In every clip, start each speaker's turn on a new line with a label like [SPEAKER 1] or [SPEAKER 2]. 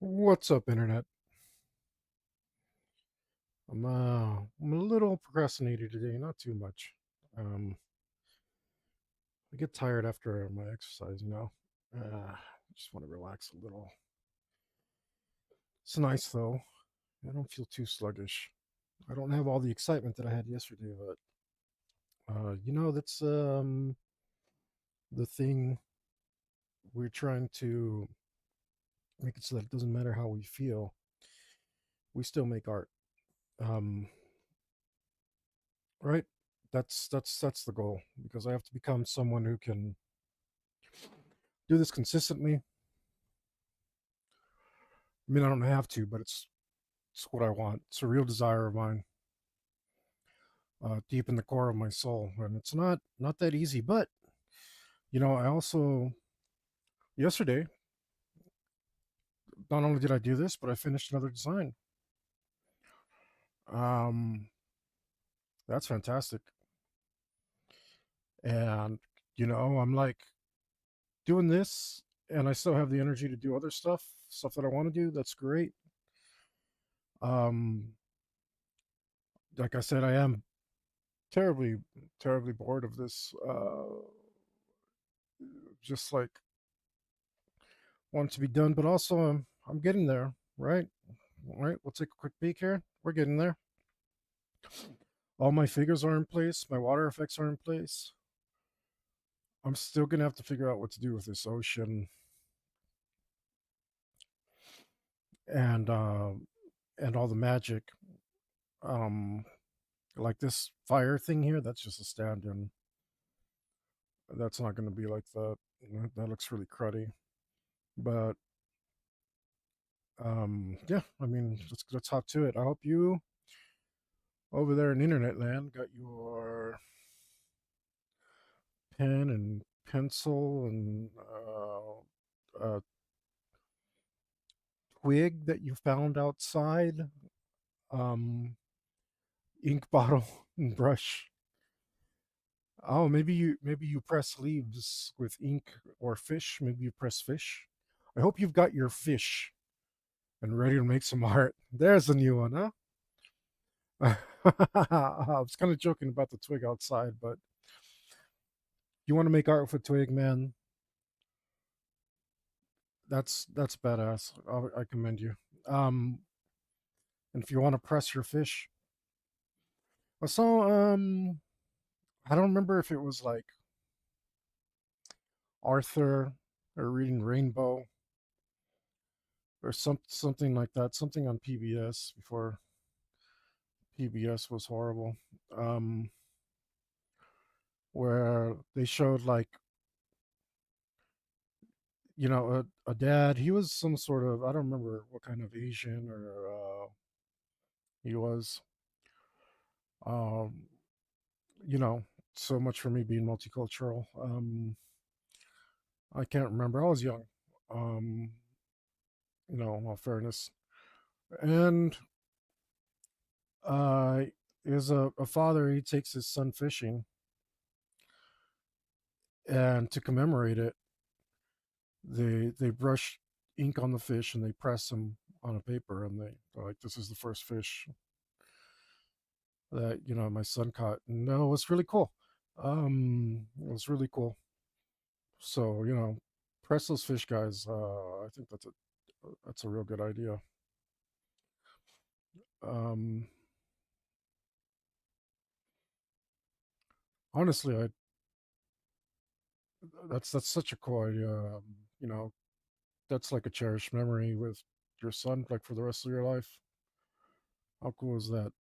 [SPEAKER 1] What's up, internet? I'm a little procrastinated today, not too much. Um, I get tired after my exercise. Just want to relax a little. It's nice though. I don't feel too sluggish. I don't have all the excitement that I had yesterday, but that's the thing. We're trying to make it so that it doesn't matter how we feel, we still make art. Um, right? That's the goal because I have to become someone who can do this consistently. I mean, I don't have to, but it's what I want. It's a real desire of mine, deep in the core of my soul, and it's not that easy. But I also yesterday, not only did I do this, but I finished another design. Um, that's fantastic, and I'm like doing this, and I still have the energy to do other stuff that I want to do. That's great. Um, like I said, I am terribly, terribly bored of this. Just like want it to be done, but also I'm getting there, right? All right, we'll take a quick peek here. We're getting there. All my figures are in place. My water effects are in place. I'm still gonna have to figure out what to do with this ocean and uh, and all the magic. Um, like this fire thing here. That's just a stand-in. That's not gonna be like that. That looks really cruddy. But yeah. I mean, let's hop to it. I hope you over there in internet land got your pen and pencil and twig that you found outside, um, ink bottle and brush. Oh, maybe you press leaves with ink or fish. Maybe you press fish. I hope you've got your fish and ready to make some art. There's a new one, huh? I was kind of joking about the twig outside, but you want to make art with a twig, man? That's badass. I commend you. Um, and if you want to press your fish, I saw I don't remember if it was like Arthur or Reading Rainbow or something like that, something on PBS before PBS was horrible. Um, where they showed like a dad. He was some sort of, I don't remember what kind of Asian or he was. Um, you know, so much for me being multicultural. I can't remember. I was young. Um, in all fairness, and uh, is a father. He takes his son fishing, and to commemorate it, they brush. ink on the fish and they press them on a paper and they're like, this is the first fish that my son caught. No, it's really cool. It was really cool. So press those fish, guys. I think that's a real good idea. Um, Honestly, I that's such a cool idea. You know, that's like a cherished memory with your son, like for the rest of your life. How cool is that?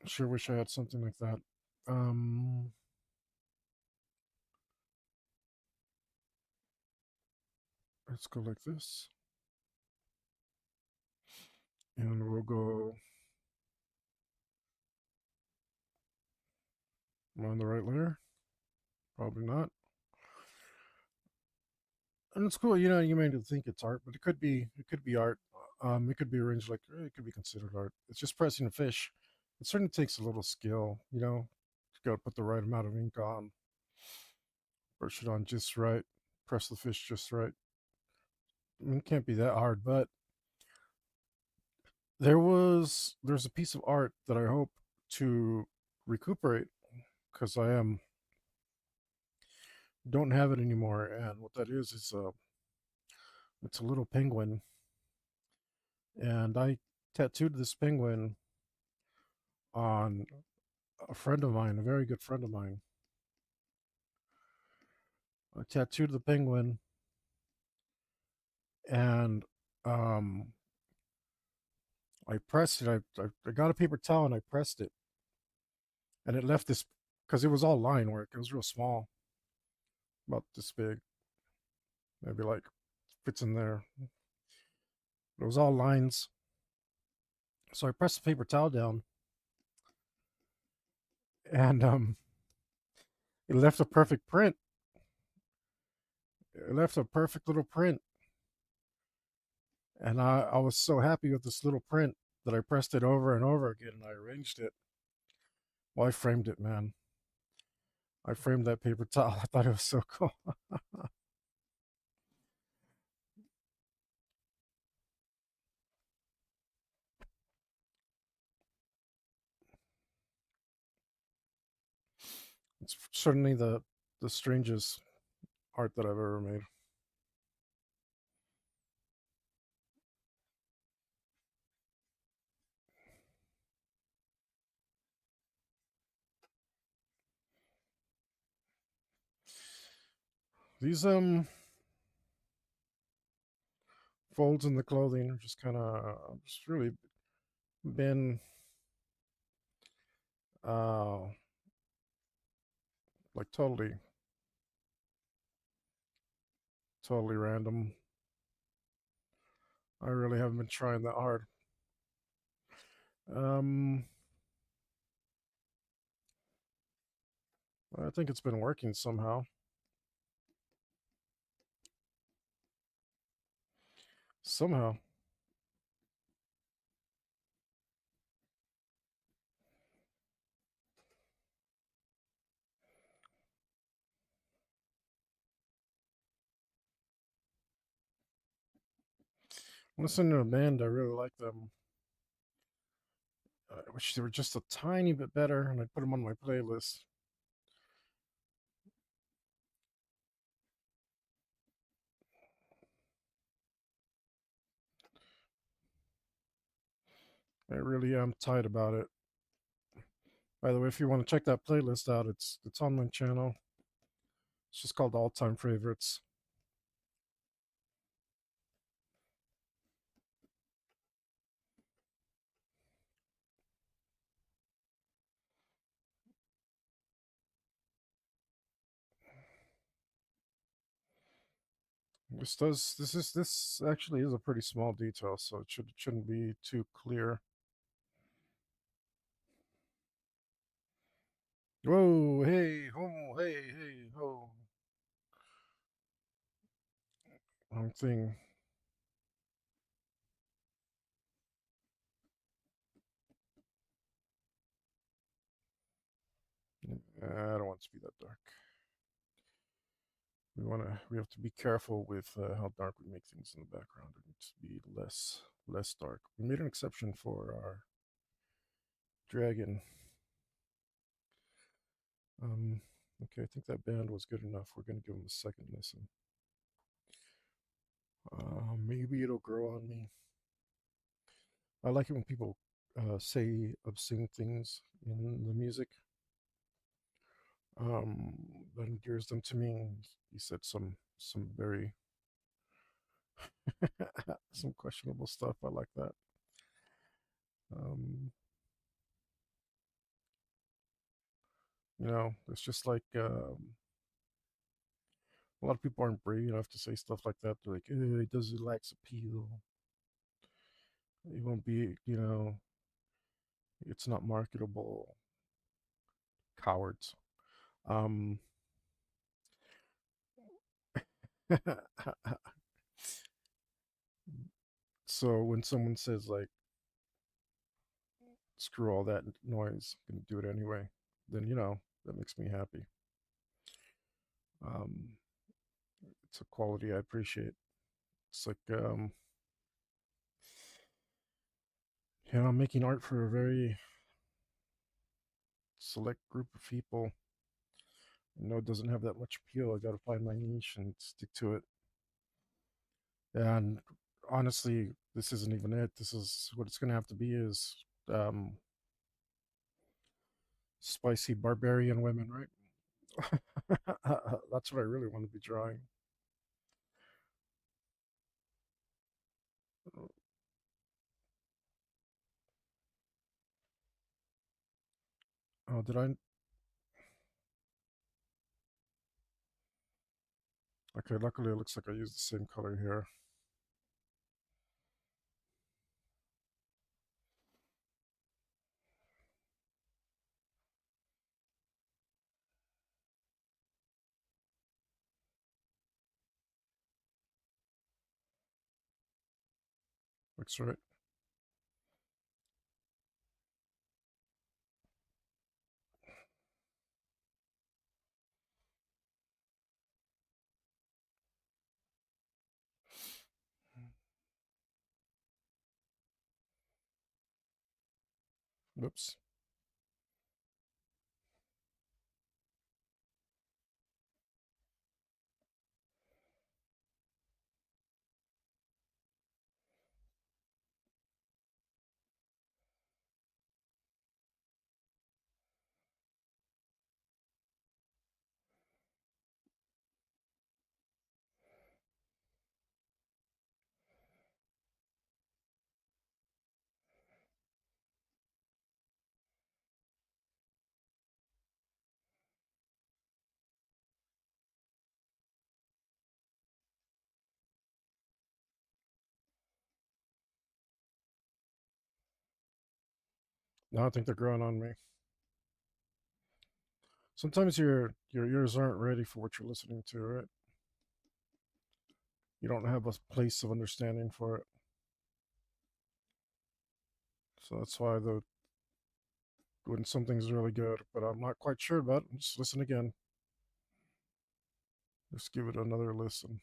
[SPEAKER 1] Sure wish I had something like that. Um, let's go like this, and we'll go. Am I on the right layer? Probably not. And it's cool, you may think it's art, but it could be art. It could be arranged like it could be considered art. It's just pressing a fish. It certainly takes a little skill, You got to put the right amount of ink on, brush it on just right, press the fish just right. I mean, it can't be that hard, but there's a piece of art that I hope to recuperate because I don't have it anymore, and what that is it's a little penguin, and I tattooed this penguin on a friend of mine, a very good friend of mine. I tattooed the penguin, and um, I pressed it. I got a paper towel and I pressed it, and it left this because it was all line work. It was real small, about this big, maybe like fits in there. It was all lines. So I pressed the paper towel down, and it left a perfect print. It left a perfect little print, and I was so happy with this little print that I pressed it over and over again, and I arranged it. Well, I framed it, man. I framed that paper towel. I thought it was so cool. It's certainly the strangest art that I've ever made. These folds in the clothing are just kind of just really been uh like totally random. I really haven't been trying that hard. Um, I think it's been working somehow. Somehow. I'm listening to a band. I really like them. I wish they were just a tiny bit better, and I'd put them on my playlist. I really am tight about it. By the way, if you want to check that playlist out, it's on my channel. It's just called All Time Favorites. This actually is a pretty small detail, so it shouldn't be too clear. Whoa, hey, ho, hey, ho. Wrong thing. I don't want it to be that dark. we have to be careful with how dark we make things in the background. It needs to be less dark. We made an exception for our dragon. Okay, I think that band was good enough. We're gonna give him a second listen. Maybe it'll grow on me. I like it when people say obscene things in the music. Um, that endears them to me. He said some very some questionable stuff. I like that. Um, it's just like a lot of people aren't brave enough to say stuff like that. They're like, it doesn't lacks appeal. It won't be, it's not marketable. Cowards. Um, so when someone says like, screw all that noise, I'm gonna do it anyway, then that makes me happy. Um, it's a quality I appreciate. It's like I'm making art for a very select group of people. It doesn't have that much appeal. I got to find my niche and stick to it. And honestly, this isn't even it. This is what it's going to have to be is um, spicy barbarian women, right? That's what I really want to be drawing. Oh, did I? Okay, luckily it looks like I used the same color here. Looks right. Whoops. Now I think they're growing on me. Sometimes your ears aren't ready for what you're listening to, right? You don't have a place of understanding for it. So that's why the when something's really good, but I'm not quite sure about it, just listen again. Just give it another listen.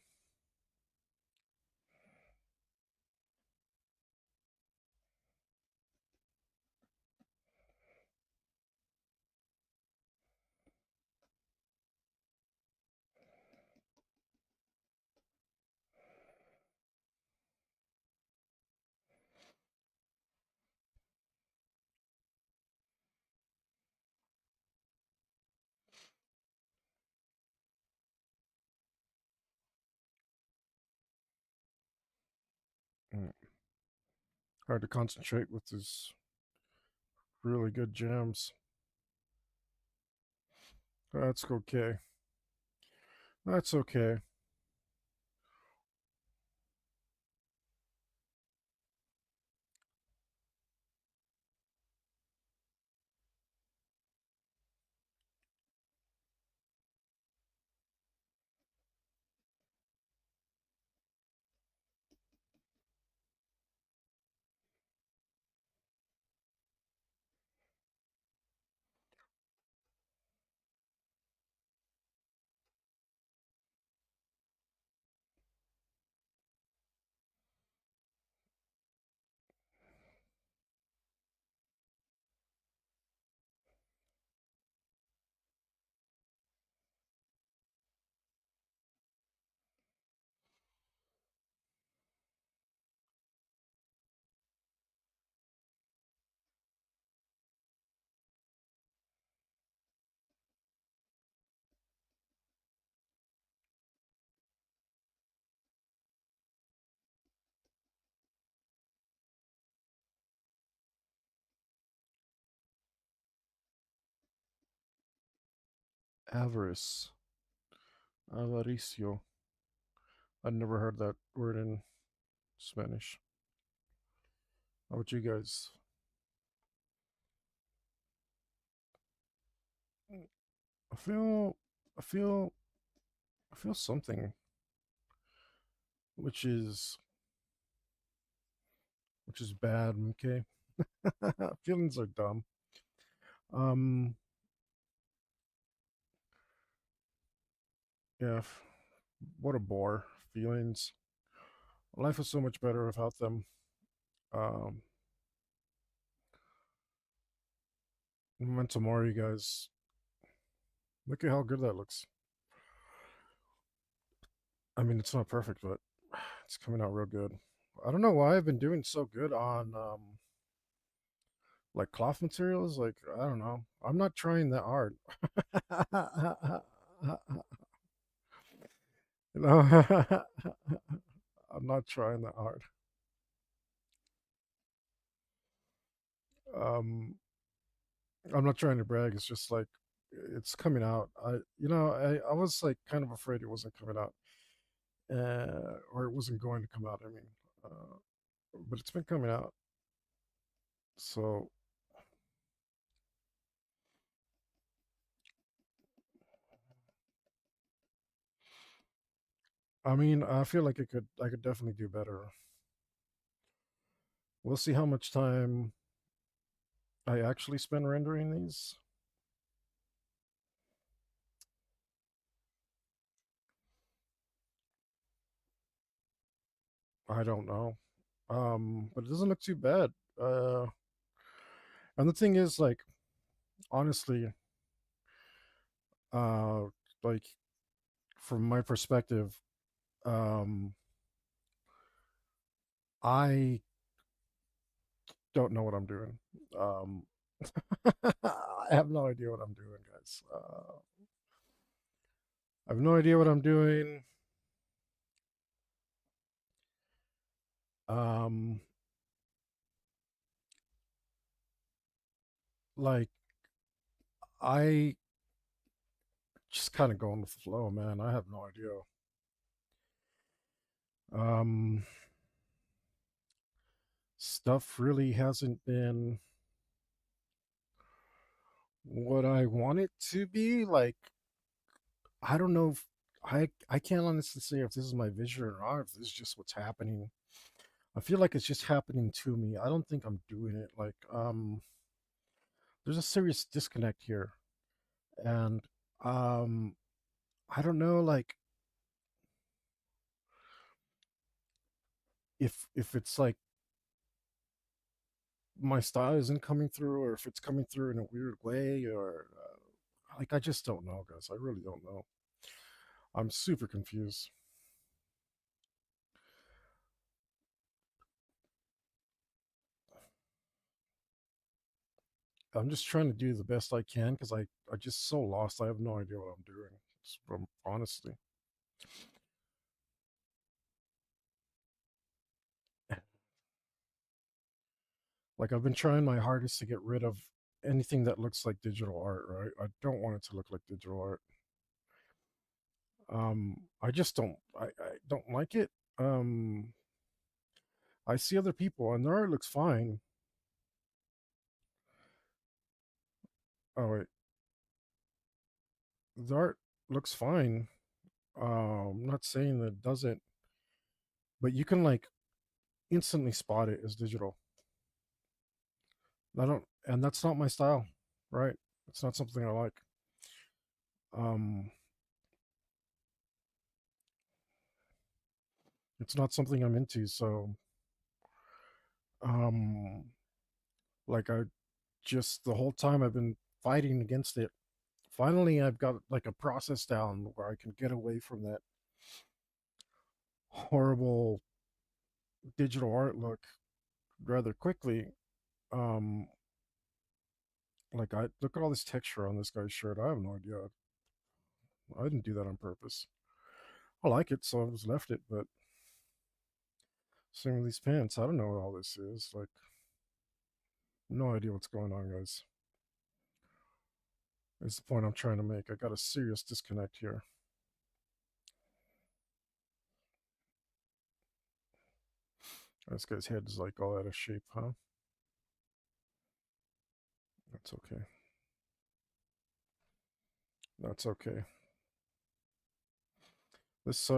[SPEAKER 1] Mm. Hard to concentrate with these really good jams. That's okay. That's okay. Avarice. Avaricio. I'd never heard that word in Spanish. How about you guys? I feel, I feel, I feel something, which is, which is bad. Okay, feelings are dumb. Um, yeah, what a bore. Feelings. Life is so much better without them. Um, Memento Mori, guys. Look at how good that looks. I mean, it's not perfect, but it's coming out real good. I don't know why I've been doing so good on like cloth materials. Like I don't know. I'm not trying that hard. You know, I'm not trying that hard. Um, I'm not trying to brag. It's just like it's coming out. I was like kind of afraid it wasn't coming out, or it wasn't going to come out. I mean, uh, but it's been coming out. So I mean, I feel like I could definitely do better. We'll see how much time I actually spend rendering these. I don't know. But it doesn't look too bad. Uh, and the thing is, like, honestly, uh, like from my perspective, um, I don't know what I'm doing. Um, I have no idea what I'm doing, guys. I have no idea what I'm doing. Um, like I just kind of going with the flow, man. I have no idea. Um, Stuff really hasn't been what I want it to be. Like, I don't know if I can't honestly say if this is my vision or not, if this is just what's happening. I feel like it's just happening to me. I don't think I'm doing it. Like, there's a serious disconnect here. And um I don't know like if it's like my style isn't coming through or if it's coming through in a weird way or like I just don't know, guys. I really don't know. I'm super confused. I'm just trying to do the best I can because I just so lost. I have no idea what I'm doing. Honestly, like I've been trying my hardest to get rid of anything that looks like digital art. Right? I don't want it to look like digital art. I just don't. I don't like it. Um, I see other people and their art looks fine. Oh wait, the art looks fine. I'm not saying that it doesn't, but you can like instantly spot it as digital. I don't, and that's not my style, right? It's not something I like. Um, it's not something I'm into. So, um, like I just the whole time I've been fighting against it. Finally, I've got like a process down where I can get away from that horrible digital art look rather quickly. Um, like I look at all this texture on this guy's shirt. I have no idea. I didn't do that on purpose. I like it, so I just left it. But same with these pants. I don't know what all this is. Like, no idea what's going on, guys. Is the point I'm trying to make. I got a serious disconnect here. This guy's head is like all out of shape, huh? That's okay. That's okay. This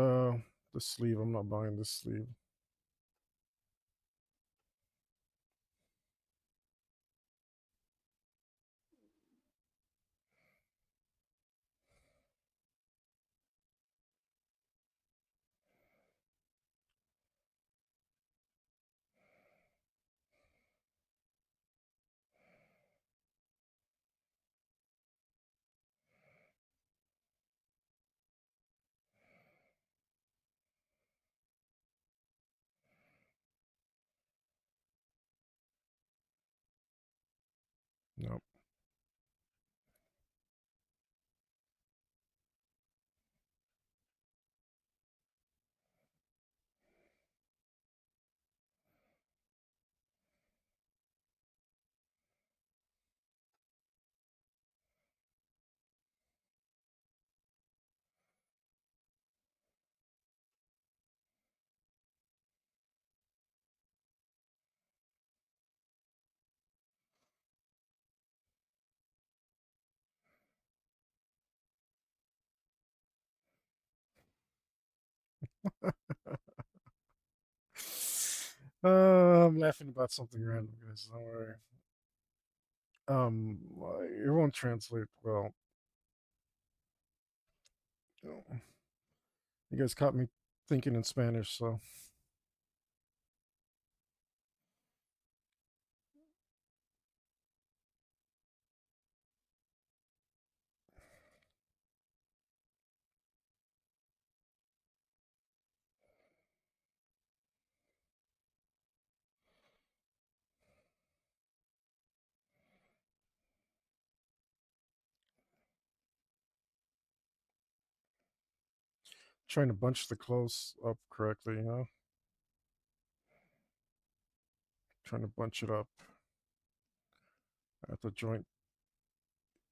[SPEAKER 1] sleeve, I'm not buying this sleeve. Nope. I'm laughing about something random, guys. Don't worry. It won't translate well. You guys caught me thinking in Spanish, so trying to bunch the clothes up correctly, trying to bunch it up at the joint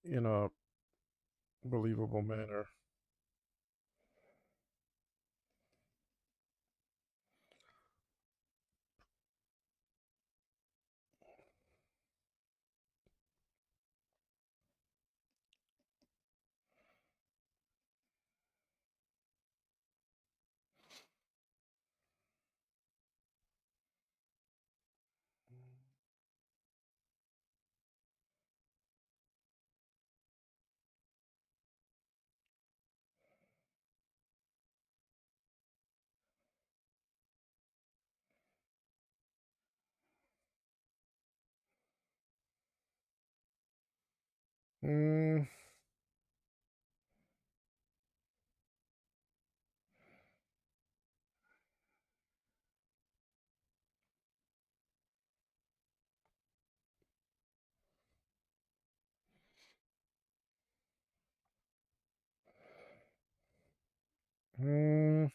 [SPEAKER 1] in a believable manner. Mm, mm,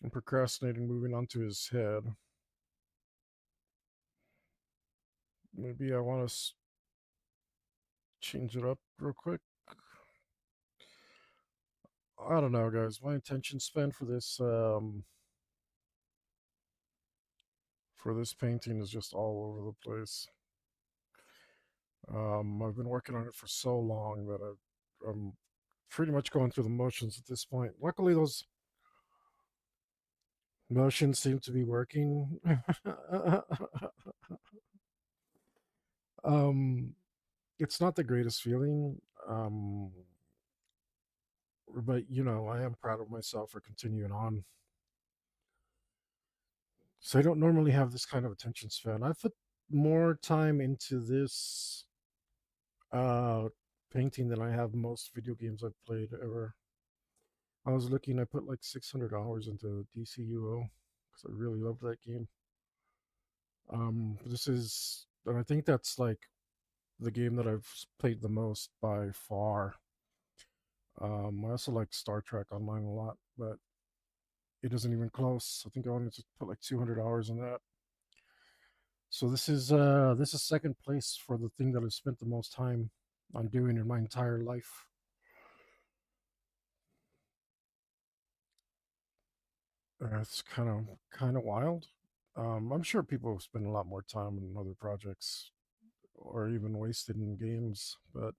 [SPEAKER 1] I'm procrastinating moving on to his head. Maybe I want to change it up real quick. I don't know, guys. My attention span for this painting is just all over the place. I've been working on it for so long that I'm pretty much going through the motions at this point. Luckily, those motions seem to be working. um, it's not the greatest feeling, but I am proud of myself for continuing on. So I don't normally have this kind of attention span. I've put more time into this uh painting than I have most video games I've played ever. I was looking, I put like 600 hours into DCUO because I really loved that game. And I think that's like the game that I've played the most by far. I also like Star Trek Online a lot, but it isn't even close. I think I wanted to put like 200 hours in that. So this is second place for the thing that I've spent the most time I'm doing in my entire life. It's kind of wild. I'm sure people spend a lot more time on other projects or even wasted in games, but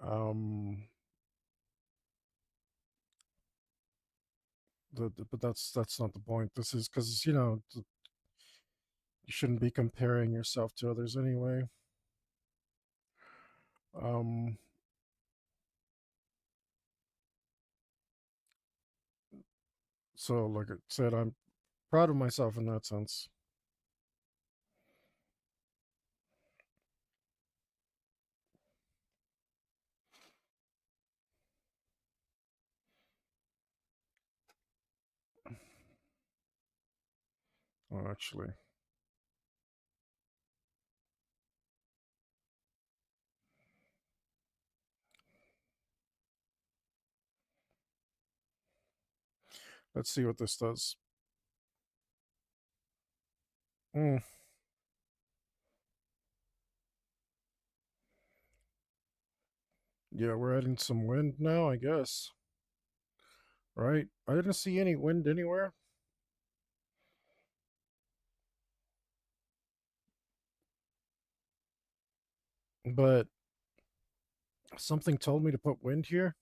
[SPEAKER 1] um, but that's not the point. This is because you shouldn't be comparing yourself to others anyway. Um, so like I said, I'm proud of myself in that sense. Oh, actually, let's see what this does. Mm, yeah, we're adding some wind now, I guess. Right? I didn't see any wind anywhere, but something told me to put wind here.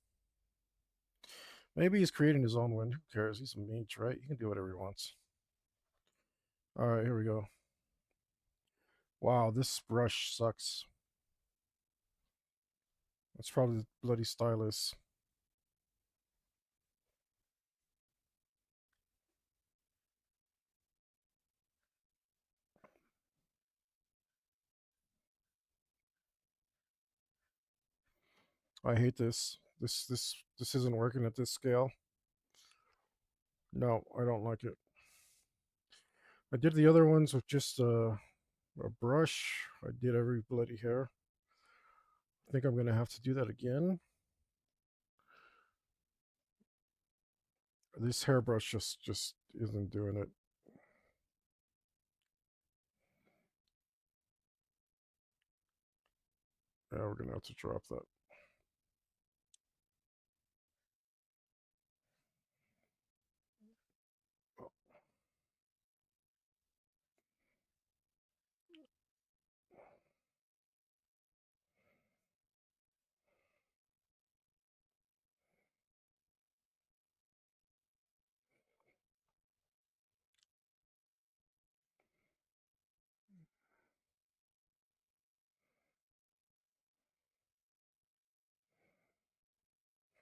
[SPEAKER 1] Maybe he's creating his own wind. Who cares? He's a mage, right? He can do whatever he wants. All right, here we go. Wow, this brush sucks. It's probably the bloody stylus. I hate this. This isn't working at this scale. No, I don't like it. I did the other ones with just a brush. I did every bloody hair. I think I'm gonna have to do that again. This hairbrush just isn't doing it. Yeah, we're gonna have to drop that.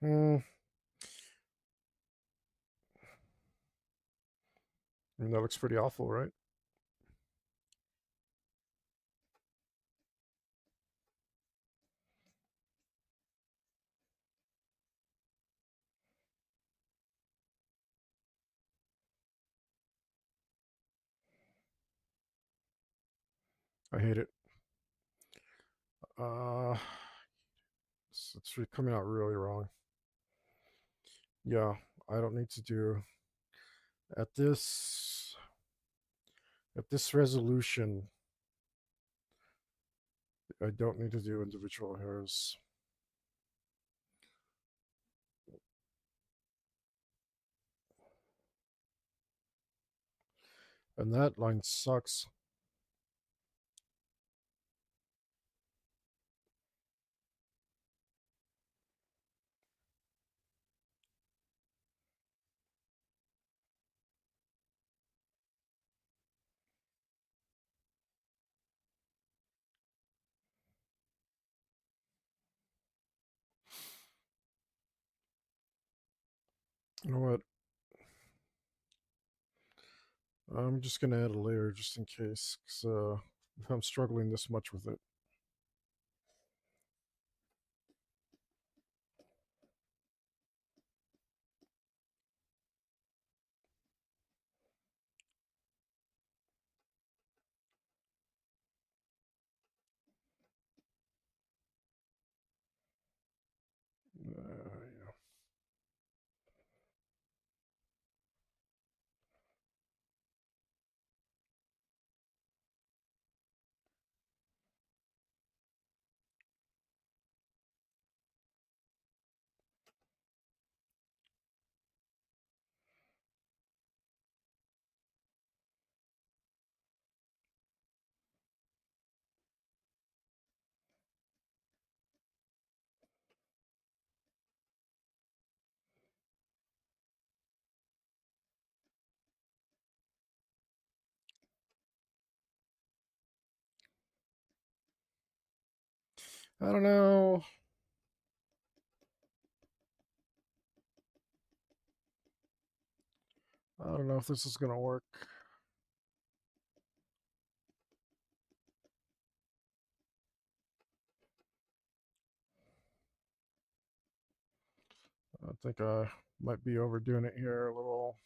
[SPEAKER 1] Hmm. I mean, that looks pretty awful, right? I hate it. Uh, it's coming out really wrong. Yeah, I don't need to do at this resolution. I don't need to do individual hairs, and that line sucks. You know what? I'm just gonna add a layer just in case, because if I'm struggling this much with it. Yeah. I don't know. I don't know if this is gonna work. I think I might be overdoing it here a little.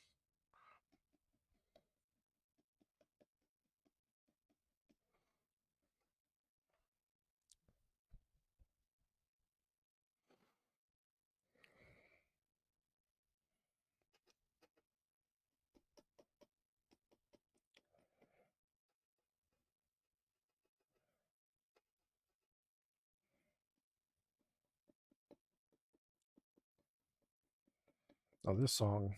[SPEAKER 1] Oh, this song.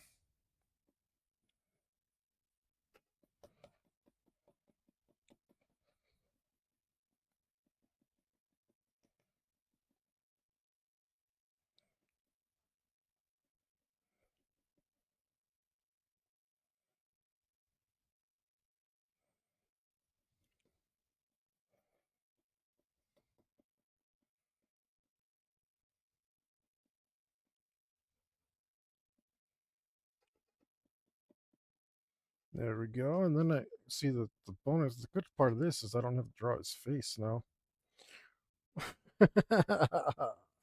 [SPEAKER 1] There we go. And then I see the bonus. The good part of this is I don't have to draw his face now.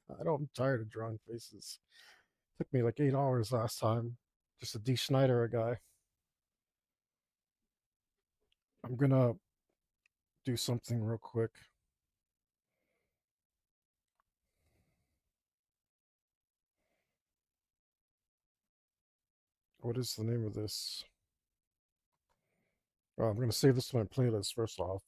[SPEAKER 1] I'm tired of drawing faces. Took me like 8 hours last time just to D. Schneider a guy. I'm gonna do something real quick. What is the name of this? Oh, I'm gonna save this to my playlist first off.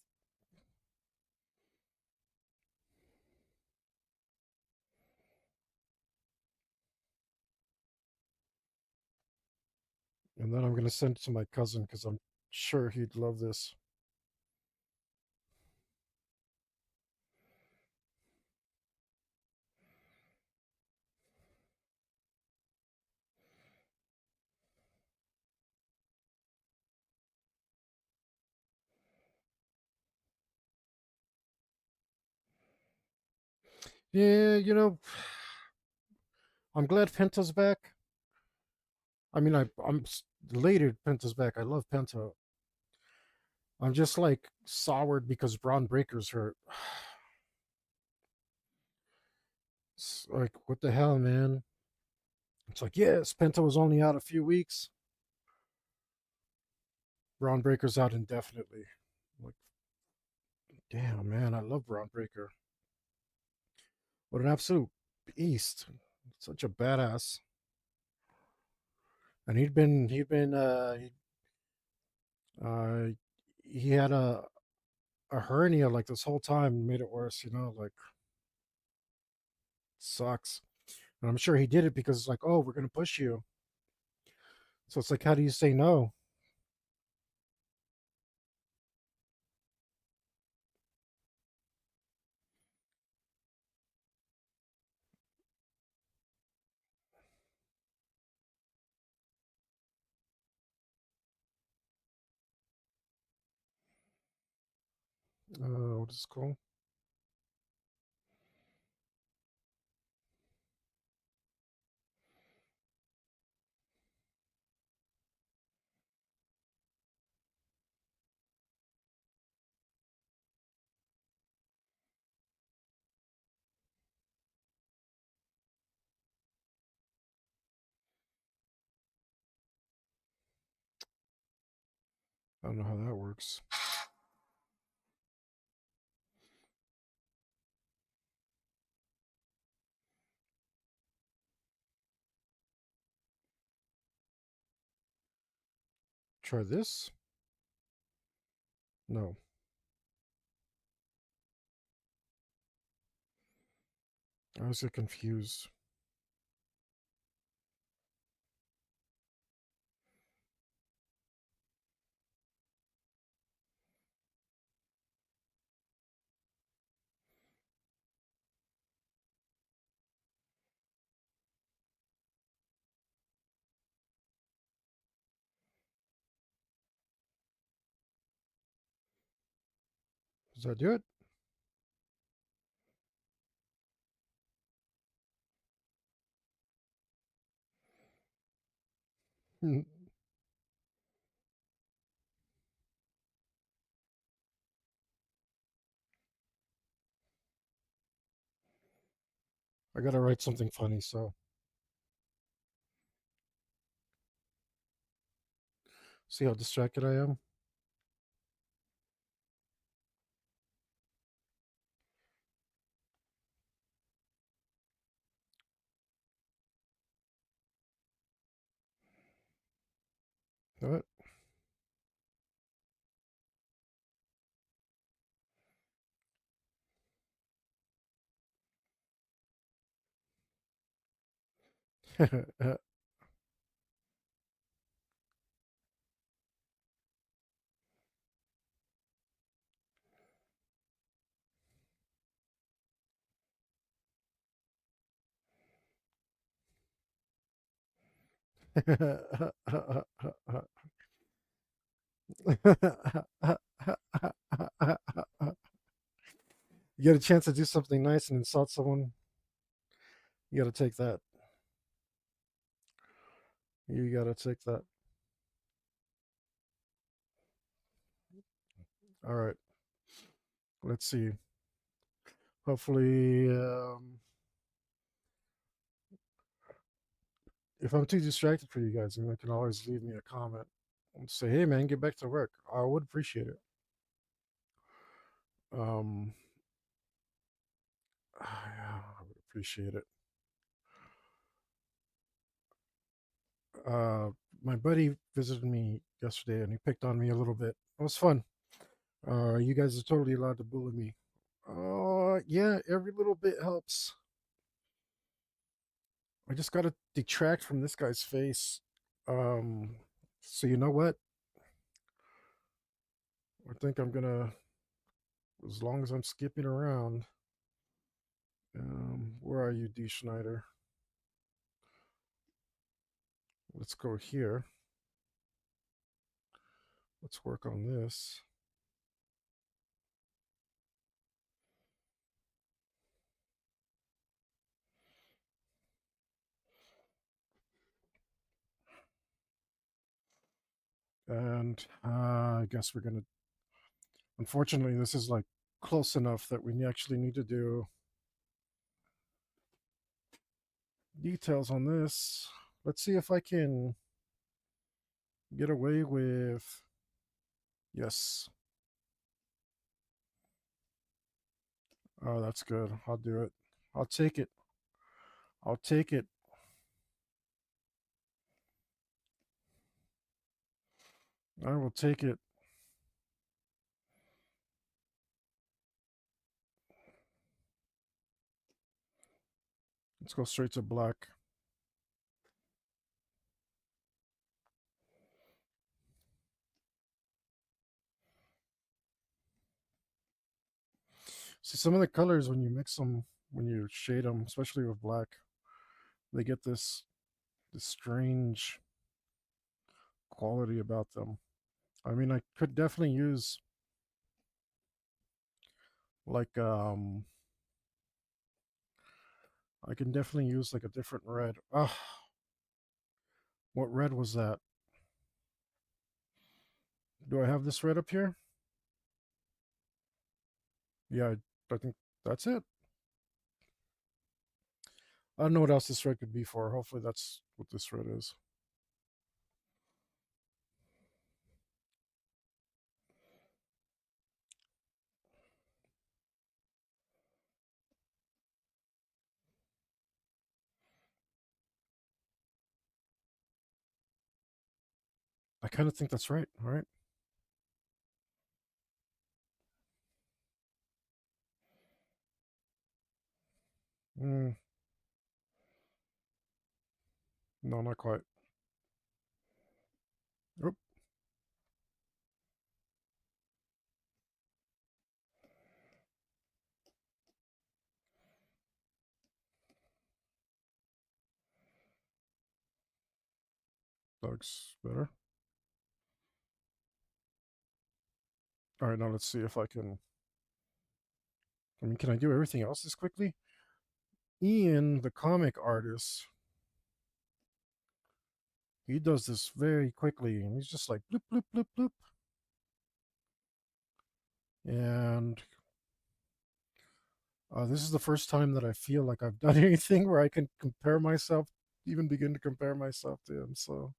[SPEAKER 1] And then I'm gonna send it to my cousin because I'm sure he'd love this. Yeah, I'm glad Penta's back. I mean, I'm elated Penta's back. I love Penta. I'm just like soured because Braun Breaker's hurt. It's like, what the hell, man? It's like, yes, Penta was only out a few weeks. Braun Breaker's out indefinitely. Like, damn, man, I love Braun Breaker. What an absolute beast! Such a badass. And uh, he had a hernia like this whole time, made it worse. Like sucks. And I'm sure he did it because it's like, oh, we're gonna push you. So it's like, how do you say no? What is it called? I don't know how that works. Try this? No. I was get confused. Does that do it? I gotta write something funny, so see how distracted I am? What? You get a chance to do something nice and insult someone, you gotta take that. You gotta take that. All right. Let's see. Hopefully, if I'm too distracted for you guys, then you can always leave me a comment and say, "Hey, man, get back to work." I would appreciate it. Um, yeah, I would appreciate it. Uh, my buddy visited me yesterday, and he picked on me a little bit. It was fun. You guys are totally allowed to bully me. Yeah, every little bit helps. I just gotta detract from this guy's face. Um, so you know what? I think I'm gonna, as long as I'm skipping around. Where are you, D. Schneider? Let's go here. Let's work on this. And I guess we're gonna. Unfortunately, this is like close enough that we actually need to do details on this. Let's see if I can get away with. Yes. Oh, that's good. I'll do it. I'll take it. I'll take it. I will take it. Let's go straight to black. See, some of the colors when you mix them, when you shade them, especially with black, they get this strange quality about them. I mean, I could definitely use like I can definitely use like a different red. Ah, what red was that? Do I have this red up here? Yeah, I think that's it. I don't know what else this red could be for. Hopefully that's what this red is. I kind of think that's right. All right. Mm, no, not quite. Oop, looks better. All right, now let's see if I can. I mean, can I do everything else this quickly? Ian, the comic artist, He does this very quickly, and he's just like bloop bloop bloop bloop. And this is the first time that I feel like I've done anything where I can compare myself, even begin to compare myself to him. So,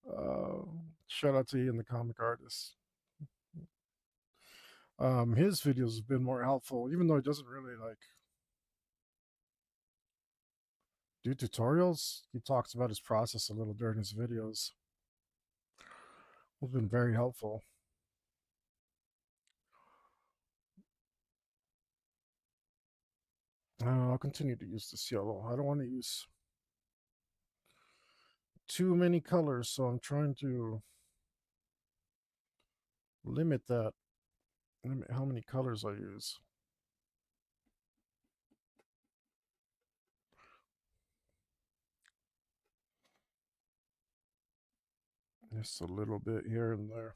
[SPEAKER 1] uh, shout out to you, and the comic artist. His videos have been more helpful, even though he doesn't really like do tutorials. He talks about his process a little during his videos. It's been very helpful. I'll continue to use this yellow. I don't want to use too many colors, so I'm trying to limit that, limit how many colors I use. Just a little bit here and there.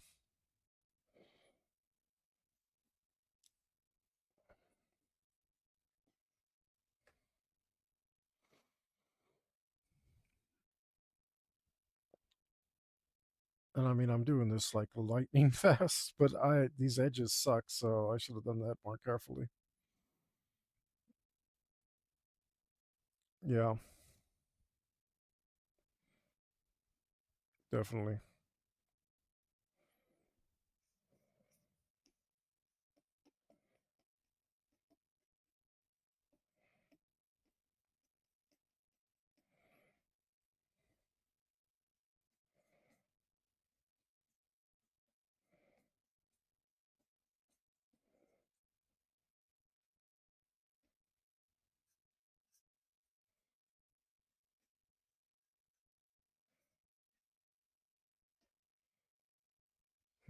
[SPEAKER 1] And I mean, I'm doing this like lightning fast, but these edges suck, so I should have done that more carefully. Yeah, definitely.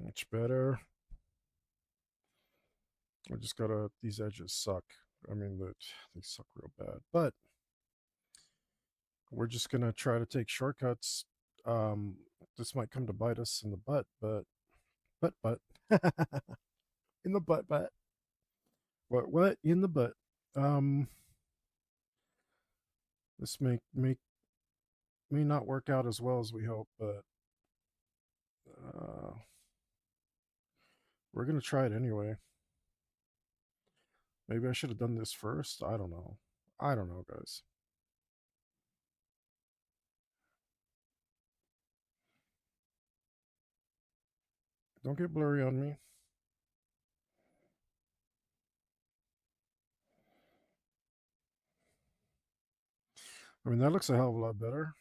[SPEAKER 1] Much better. I just gotta, these edges suck. I mean, they suck real bad. But we're just gonna try to take shortcuts. Um, this might come to bite us in the butt, but in the butt. What in the butt? Um, this may not work out as well as we hope, but uh, we're gonna try it anyway. Maybe I should have done this first. I don't know. I don't know, guys. Don't get blurry on me. I mean, that looks a hell of a lot better.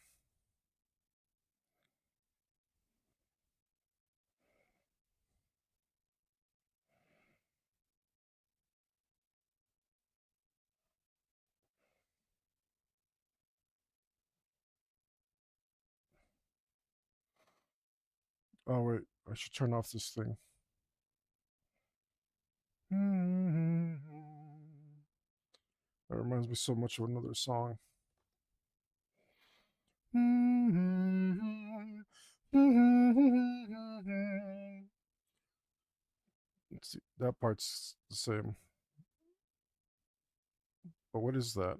[SPEAKER 1] Oh wait, I should turn off this thing. That reminds me so much of another song. Let's see, that part's the same. But what is that?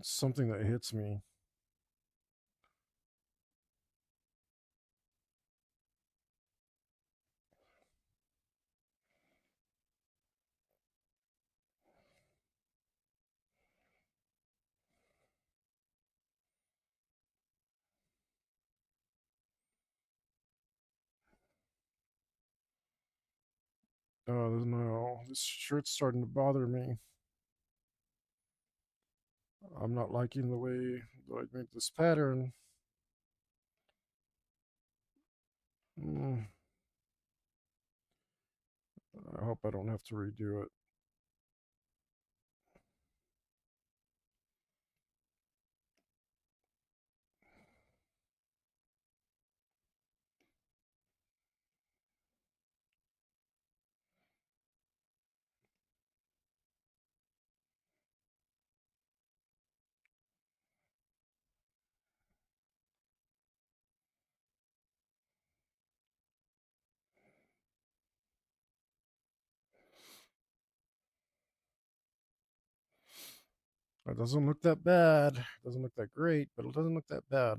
[SPEAKER 1] It's something that hits me. Oh no, this shirt's starting to bother me. I'm not liking the way that I made this pattern. Mm, I hope I don't have to redo it. It doesn't look that bad. It doesn't look that great, but it doesn't look that bad.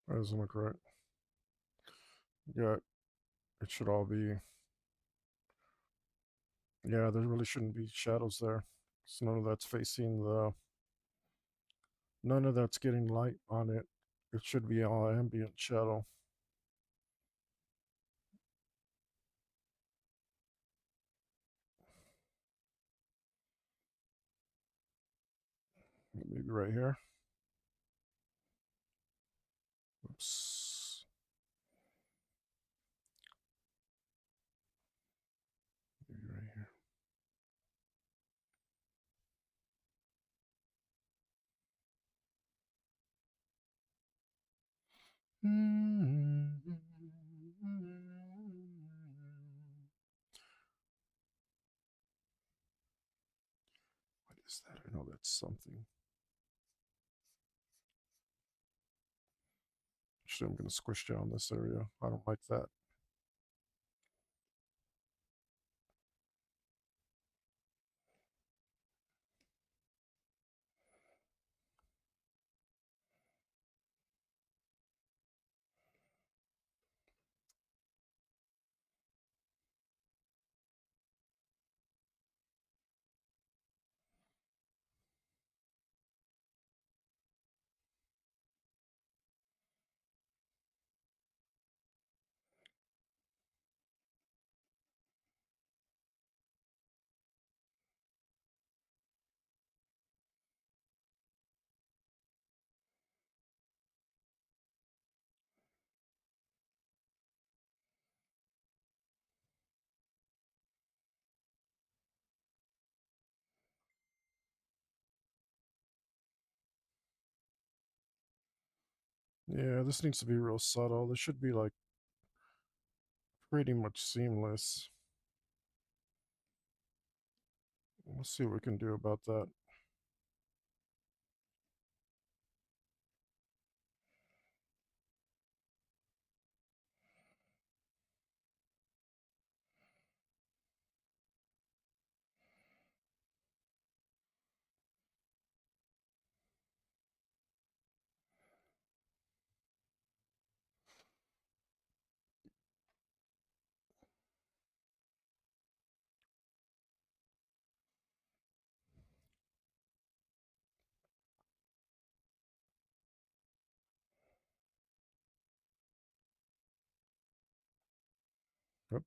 [SPEAKER 1] That doesn't look right. Yeah, it should all be. Yeah, there really shouldn't be shadows there. So none of that's facing the. None of that's getting light on it. It should be all ambient shadow. Maybe right here. Oops. Maybe right here. What is that? I know that's something. Actually, I'm going to squish down this area. I don't like that. Yeah, this needs to be real subtle. This should be like pretty much seamless. We'll see what we can do about that. Yep.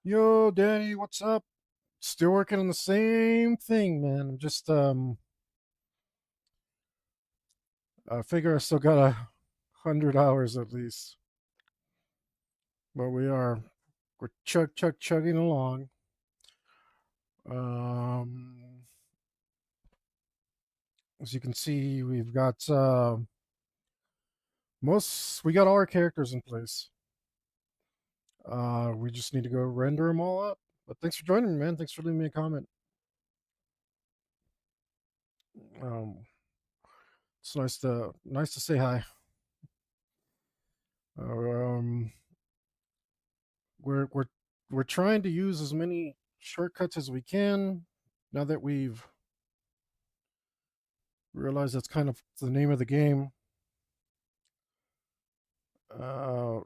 [SPEAKER 1] Yo, Danny, what's up? Still working on the same thing, man. I'm just I figure I still got 100 hours at least. But we're chugging along. Um as you can see, we've got we got all our characters in place. We just need to go render them all up. But thanks for joining me, man. Thanks for leaving me a comment. Um, it's nice to say hi. Um, we're we're trying to use as many shortcuts as we can now that we've realized that's kind of the name of the game. Uh,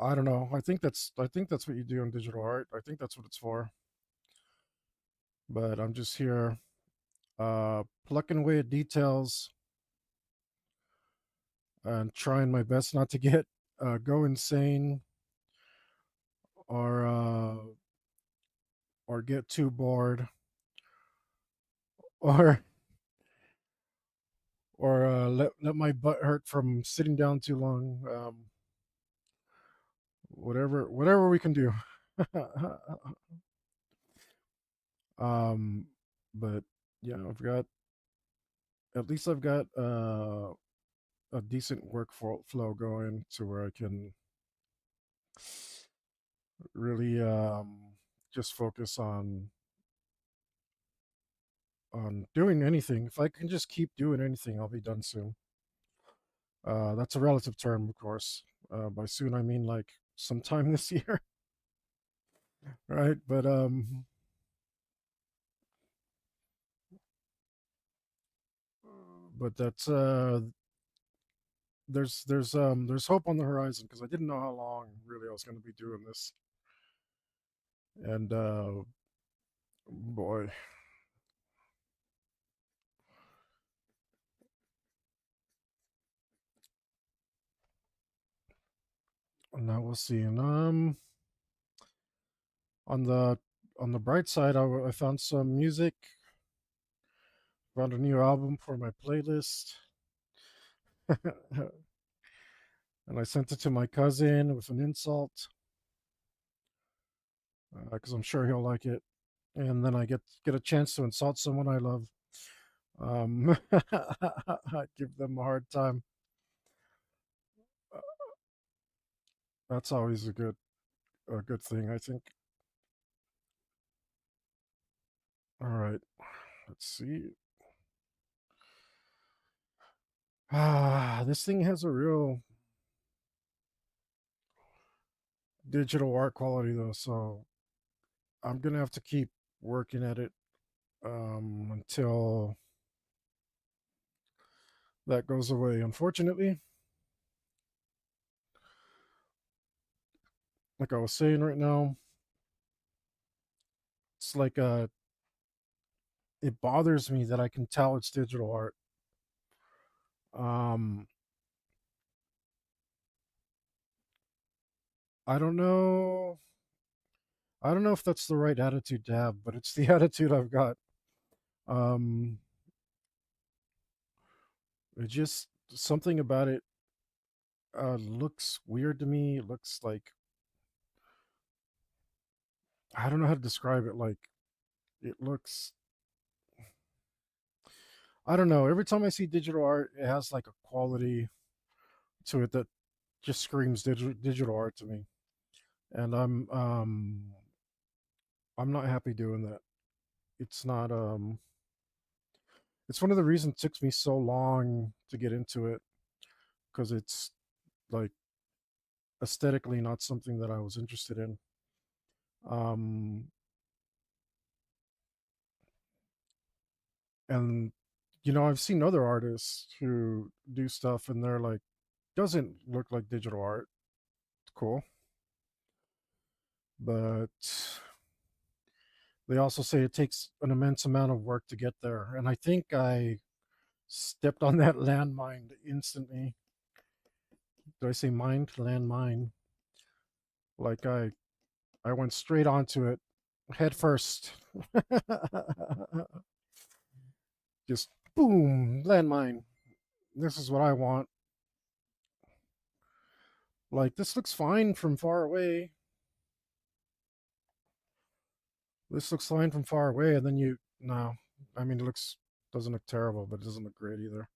[SPEAKER 1] I don't know. I think that's what you do in digital art. I think that's what it's for. But I'm just here plucking away at details and trying my best not to get go insane or or get too bored or let my butt hurt from sitting down too long. Whatever we can do. um, but yeah, I've got a decent flow going to where I can really just focus on doing anything. If I can just keep doing anything, I'll be done soon. That's a relative term, of course. By soon, I mean like sometime this year, right? But that's there's hope on the horizon because I didn't know how long really I was going to be doing this, and boy, now we'll see. And on the on the bright side, I found some music, found a new album for my playlist, and I sent it to my cousin with an insult because I'm sure he'll like it. And then I get a chance to insult someone I love. I give them a hard time. Uh, That's always a good thing, I think. All right, let's see. This thing has a real digital art quality though, so I'm gonna have to keep working at it until that goes away. Unfortunately, like I was saying right now, it's like it bothers me that I can tell it's digital art. Um, I don't know. I don't know if that's the right attitude to have, but it's the attitude I've got. Um, it just something about it looks weird to me. It looks like I don't know how to describe it. Like it looks. I don't know. Every time I see digital art, it has like a quality to it that just screams digital art to me, and I'm not happy doing that. It's not it's one of the reasons it took me so long to get into it because it's like aesthetically not something that I was interested in. Um, and I've seen other artists who do stuff and they're like, doesn't look like digital art. It's cool, but they also say it takes an immense amount of work to get there. And I think I stepped on that landmine instantly. Did I say mind? Landmine. Like I went straight onto it head first. Just boom, landmine. This is what I want. Like this looks fine from far away. This looks fine from far away, and then you no. I mean, it looks doesn't look terrible, but it doesn't look great either.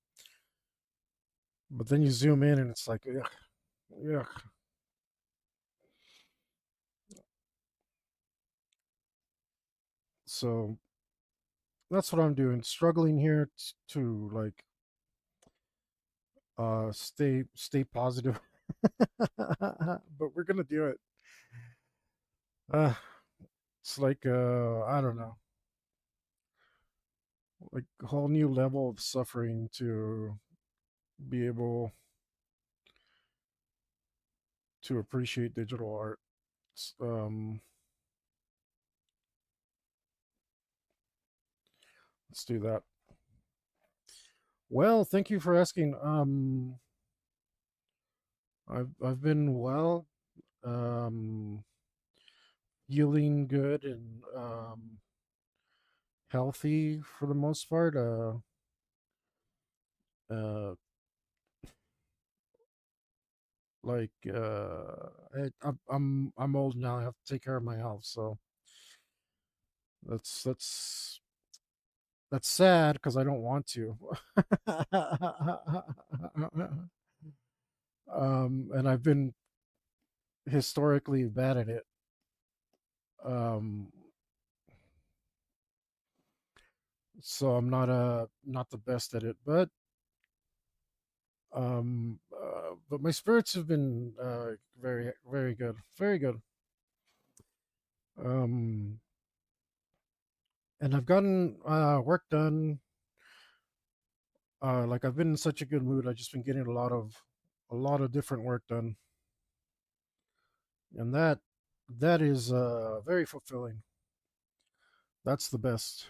[SPEAKER 1] But then you zoom in, and it's like, ugh, ugh. So that's what I'm doing. Struggling here to like stay positive, but we're gonna do it. Uh, it's like I don't know, like a whole new level of suffering to be able to appreciate digital art. Let's do that. Well, thank you for asking. I've been well, um, feeling good and healthy for the most part. Uh, I'm old now. I have to take care of my health, so that's that's that's sad because I don't want to. And I've been historically bad at it. Um, so I'm not the best at it, but my spirits have been very good, very good. Um, and I've gotten work done. Like I've been in such a good mood. I've just been getting a lot of different work done, and that is very fulfilling. That's the best.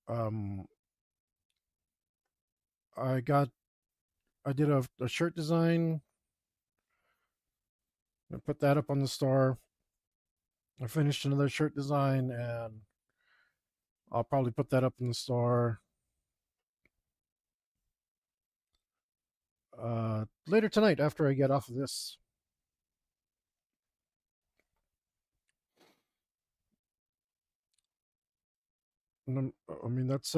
[SPEAKER 1] Um, I got I did a shirt design. I put that up on the store. I finished another shirt design, and I'll probably put that up in the store later tonight after I get off of this. And I mean, that's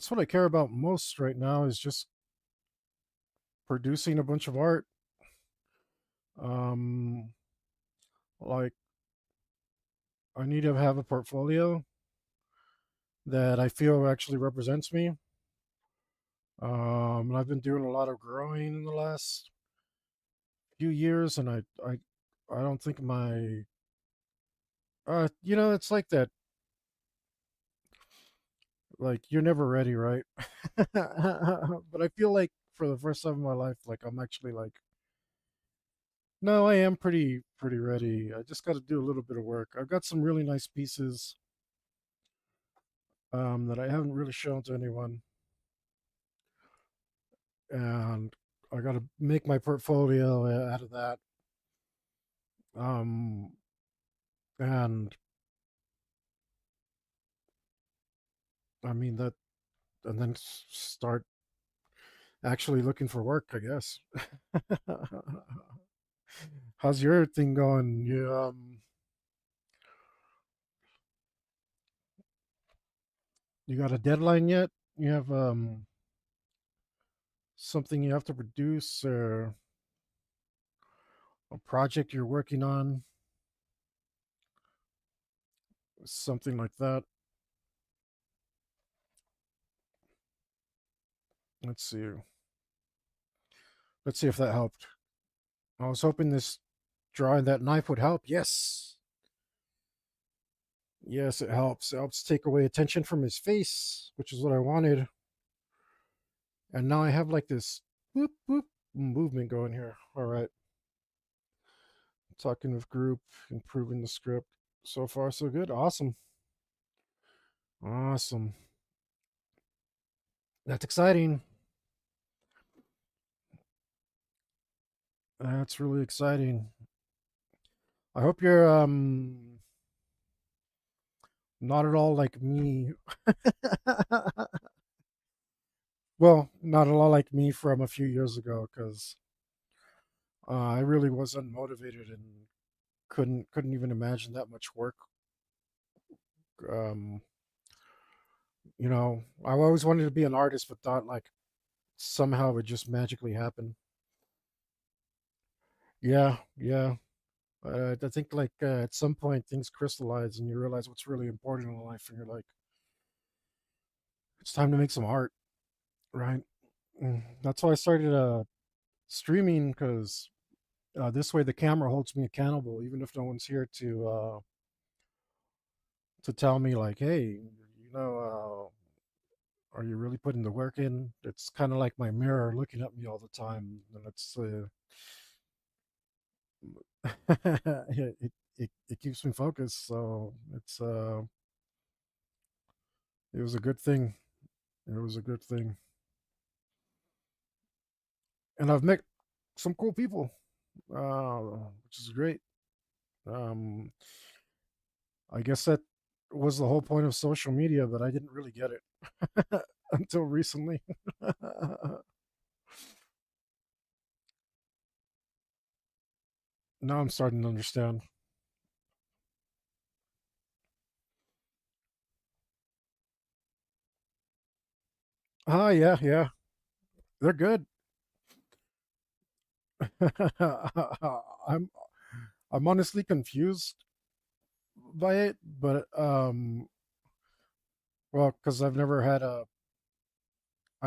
[SPEAKER 1] what I care about most right now is just producing a bunch of art. Um, like I need to have a portfolio that I feel actually represents me. And I've been doing a lot of growing in the last few years, and I don't think my it's like that. Like you're never ready, right? But I feel like for the first time in my life, like I'm actually like, no, I am pretty ready. I just got to do a little bit of work. I've got some really nice pieces that I haven't really shown to anyone, and I got to make my portfolio out of that. Um, and I mean that, and then start actually looking for work, I guess. How's your thing going? You got a deadline yet? You have something you have to produce or a project you're working on, something like that. Let's see. Let's see if that helped. I was hoping this drawing that knife would help. Yes. Yes, it helps. It helps take away attention from his face, which is what I wanted. And now I have like this whoop whoop movement going here. All right. Talking with group, improving the script. So far, so good. Awesome. Awesome. That's exciting. That's really exciting. I hope you're not at all like me. Well, not at all like me from a few years ago, because I really was unmotivated and couldn't even imagine that much work. Um, I always wanted to be an artist, but thought like somehow it just magically happened. Yeah, yeah. I think like at some point things crystallize and you realize what's really important in life, and you're like, it's time to make some art, right? That's why I started streaming, because this way the camera holds me accountable, even if no one's here to tell me like, hey, are you really putting the work in? It's kind of like my mirror looking at me all the time, and it keeps me focused. So it's It was a good thing. It was a good thing. And I've met some cool people, uh, which is great. Um, I guess that was the whole point of social media, but I didn't really get it until recently. Now I'm starting to understand. Ah, yeah, yeah, they're good. I'm I'm honestly confused by it, but well, because I've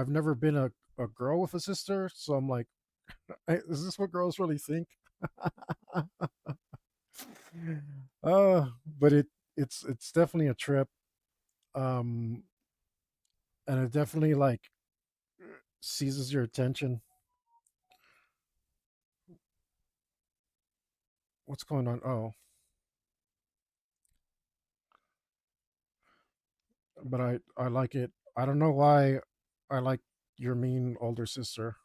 [SPEAKER 1] never been a girl with a sister, so I'm like, is this what girls really think? But it's definitely a trip, um, and it definitely like seizes your attention. What's going on? Oh, but I like it. I don't know why I like your mean older sister.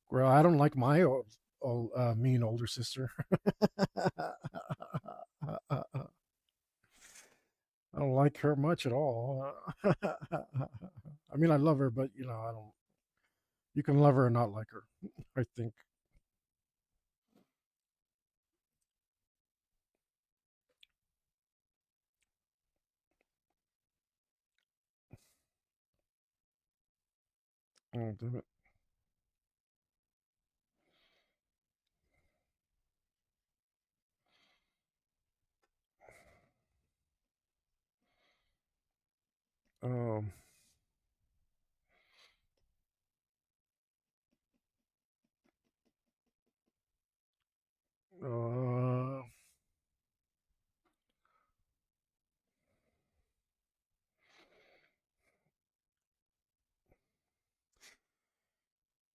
[SPEAKER 1] Well, I don't like my mean older sister. I don't like her much at all. I mean, I love her, but I don't. You can love her and not like her. I think. Oh, damn it. Um.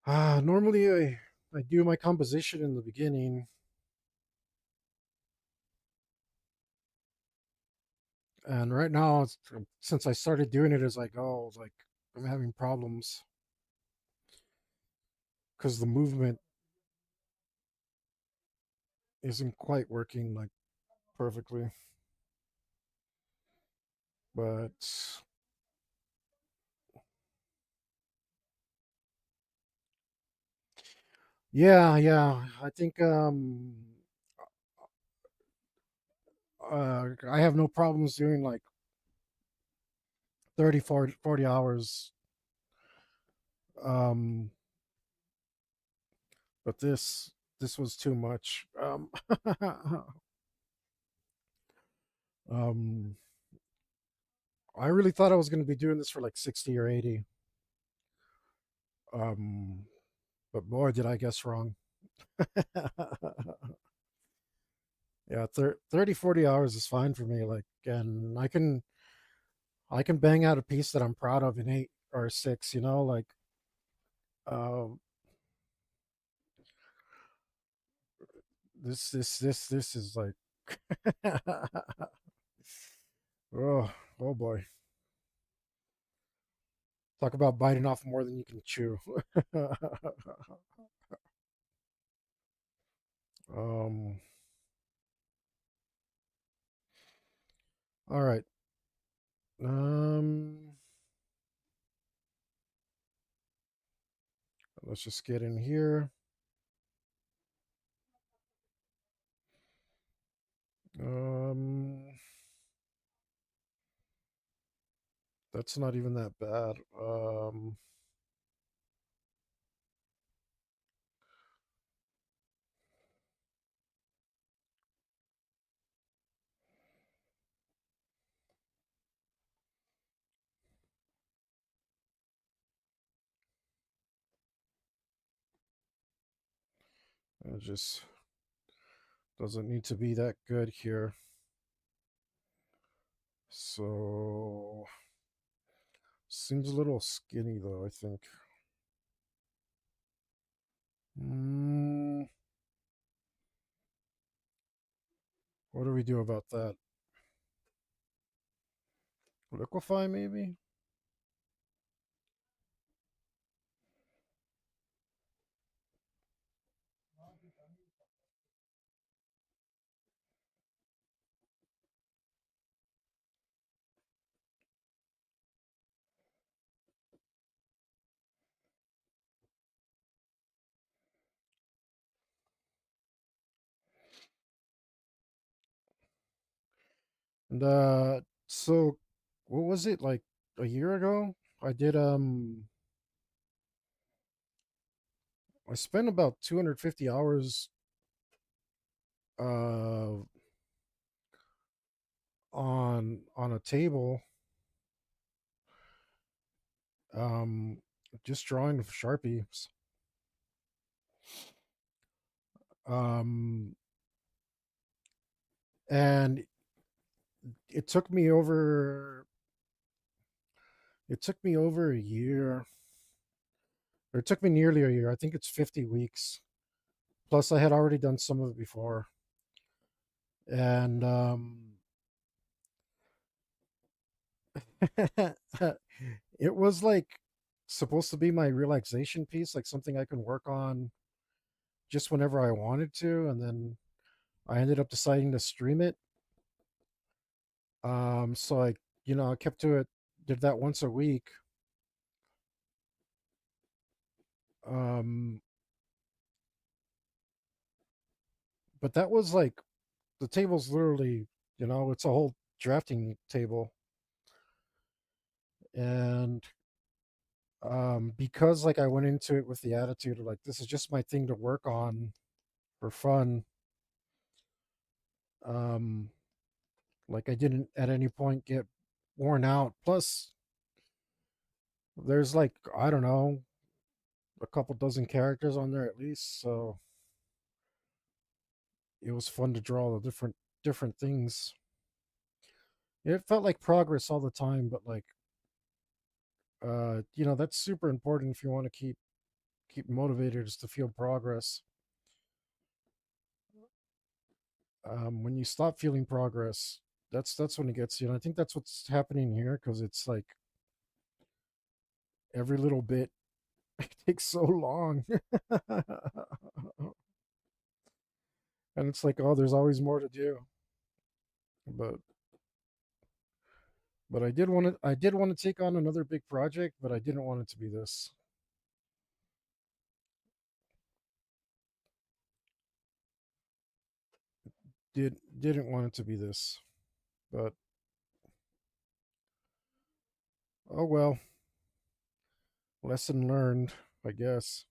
[SPEAKER 1] Uh. Normally, I do my composition in the beginning, and right now, since I started doing it as I go, like I'm having problems because the movement isn't quite working like perfectly. But yeah, yeah, I think I have no problems doing like 30, 40 hours. Um, but this was too much. Um, I really thought I was going to be doing this for like 60 or 80. Um, but boy, did I guess wrong. Yeah, 30, 40 hours is fine for me. Like, and I can bang out a piece that I'm proud of in 8 or 6. Like, um, this is like, oh, oh boy. Talk about biting off more than you can chew. um, all right. Um, let's just get in here. Um, that's not even that bad. It just doesn't need to be that good here. So seems a little skinny though, I think. Mm, What do we do about that? Liquefy, maybe? And so what was it like a year ago? I did I spent about 250 hours uh on a table um just drawing with Sharpies. Um and it took me over it took me over a year, or it took me nearly a year. I think it's 50 weeks. Plus I had already done some of it before. And it was like supposed to be my relaxation piece, like something I can work on just whenever I wanted to, and then I ended up deciding to stream it. So I kept to it, did that once a week. Um, but that was like the table's literally, it's a whole drafting table, and because like I went into it with the attitude of like this is just my thing to work on for fun. Um, like I didn't at any point get worn out. Plus, there's like I don't know a couple dozen characters on there at least, so it was fun to draw the different things. It felt like progress all the time, but like that's super important if you want to keep motivated is to feel progress. When you stop feeling progress, that's when it gets you. And I think that's what's happening here because it's like every little bit takes so long, and it's like, oh, there's always more to do. But I did want to take on another big project, but I didn't want it to be this. Didn't want it to be this. But oh well, lesson learned, I guess.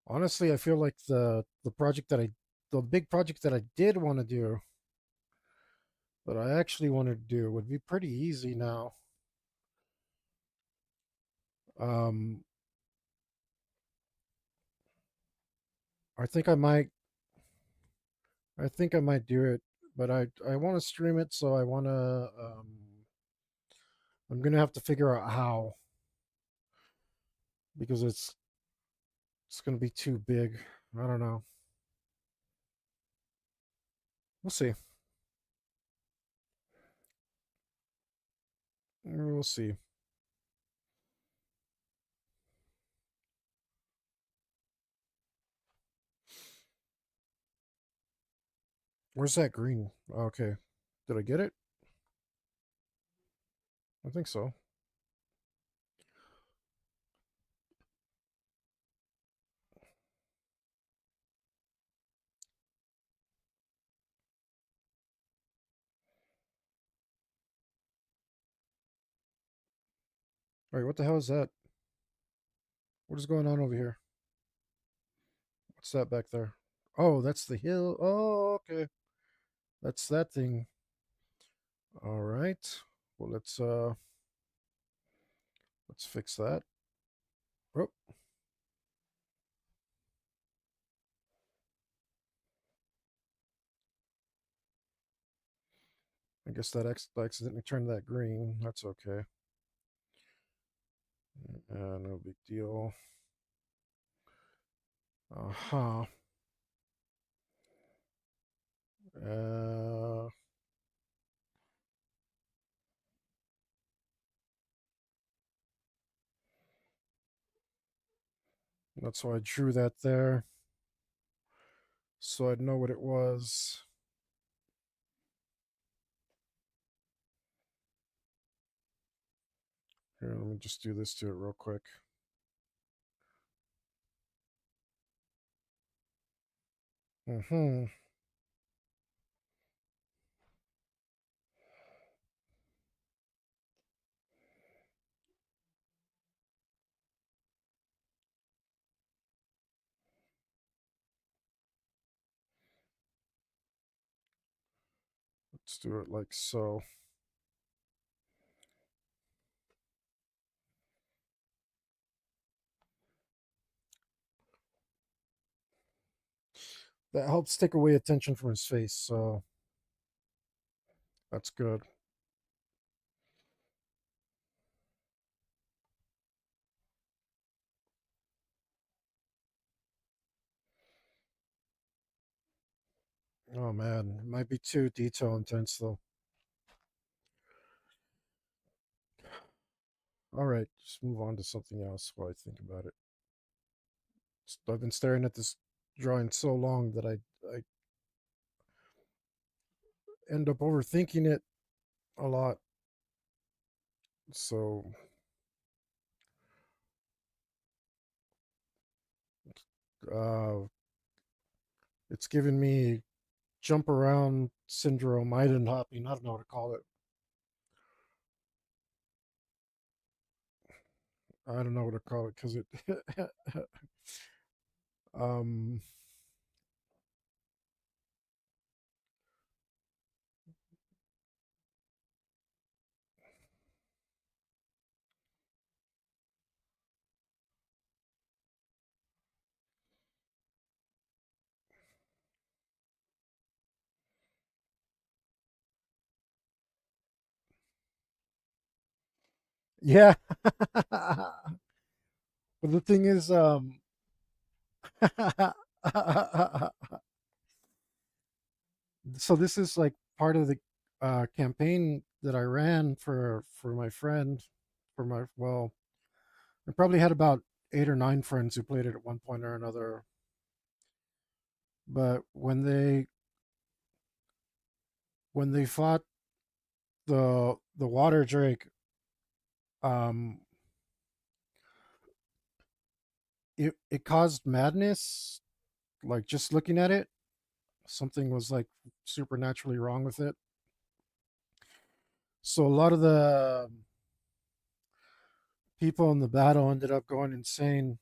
[SPEAKER 1] Honestly, I feel like the big project that I did want to do, that I actually wanted to do, would be pretty easy now. Um, I think I might, I think I might do it, but I want to stream it, so I want to. I'm gonna have to figure out how because it's gonna be too big. I don't know. We'll see. We'll see. Where's that green? Okay. Did I get it? I think so. All right, what the hell is that? What is going on over here? What's that back there? Oh, that's the hill. Oh, okay. That's that thing. All right. Well, let's fix that. Oh, I guess that accidentally turned that green. That's okay. No big deal. Uh-huh. Uh, that's why I drew that there. So I'd know what it was. Here, let me just do this to it real quick. Mm-hmm. Let's do it like so. That helps take away attention from his face, so that's good. Oh man, it might be too detail intense though. All right, just move on to something else while I think about it. I've been staring at this drawing so long that I end up overthinking it a lot. So uh, it's giving me jump around syndrome, island hopping. I don't know what to call it. I don't know what to call it because it. um, yeah. But the thing is, so this is like part of the campaign that I ran for my friend, for my well, I probably had about 8 or 9 friends who played it at one point or another. But when they fought the water drake, um, it caused madness. Like just looking at it, something was like supernaturally wrong with it. So a lot of the people in the battle ended up going insane.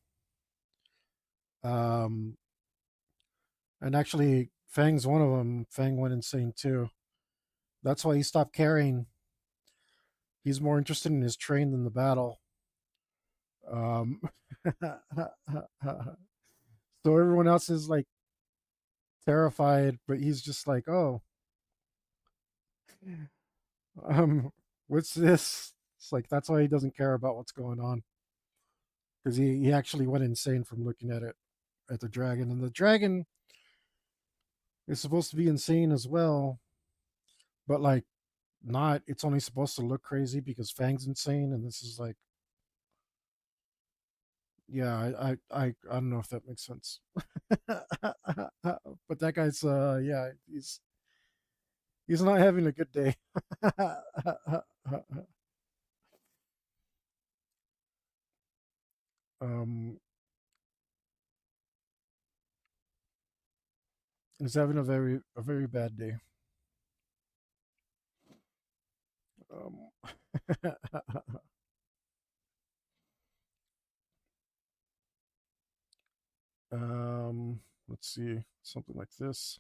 [SPEAKER 1] Um, and actually, Fang's one of them. Fang went insane too. That's why he stopped caring. He's more interested in his train than the battle. Um, so everyone else is like terrified, but he's just like, "Oh, um, what's this?" It's like that's why he doesn't care about what's going on because he actually went insane from looking at the dragon, and the dragon is supposed to be insane as well, but like not. It's only supposed to look crazy because Fang's insane, and this is like, yeah, I don't know if that makes sense. But that guy's yeah, he's not having a good day. um he's having a very bad day. Um let's see, something like this.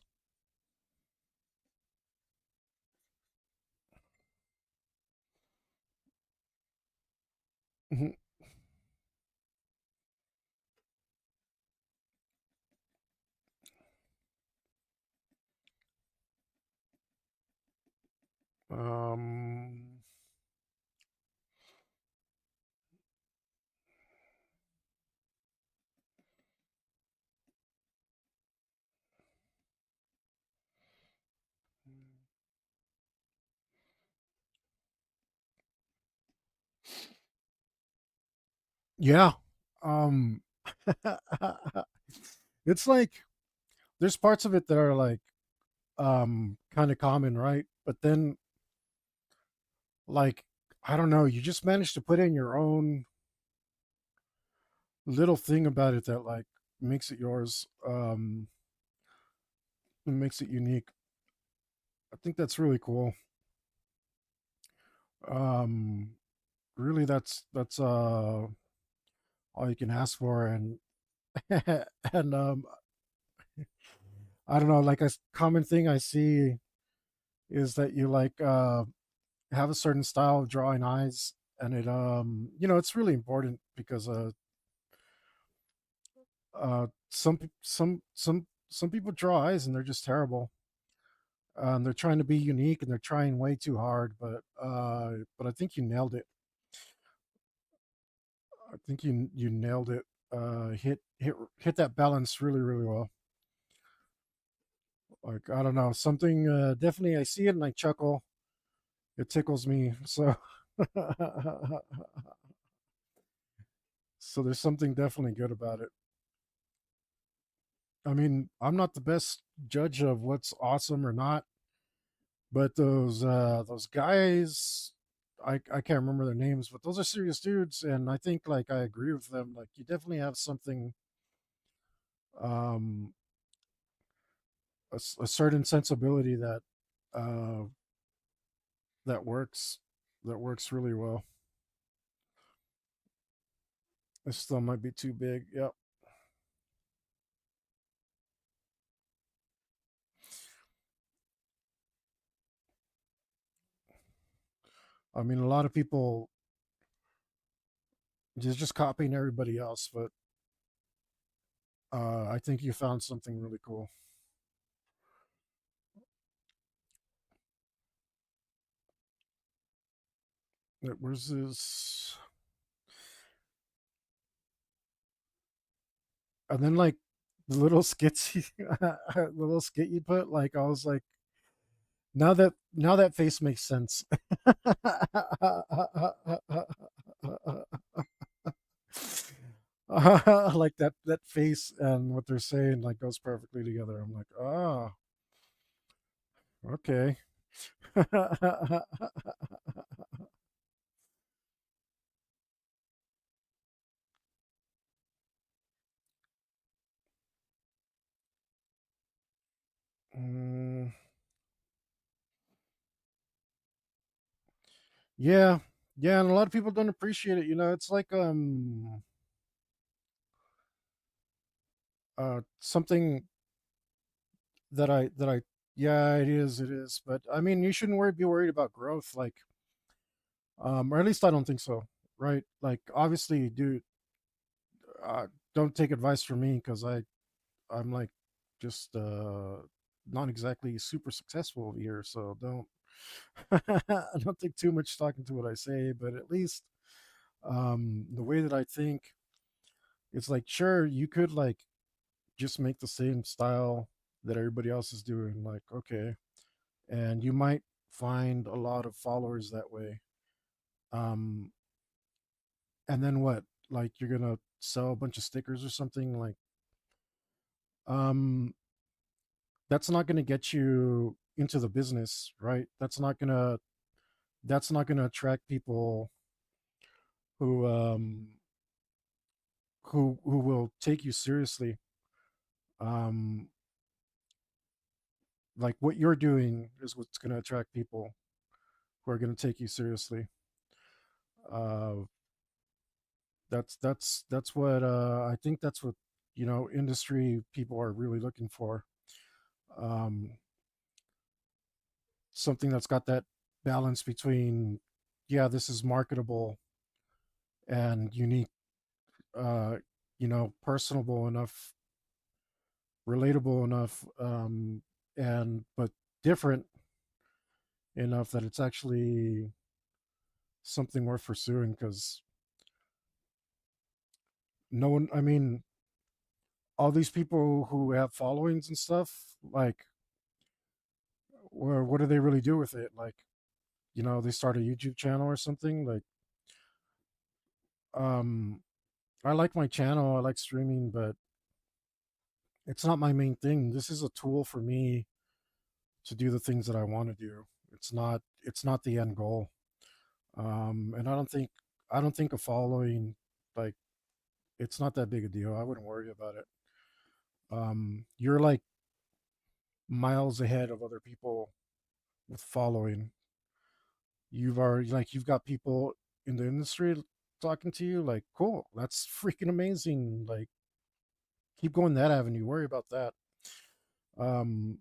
[SPEAKER 1] Um, yeah. Um, it's like there's parts of it that are like kind of common, right? But then like I don't know, you just managed to put in your own little thing about it that like makes it yours, and makes it unique. I think that's really cool. Um, really, that's all you can ask for, and and I don't know, like common thing I see is that you like have a certain style of drawing eyes, and it it's really important because some people draw eyes and they're just terrible. They're trying to be unique and they're trying way too hard, but I think you nailed it. I think you nailed it. Hit that balance really really well. Like I don't know, something definitely I see it and I chuckle. It tickles me. So so there's something definitely good about it. I mean, I'm not the best judge of what's awesome or not, but those guys, I can't remember their names, but those are serious dudes, and I think like I agree with them. Like you definitely have something, um, a certain sensibility uh that works that works really well. This still might be too big. Yep. I mean, a lot of people just copying everybody else, but I think you found something really cool. Where's this? And then like the little skits, little skit you put, like I was like, now that face makes sense. Like that face and what they're saying like goes perfectly together. I'm like, oh, okay. Mm, yeah, yeah, and a lot of people don't appreciate it. It's like something that I yeah, it is. But I mean, you shouldn't be worried about growth, like or at least I don't think so, right? Like obviously, dude, uh, don't take advice from me because I'm like just not exactly super successful over here, so don't I don't think too much stock into what I say, but at least the way that I think, it's like sure you could like just make the same style that everybody else is doing, like okay, and you might find a lot of followers that way. Um, and then what? Like you're gonna sell a bunch of stickers or something? Like, um, that's not gonna get you into the business, right? That's not gonna attract people who who will take you seriously. Um, like what you're doing is what's gonna attract people who are gonna take you seriously. Uh, that's what I think that's what industry people are really looking for. Um, something that's got that balance between yeah, this is marketable and unique, uh, personable enough, relatable enough, and but different enough that it's actually something worth pursuing. Because no one, I mean, all these people who have followings and stuff, like, or what do they really do with it? Like, they start a YouTube channel or something. Like, um, I like my channel, I like streaming, but it's not my main thing. This is a tool for me to do the things that I want to do. It's not the end goal. And I don't think a following, like, it's not that big a deal. I wouldn't worry about it. You're like miles ahead of other people with following. You've got people in the industry talking to you. Like, cool, that's freaking amazing. Like, keep going that avenue. Worry about that. Um,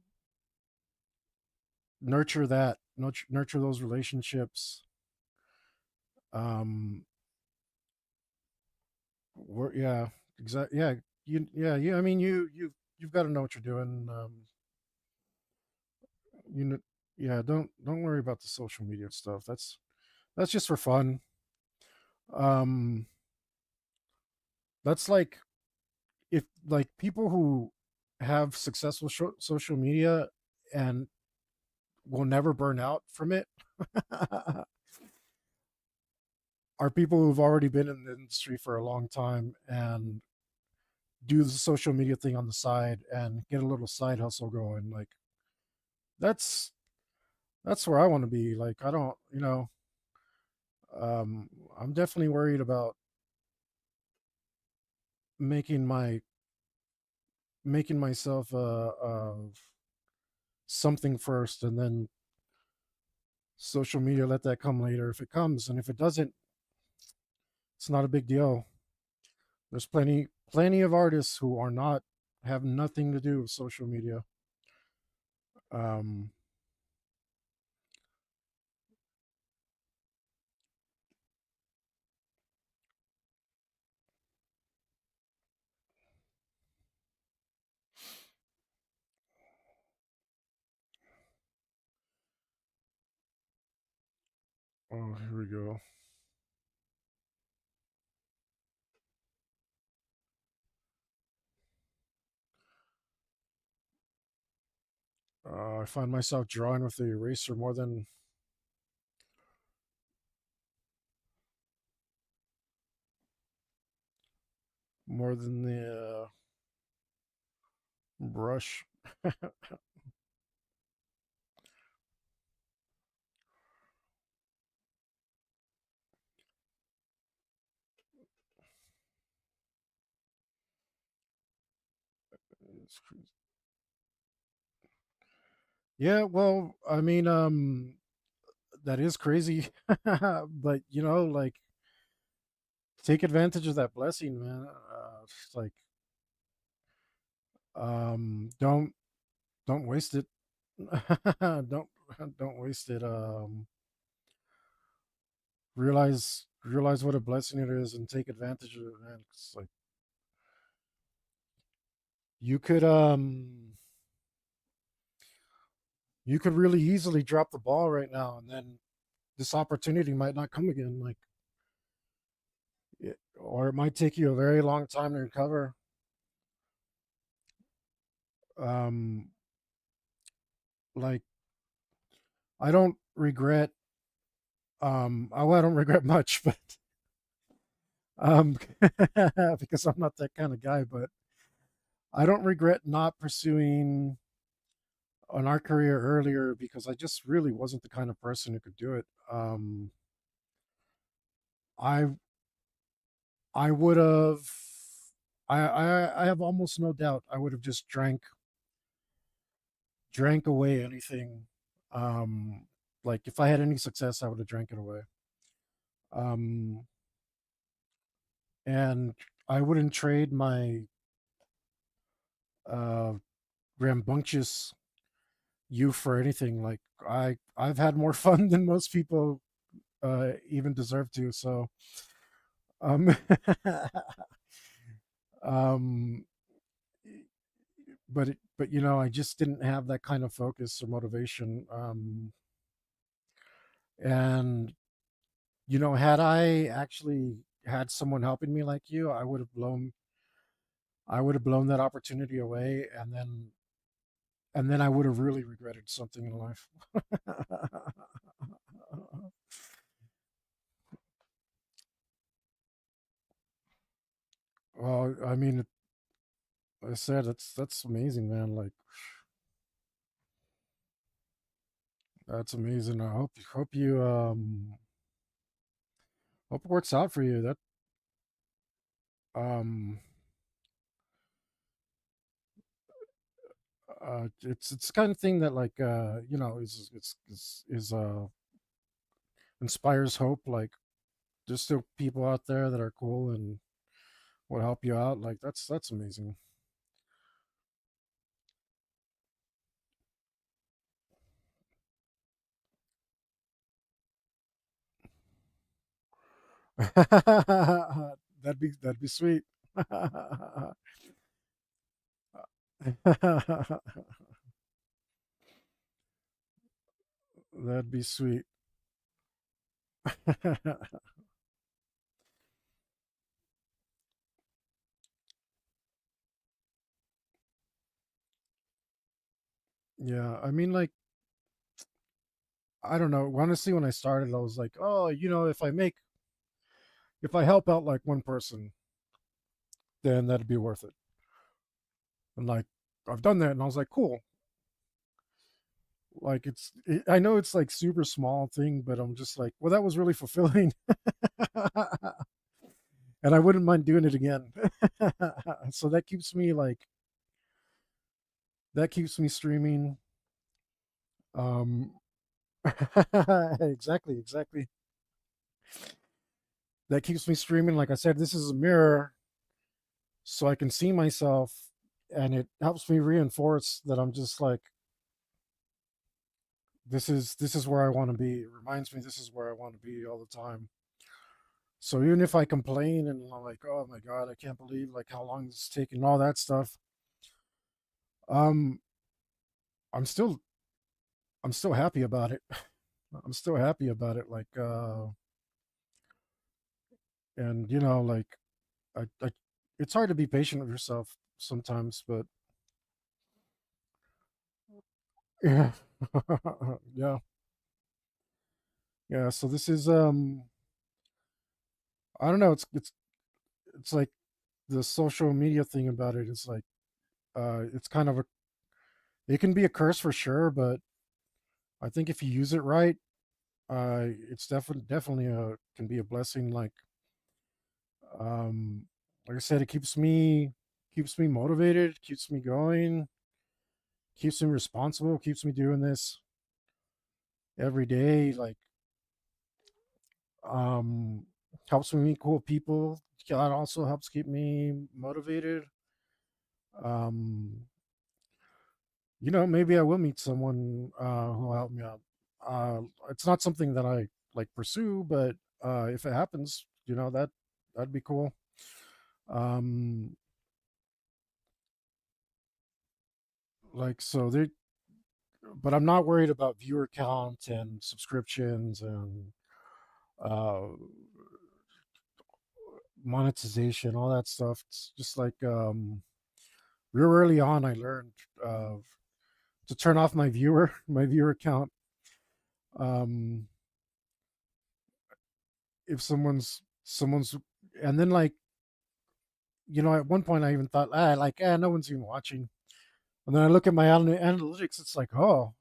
[SPEAKER 1] Nurture that. Nurture those relationships. Um, yeah, exactly. Yeah, yeah. I mean, you've got to know what you're doing. You know, yeah. Don't worry about the social media stuff. That's just for fun. Um, that's like, if like people who have successful social media and will never burn out from it are people who've already been in the industry for a long time and do the social media thing on the side and get a little side hustle going. Like, that's that's where I want to be. Like, I don't, um I'm definitely worried about making my making myself something first, and then social media, let that come later if it comes. And if it doesn't, it's not a big deal. There's plenty of artists who are not have nothing to do with social media. um oh, here we go. I find myself drawing with the eraser more than the brush. Yeah, well, I mean, that is crazy. But, like, take advantage of that blessing, man. It's like, don't waste it. don't don't waste it. Realize what a blessing it is and take advantage of it, man. It's like, you could um you could really easily drop the ball right now, and then this opportunity might not come again. Like, or it might take you a very long time to recover. Um, like, I don't regret. I don't regret much, but um, because I'm not that kind of guy. But I don't regret not pursuing an art career earlier, because I just really wasn't the kind of person who could do it. I I would have. I have almost no doubt I would have just drank away anything. Um, like, if I had any success, I would have drank it away. Um, and I wouldn't trade my uh, rambunctious youth for anything. Like, I've had more fun than most people even deserve to. So, um, um, but I just didn't have that kind of focus or motivation. And had I actually had someone helping me like you, I would have blown that opportunity away, and then I would have really regretted something in life. Well, I mean, I said that's amazing, man. Like that's amazing. I hope it works out for you. That um it's the kind of thing that like is inspires hope. Like there's still people out there that are cool and will help you out. Like that's amazing. That'd be sweet. That'd be sweet. Yeah, I mean, like, I don't know. Honestly, when I started, I was like, oh, if I help out like one person, then that'd be worth it. And like, I've done that, and I was like, cool. Like, I know it's like super small thing, but I'm just like, well, that was really fulfilling, and I wouldn't mind doing it again. So that keeps me streaming. Um, exactly, exactly. That keeps me streaming. Like I said, this is a mirror, so I can see myself, and it helps me reinforce that I'm just like, this is where I want to be. It reminds me this is where I want to be all the time. So even if I complain and I'm like, oh my god, I can't believe like how long this is taking, all that stuff, um, I'm still I'm still happy about it. I'm still happy about it. Like, and like it's hard to be patient with yourself sometimes, but yeah, yeah, yeah. So this is I don't know. It's like the social media thing about it is like it's kind of it can be a curse for sure, but I think if you use it right, it's definitely can be a blessing. Um like I said, it keeps me motivated, keeps me going, keeps me responsible, keeps me doing this every day. Like um helps me meet cool people. That also helps keep me motivated. Um maybe I will meet someone who'll help me out. It's not something that I like pursue, but if it happens, that'd be cool. Um, like so they, but I'm not worried about viewer count and subscriptions and uh, monetization, all that stuff. It's just like real early on, I learned uh, to turn off my viewer count. Um, if someone's and then like at one point I even thought, no one's even watching. And then I look at my analytics, it's like, oh,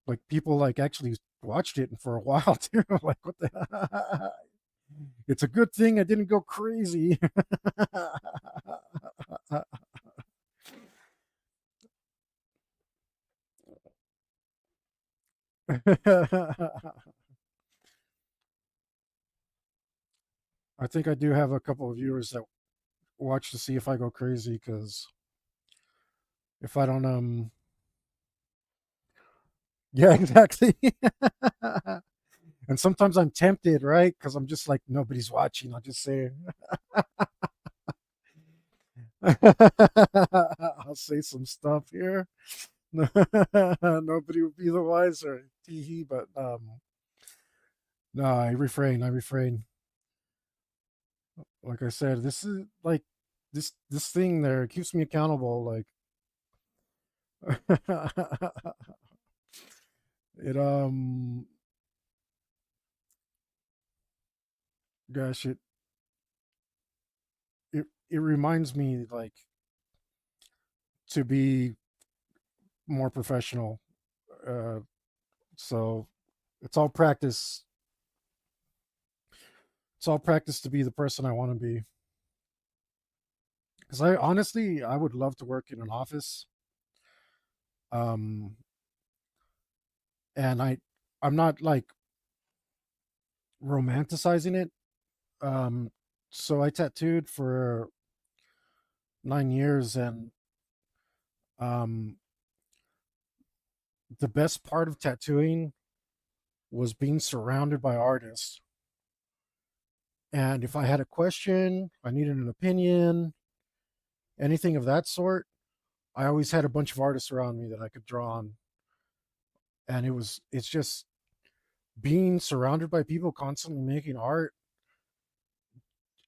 [SPEAKER 1] like people like actually watched it for a while too. Like, what the? It's a good thing I didn't go crazy. I think I do have a couple of viewers that watch to see if I go crazy because if I don't, yeah, exactly. And sometimes I'm tempted, right? Because I'm just like, nobody's watching. I'll just say, I'll say some stuff here. Nobody would be the wiser. Tee hee. But No, I refrain. I refrain. Like I said, this is like this thing there keeps me accountable. Like it gosh it reminds me like to be more professional. Uh, so it's all practice. It's all practice to be the person I want to be. Because I honestly, I would love to work in an office. Um, and I'm not like romanticizing it. Um, so I tattooed for 9 years, and um, the best part of tattooing was being surrounded by artists. And if I had a question, I needed an opinion, anything of that sort, I always had a bunch of artists around me that I could draw on. And it's just being surrounded by people constantly making art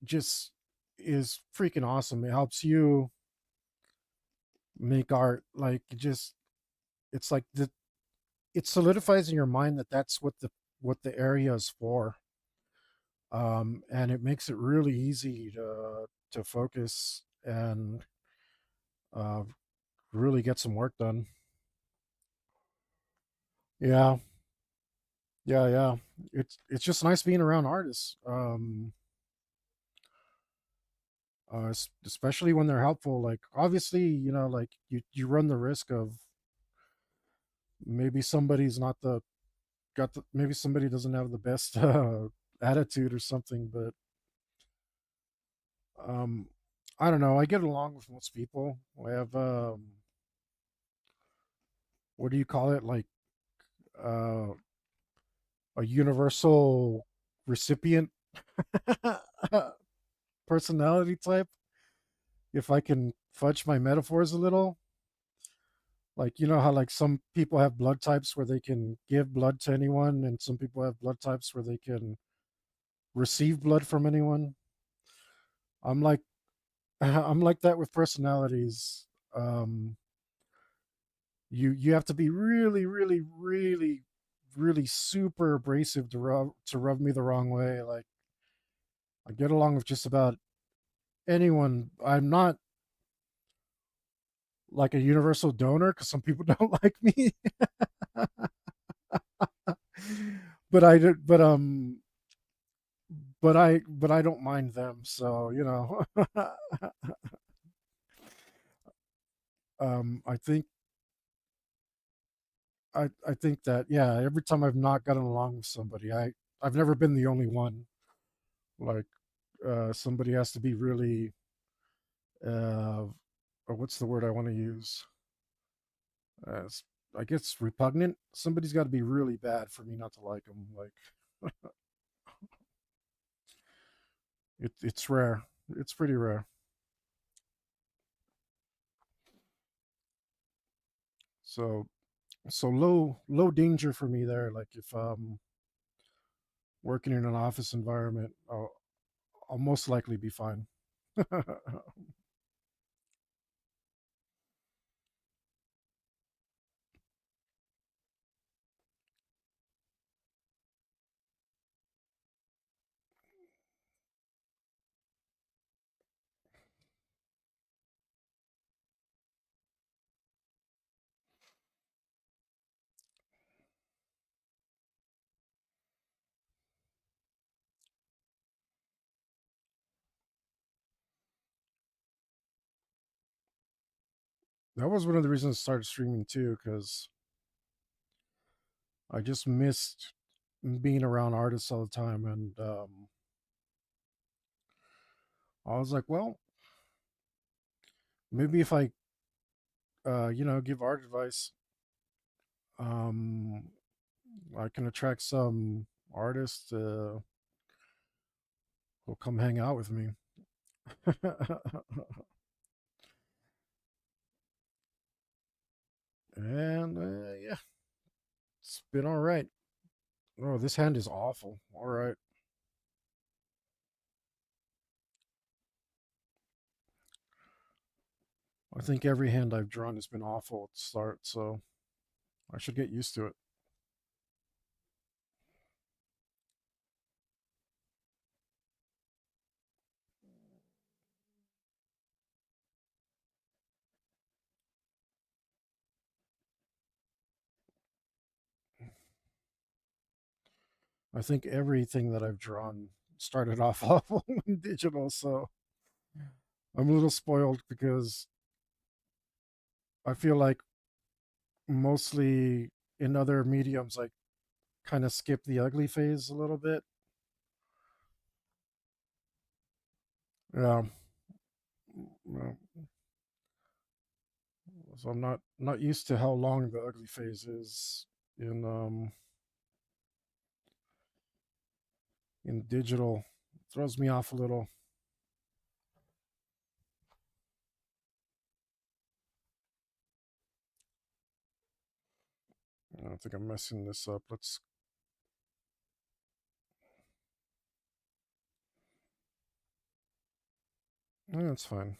[SPEAKER 1] just is freaking awesome. It helps you make art. Like it's like it solidifies in your mind that that's what the area is for. And it makes it really easy to focus and uh, really get some work done. Yeah, yeah. It's just nice being around artists, especially when they're helpful. Like obviously, like you run the risk of maybe somebody's not the got the maybe somebody doesn't have the best attitude or something, but um, I don't know. I get along with most people. I have what do you call it? Like uh, a universal recipient personality type. If I can fudge my metaphors a little, like how like some people have blood types where they can give blood to anyone, and some people have blood types where they can receive blood from anyone. I'm like I'm like that with personalities. Um, you have to be really, really, really, really super abrasive to rub me the wrong way. Like I get along with just about anyone. I'm not like a universal donor because some people don't like me, but I did. But I don't mind them. So I think I think that yeah. Every time I've not gotten along with somebody, I've never been the only one. Like somebody has to be really or what's the word I want to use? Uh, I guess repugnant. Somebody's got to be really bad for me not to like them. Like it's rare. It's pretty rare. So low danger for me there. Like if working in an office environment, I'll most likely be fine. That was one of the reasons I started streaming too, because I just missed being around artists all the time, and I was like, well, maybe if I give art advice, um, I can attract some artists who'll come hang out with me. And yeah, it's been all right. Oh, this hand is awful. All right. I think every hand I've drawn has been awful at the start, so I should get used to it. I think everything that I've drawn started off awful in digital, so I'm a little spoiled because I feel like mostly in other mediums I kind of skip the ugly phase a little bit. Yeah. Well, so I'm not used to how long the ugly phase is in digital. It throws me off a little. I think I'm messing this up. Let's. That's fine.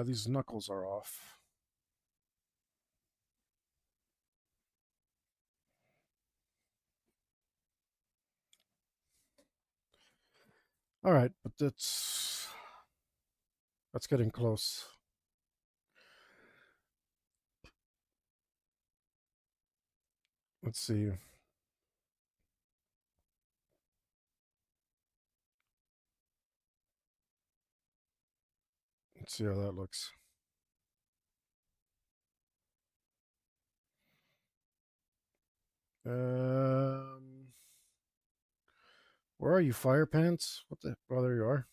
[SPEAKER 1] These knuckles are off. All right, but that's getting close. Let's see. Let's see how that looks. Um, where are you, Fire Pants? What the? Oh, there you are.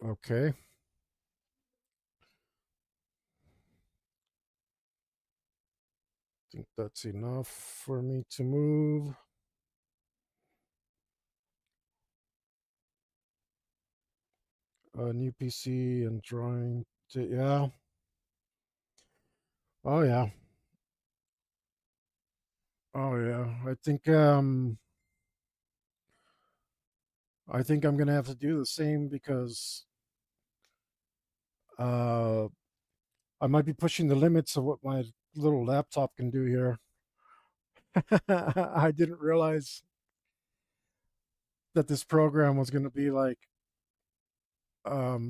[SPEAKER 1] Okay. Think that's enough for me to move. A new PC and drawing. Yeah. Oh yeah. Oh yeah. I think I'm gonna have to do the same because uh I might be pushing the limits of what my little laptop can do here. I didn't realize that this program was gonna be like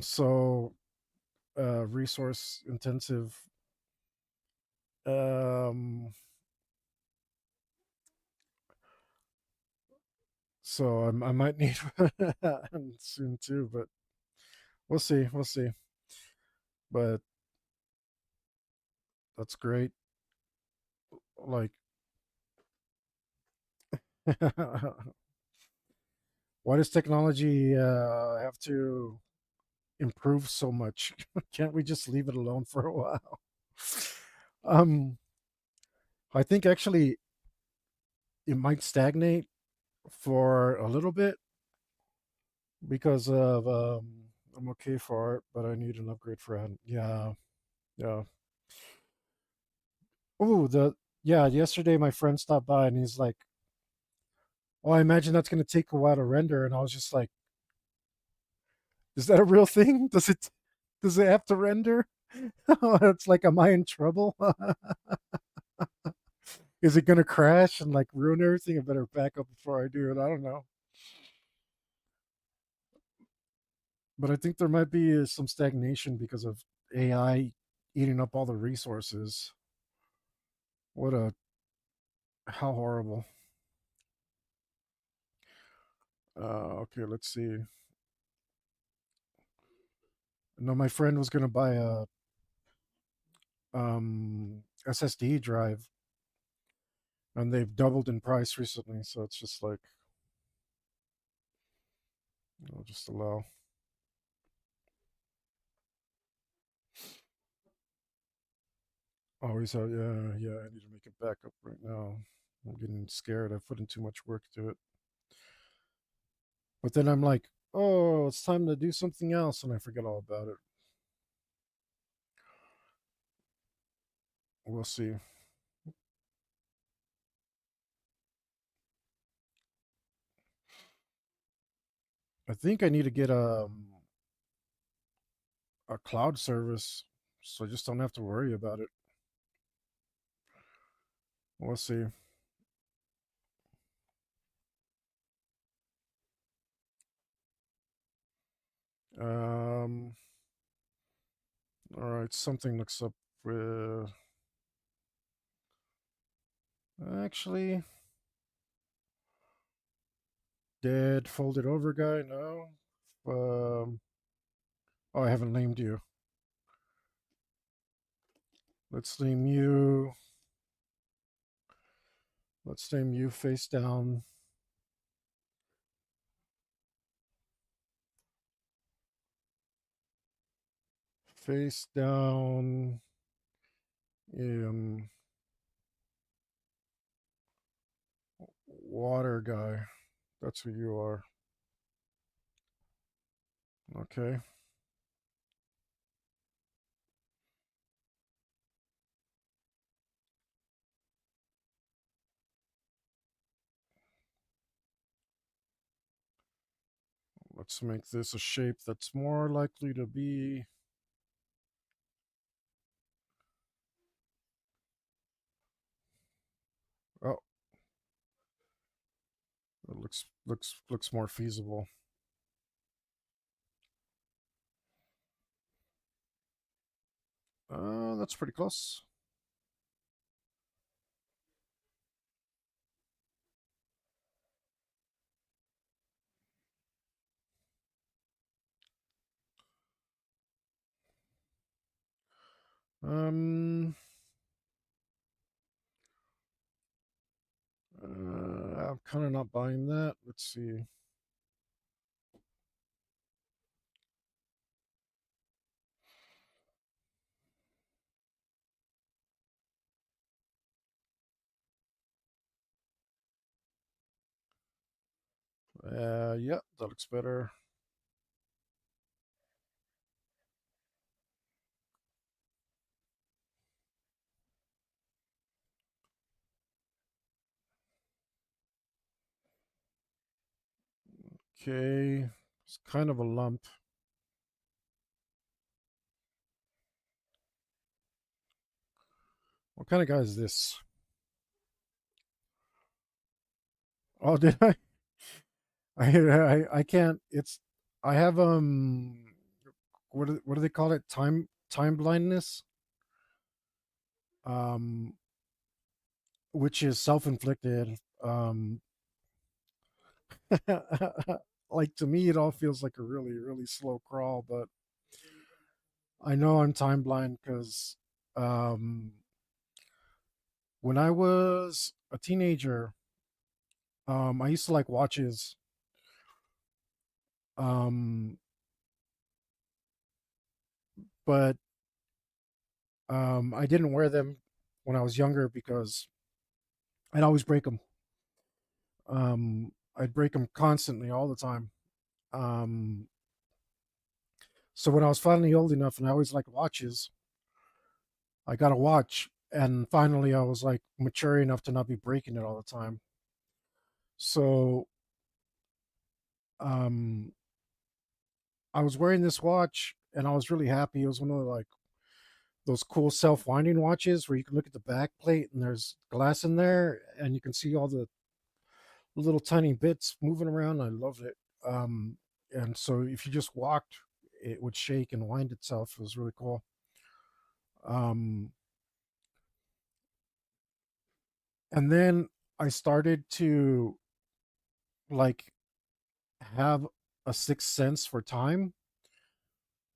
[SPEAKER 1] so resource intensive. Um so I might need soon too, but we'll see. We'll see. But that's great. Like why does technology have to improve so much? Can't we just leave it alone for a while? um, I think actually it might stagnate for a little bit because of I'm okay for it, but I need an upgrade for it. Yeah, yeah. Oh, the yeah. Yesterday, my friend stopped by and he's like, "Oh, I imagine that's going to take a while to render." And I was just like, "Is that a real thing? Does it have to render?" It's like, am I in trouble? Is it going to crash and like ruin everything? I better back up before I do it. I don't know. But I think there might be some stagnation because of AI eating up all the resources. What a how horrible. Okay, let's see. No, my friend was going to buy a SSD drive, and they've doubled in price recently. So it's just like, just allow. Always have, yeah, yeah. I need to make it back up right now. I'm getting scared. I've put in too much work to it. But then I'm like, oh, it's time to do something else, and I forget all about it. We'll see. I think I need to get a cloud service, so I just don't have to worry about it. We'll see. Um, all right, something looks up with actually dead folded over guy. No. Um, oh, I haven't named you. Let's name you. Let's name you face down. Face down. Um, water guy. That's who you are. Okay. Let's make this a shape that's more likely to be. Oh, it looks more feasible. That's pretty close. Um, I'm kind of not buying that. Let's see. Yeah, that looks better. Okay, it's kind of a lump. What kind of guy is this? Oh, did I? I can't. It's I have what do they call it? Time blindness. Um, which is self inflicted. Like to me, it all feels like a really slow crawl. But I know I'm time blind because um, when I was a teenager, I used to like watches. Um, but I didn't wear them when I was younger because I'd always break them. I'd break them constantly, all the time. Um, so when I was finally old enough, and I always liked watches, I got a watch, and finally I was like mature enough to not be breaking it all the time. So um, I was wearing this watch, and I was really happy. It was one of like those cool self-winding watches where you can look at the back plate and there's glass in there, and you can see all the little tiny bits moving around. I loved it. And so if you just walked, it would shake and wind itself. It was really cool. Um, and then I started to like have a sixth sense for time,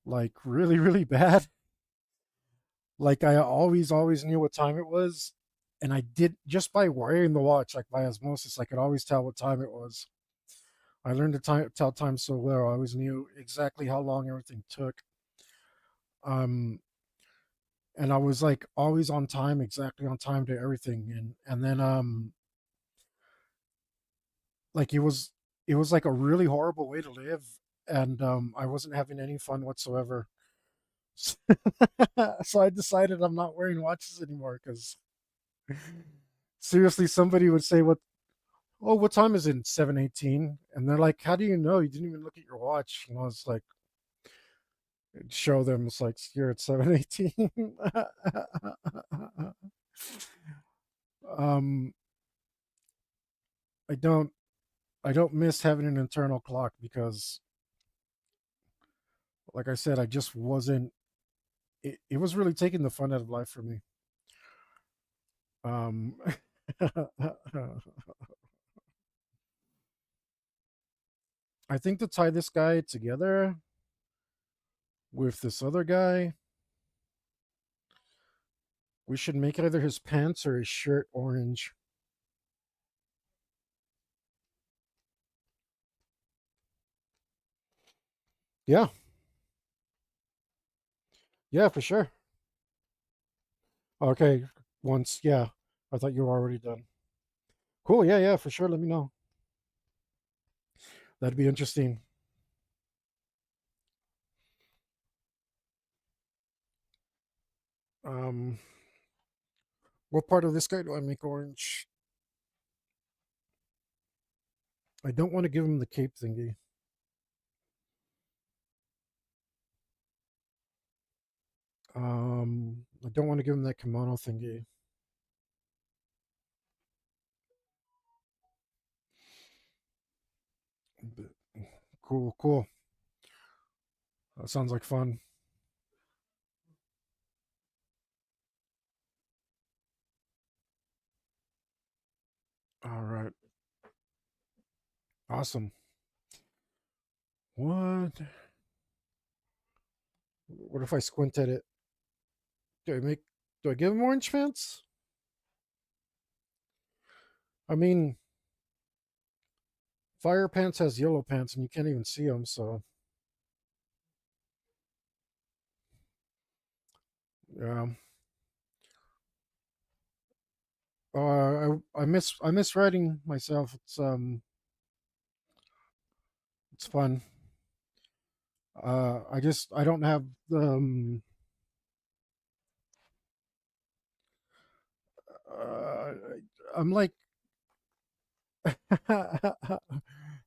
[SPEAKER 1] like really bad. Like I always knew what time it was, and I did just by wearing the watch, like by osmosis. I could always tell what time it was. I learned to tell time so well. I always knew exactly how long everything took. Um, and I was like always on time, exactly on time to everything. And then like it was like a really horrible way to live. and I wasn't having any fun whatsoever. So I decided I'm not wearing watches anymore because seriously, somebody would say, "What? Oh, what time is it? 7:18." And they're like, "How do you know? You didn't even look at your watch." And I was like, show them it's like you're at 7:18. um, I don't I don't miss having an internal clock because, like I said, I just wasn't. It was really taking the fun out of life for me. Um, I think to tie this guy together with this other guy, we should make either his pants or his shirt orange. Yeah, yeah, for sure. Okay, once, yeah. I thought you were already done. Cool, yeah, yeah, for sure. Let me know. That'd be interesting. Um, what part of this guy do I make orange? I don't want to give him the cape thingy. I don't want to give him that kimono thingy. But cool, cool. That sounds like fun. All right, awesome. What? What if I squint at it? Do I make? Do I give him orange pants? I mean, fire pants has yellow pants, and you can't even see them. So, yeah. I miss writing myself. It's fun. I don't have uh, I'm like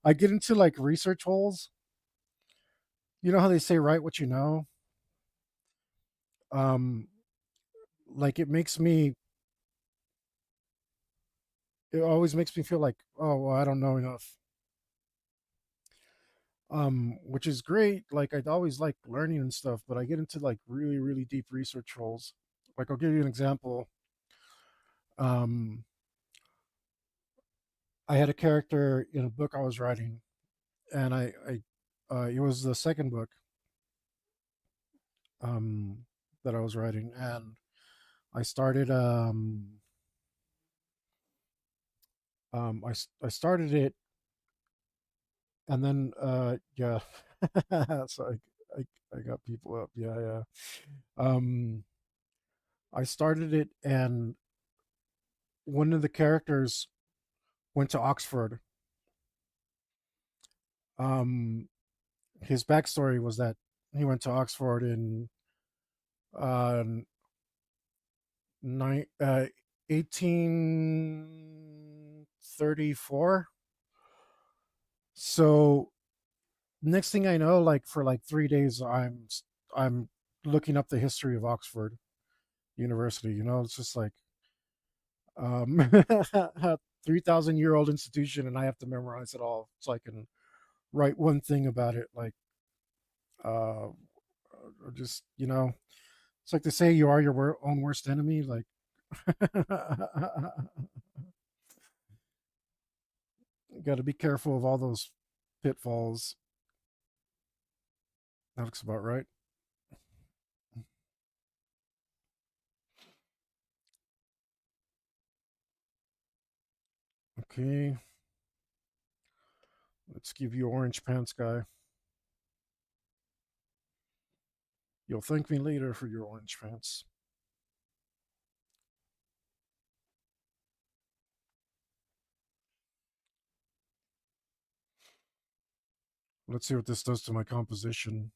[SPEAKER 1] I get into like research holes. You know how they say write what you know? Um like it always makes me feel like, oh well, I don't know enough. Which is great. Like I'd always like learning and stuff, but I get into like really, really deep research holes. Like I'll give you an example. Um I had a character in a book I was writing, and it was the second book um, that I was writing, and I started I started it, and then yeah, so I got people up, yeah, yeah. Um, I started it, and one of the characters went to Oxford. Um, his backstory was that he went to Oxford in uh, 1834. So next thing I know, like for like 3 days, I'm looking up the history of Oxford University. You know, it's just like um 3,000-year-old institution, and I have to memorize it all so I can write one thing about it. Like or just it's like they say, you are your own worst enemy. Like got to be careful of all those pitfalls. That looks about right. Okay, let's give you orange pants guy. You'll thank me later for your orange pants. Let's see what this does to my composition.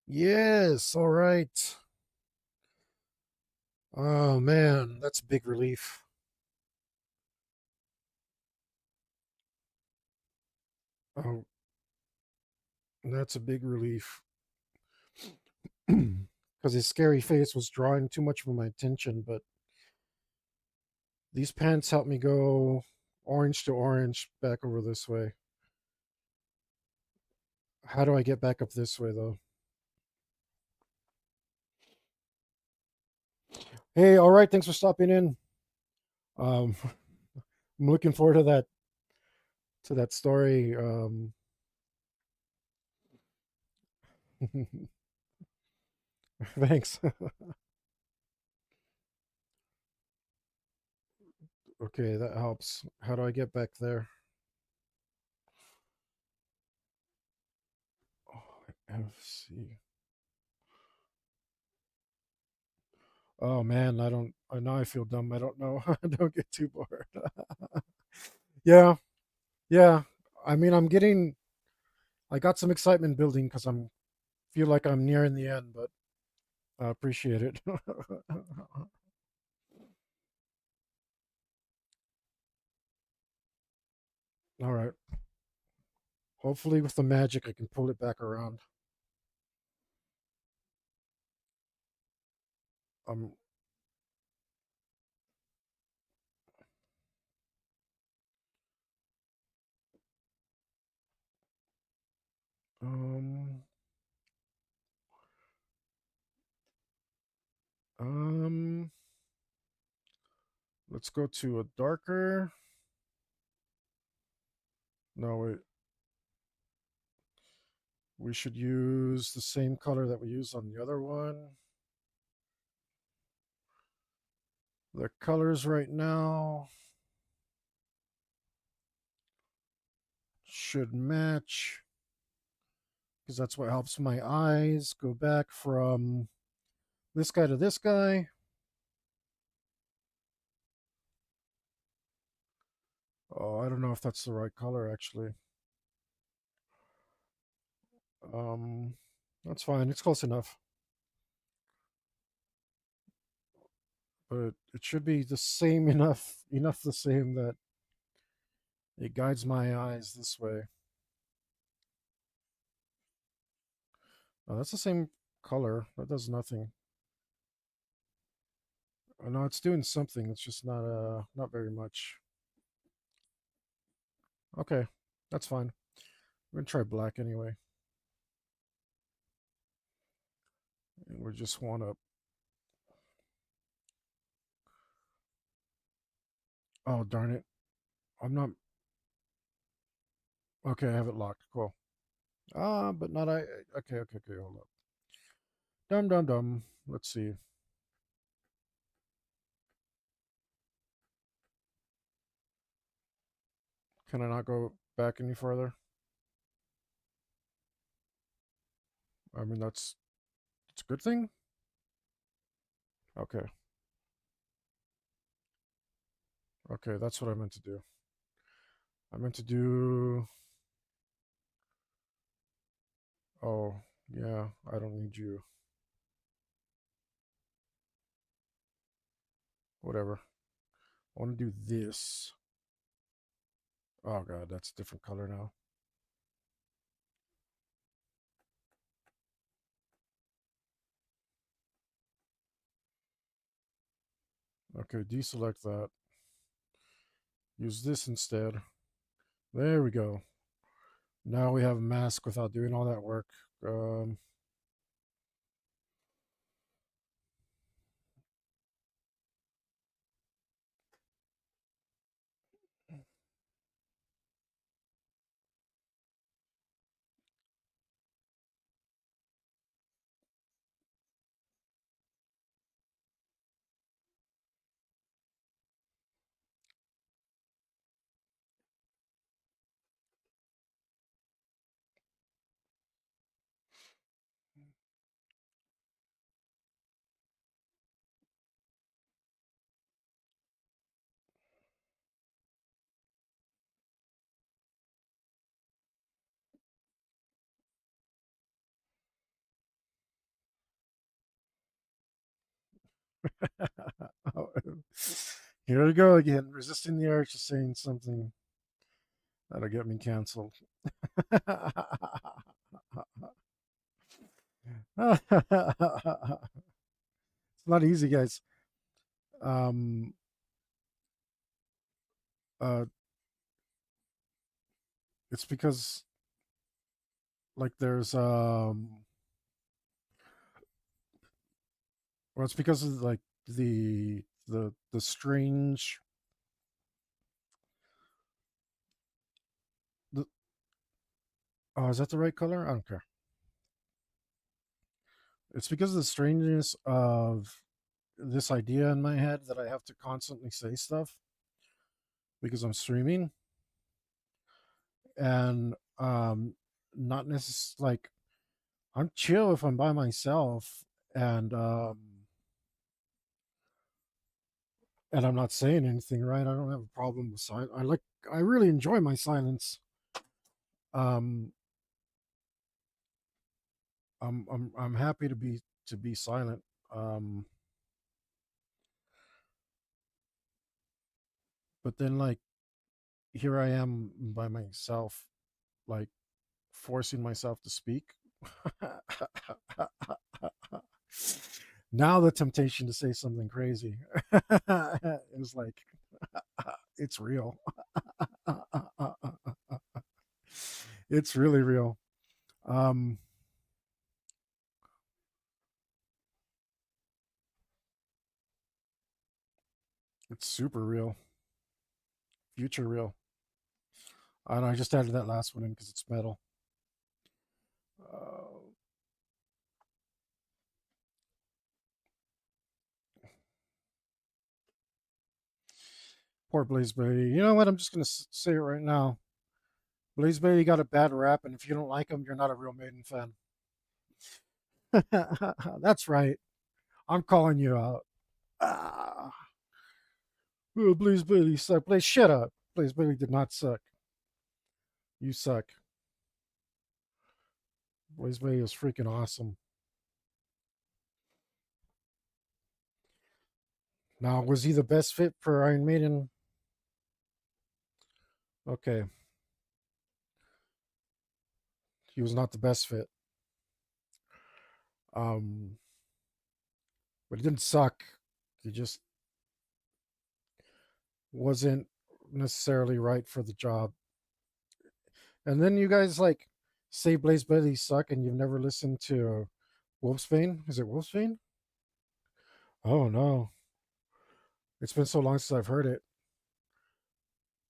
[SPEAKER 1] Yes, all right. Oh man, that's a big relief. Oh, that's a big relief. Because his scary face was drawing too much of my attention, but these pants help me go orange to orange back over this way. How do I get back up this way, though? Hey, all right, thanks for stopping in. Um, I'm looking forward to that story. Thanks. Okay, that helps. How do I get back there? Oh, FC. Oh man, I don't. I know I feel dumb. I don't know. Don't get too bored. Yeah, yeah. I mean, I'm getting. I got some excitement building because I'm feel like I'm nearing the end, but I appreciate it. All right. Hopefully, with the magic, I can pull it back around. Um. Um. Um. Let's go to a darker. No, wait. We should use the same color that we used on the other one. The colors right now should match because that's what helps my eyes go back from this guy to this guy. Oh, I don't know if that's the right color actually. Um, that's fine. It's close enough, but it should be the same enough the same that it guides my eyes this way. Oh, that's the same color. That does nothing. Oh, no, it's doing something. It's just not very much. Okay, that's fine. We're gonna try black anyway. And we just want to. Oh darn it! I'm not. Okay, I have it locked. Cool. But not I. Okay. Hold up. Dum dum dum. Let's see. Can I not go back any further? I mean, it's a good thing. Okay. Okay, that's what I meant to do. I meant to do. Oh yeah, I don't need you. Whatever. I want to do this. Oh god, that's a different color now. Okay, deselect that. Use this instead. There we go. Now we have a mask without doing all that work. Um, Here we go again, resisting the urge to saying something that'll get me canceled. It's not easy, guys. Um, uh, it's because like there's well, it's because of like the strange the, oh, is that the right color? I don't care. It's because of the strangeness of this idea in my head that I have to constantly say stuff because I'm streaming and not necessarily like I'm chill if I'm by myself and and I'm not saying anything, right? I don't have a problem with silence. I really enjoy my silence. Um I'm happy to be silent. Um but then like here I am by myself like forcing myself to speak. Now the temptation to say something crazy is like it's real. It's really real. Um, it's super real, future real. I don't know, I just added that last one in because it's metal. Uh, Poor Blaze Bailey. You know what? I'm just gonna say it right now. Blaze Bailey got a bad rap, and if you don't like him, you're not a real Maiden fan. That's right. I'm calling you out. Ah, oh, Blaze Bailey suck. Blaze, shut up. Blaze Bailey did not suck. You suck. Blaze Bailey is freaking awesome. Now, was he the best fit for Iron Maiden? Okay, he was not the best fit. Um, but he didn't suck. He just wasn't necessarily right for the job. And then you guys like say Blaze Bailey suck, and you've never listened to Wolfsbane. Is it Wolfsbane? Oh no, it's been so long since I've heard it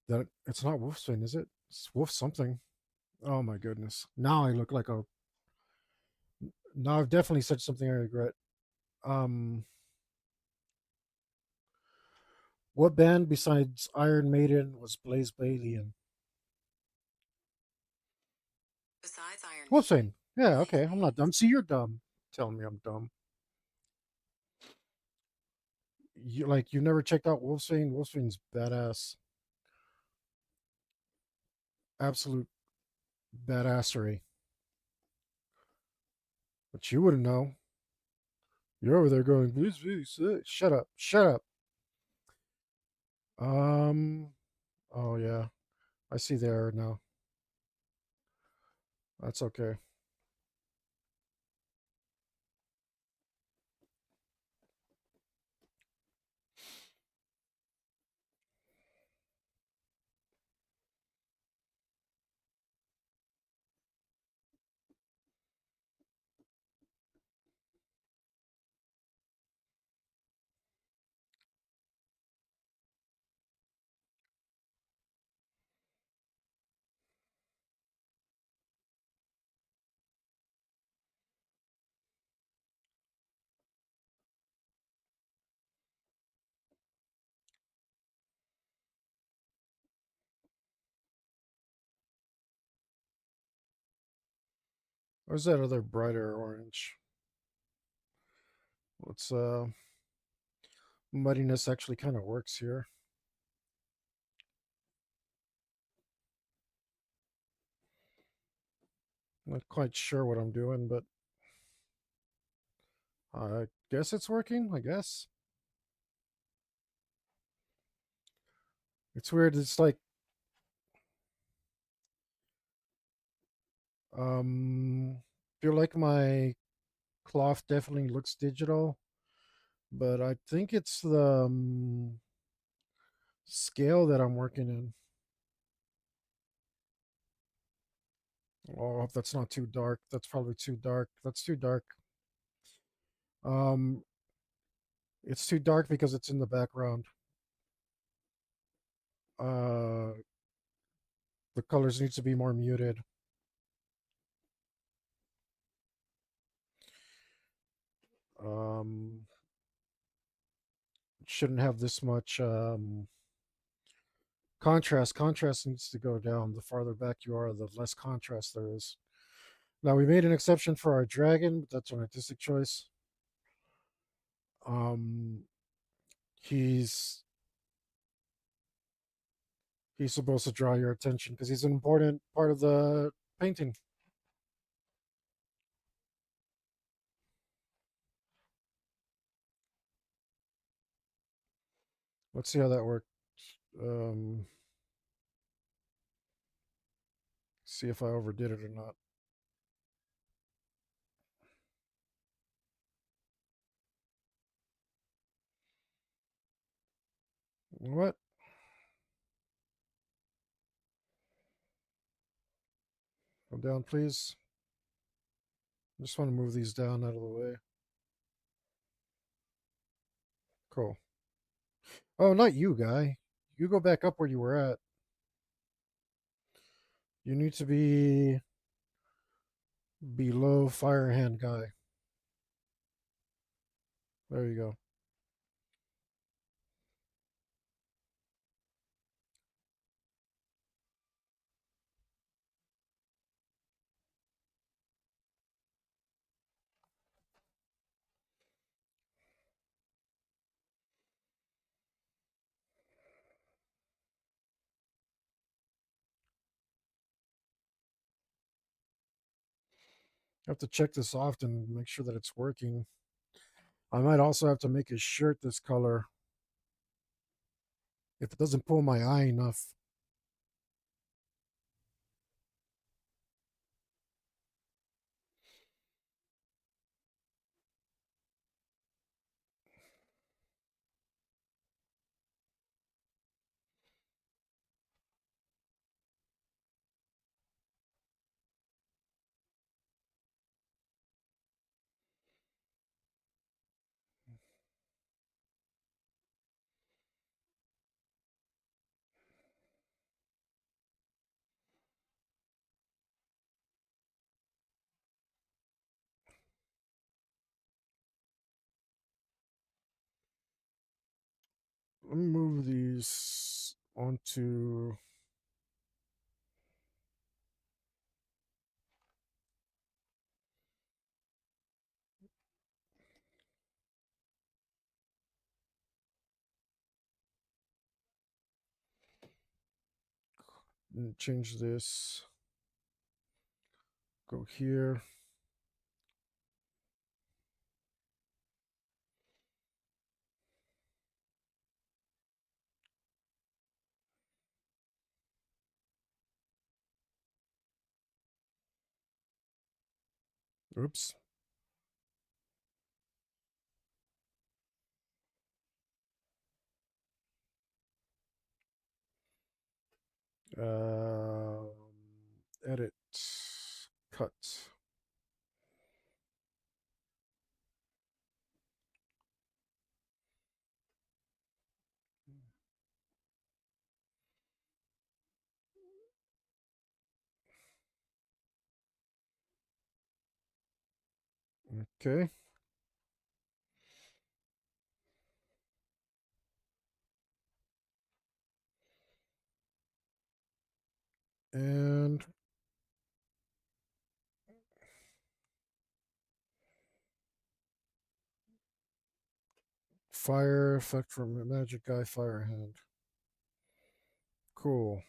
[SPEAKER 1] that it's not Wolfsbane, is it? It's Wolf something. Oh my goodness! Now I look like a. Now I've definitely said something I regret. Um, what band besides Iron Maiden was Blaze Bailey in?
[SPEAKER 2] Besides Iron
[SPEAKER 1] Wolfsbane.
[SPEAKER 2] Maiden,
[SPEAKER 1] Yeah,
[SPEAKER 2] Blaze
[SPEAKER 1] okay. I'm not
[SPEAKER 2] Bailey
[SPEAKER 1] dumb.
[SPEAKER 2] was
[SPEAKER 1] See, you're dumb. Telling me I'm dumb. You like you never checked out Wolfsbane? Wolfsbane's badass. Absolute badassery. But you wouldn't know. You're over there going, shut up, shut up. Um, oh yeah, I see the error now. That's okay. Where's that other brighter orange? Let's muddiness actually kind of works here. Not quite sure what I'm doing, but I guess it's working, I guess. It's weird. It's like um feel like my cloth definitely looks digital, but I think it's the scale that I'm working in. Oh, that's not too dark. That's probably too dark. That's too dark. Um, it's too dark because it's in the background. Uh, the colors need to be more muted. Um, shouldn't have this much contrast. Contrast needs to go down. The farther back you are, the less contrast there is. Now we made an exception for our dragon, but that's an artistic choice. Um, he's he's supposed to draw your attention because he's an important part of the painting. Let's see how that worked. Um, see if I overdid it or not. What? Go down, please. I just want to move these down out of the way. Cool. Oh, not you, guy. You go back up where you were at. You need to be below Firehand guy. There you go. I have to check this often, make sure that it's working. I might also have to make his shirt this color if it doesn't pull my eye enough. Let me move these onto. Change this. Go here. Oops. Um, edit. Cut. Okay. And fire effect from Magic Guy Firehand. Cool.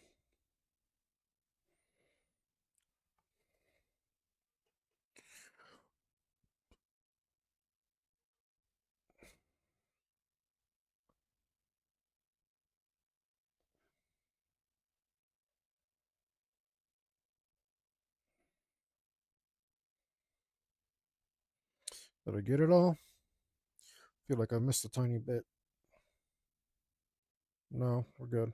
[SPEAKER 1] Did I get it all? Feel like I missed a tiny bit. No, we're good.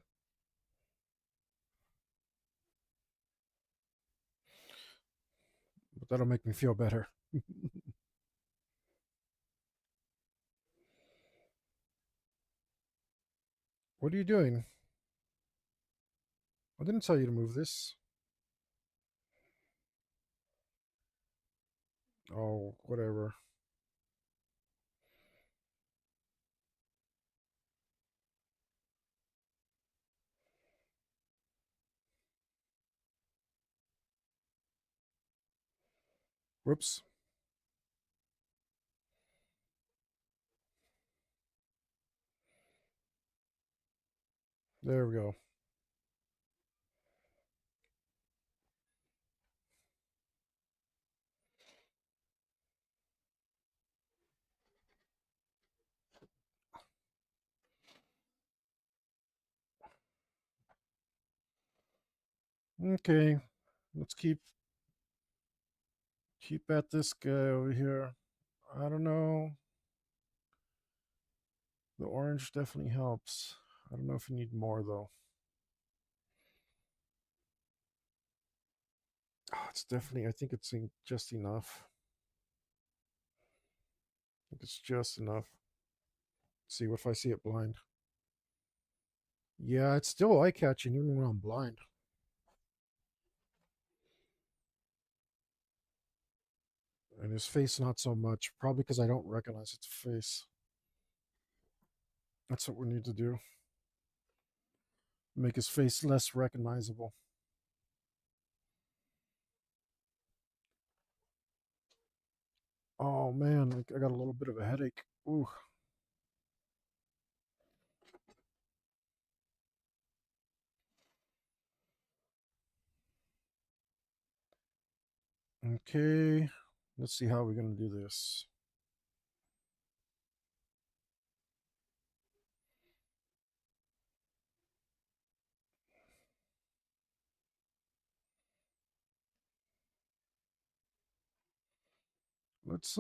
[SPEAKER 1] But that'll make me feel better. What are you doing? I didn't tell you to move this. Oh, whatever. Whoops. There we go. Okay, let's keep at this guy over here. I don't know. The orange definitely helps. I don't know if you need more though. Oh, it's definitely. I think it's just enough. I think it's just enough. See, what if I see it blind? Yeah, it's still eye catching even when I'm blind. And his face, not so much. Probably because I don't recognize its face. That's what we need to do. Make his face less recognizable. Oh man, I got a little bit of a headache. Ooh. Okay. Let's see how we're gonna do this. Let's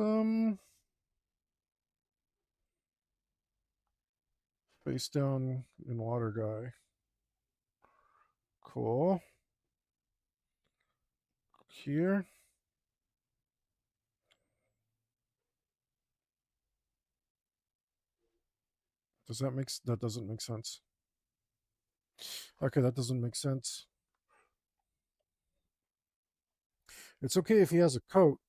[SPEAKER 1] face down in water guy. Cool. Here. That doesn't make sense. Okay, that doesn't make sense. It's okay if he has a coat.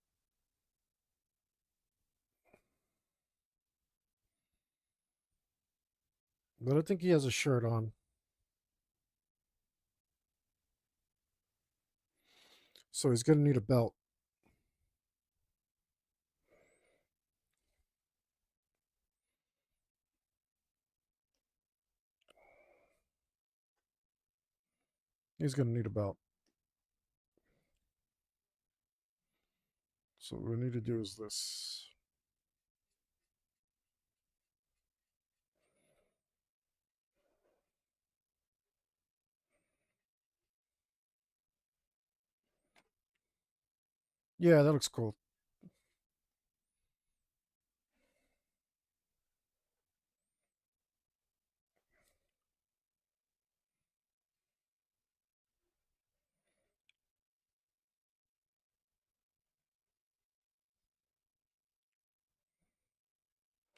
[SPEAKER 1] But I think he has a shirt on. So he's gonna need a belt. He's gonna need a belt. So what we need to do is this. Yeah, that looks cool.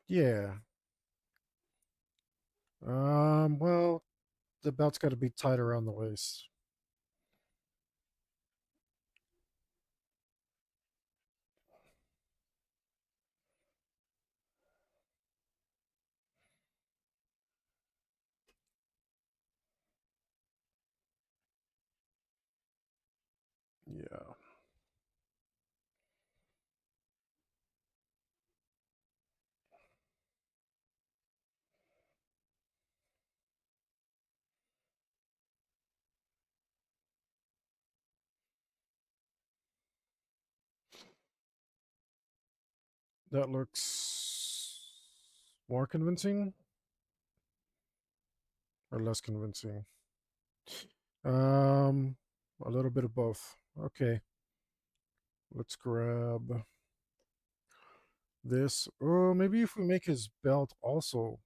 [SPEAKER 1] Yeah. Well, the belt's got to be tight around the waist. Yeah. That looks more convincing or less convincing. Um, a little bit of both. Okay. Let's grab this. Oh, maybe if we make his belt also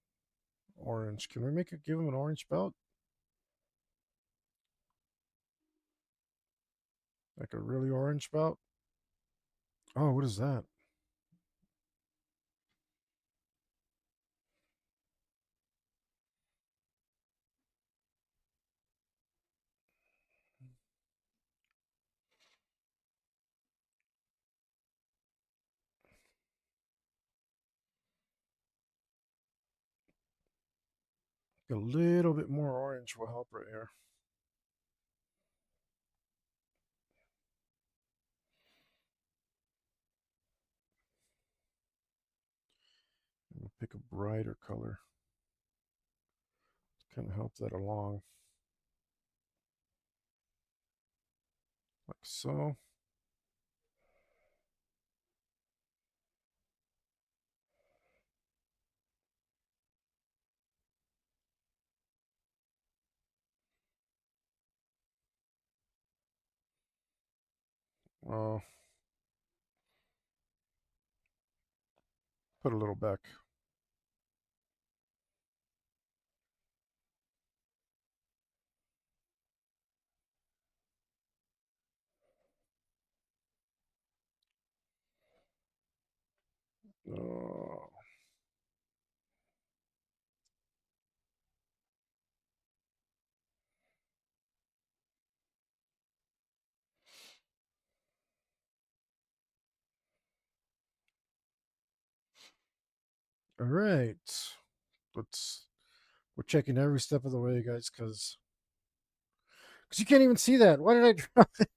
[SPEAKER 1] orange. Can we make it give him an orange belt? Like a really orange belt? Oh, what is that? A little bit more orange will help right here. We'll pick a brighter color to kind of help that along. Like so. Oh, put a little back. Oh. All right. Let's we're checking every step of the way, guys, because you can't even see that. Why did I drop it?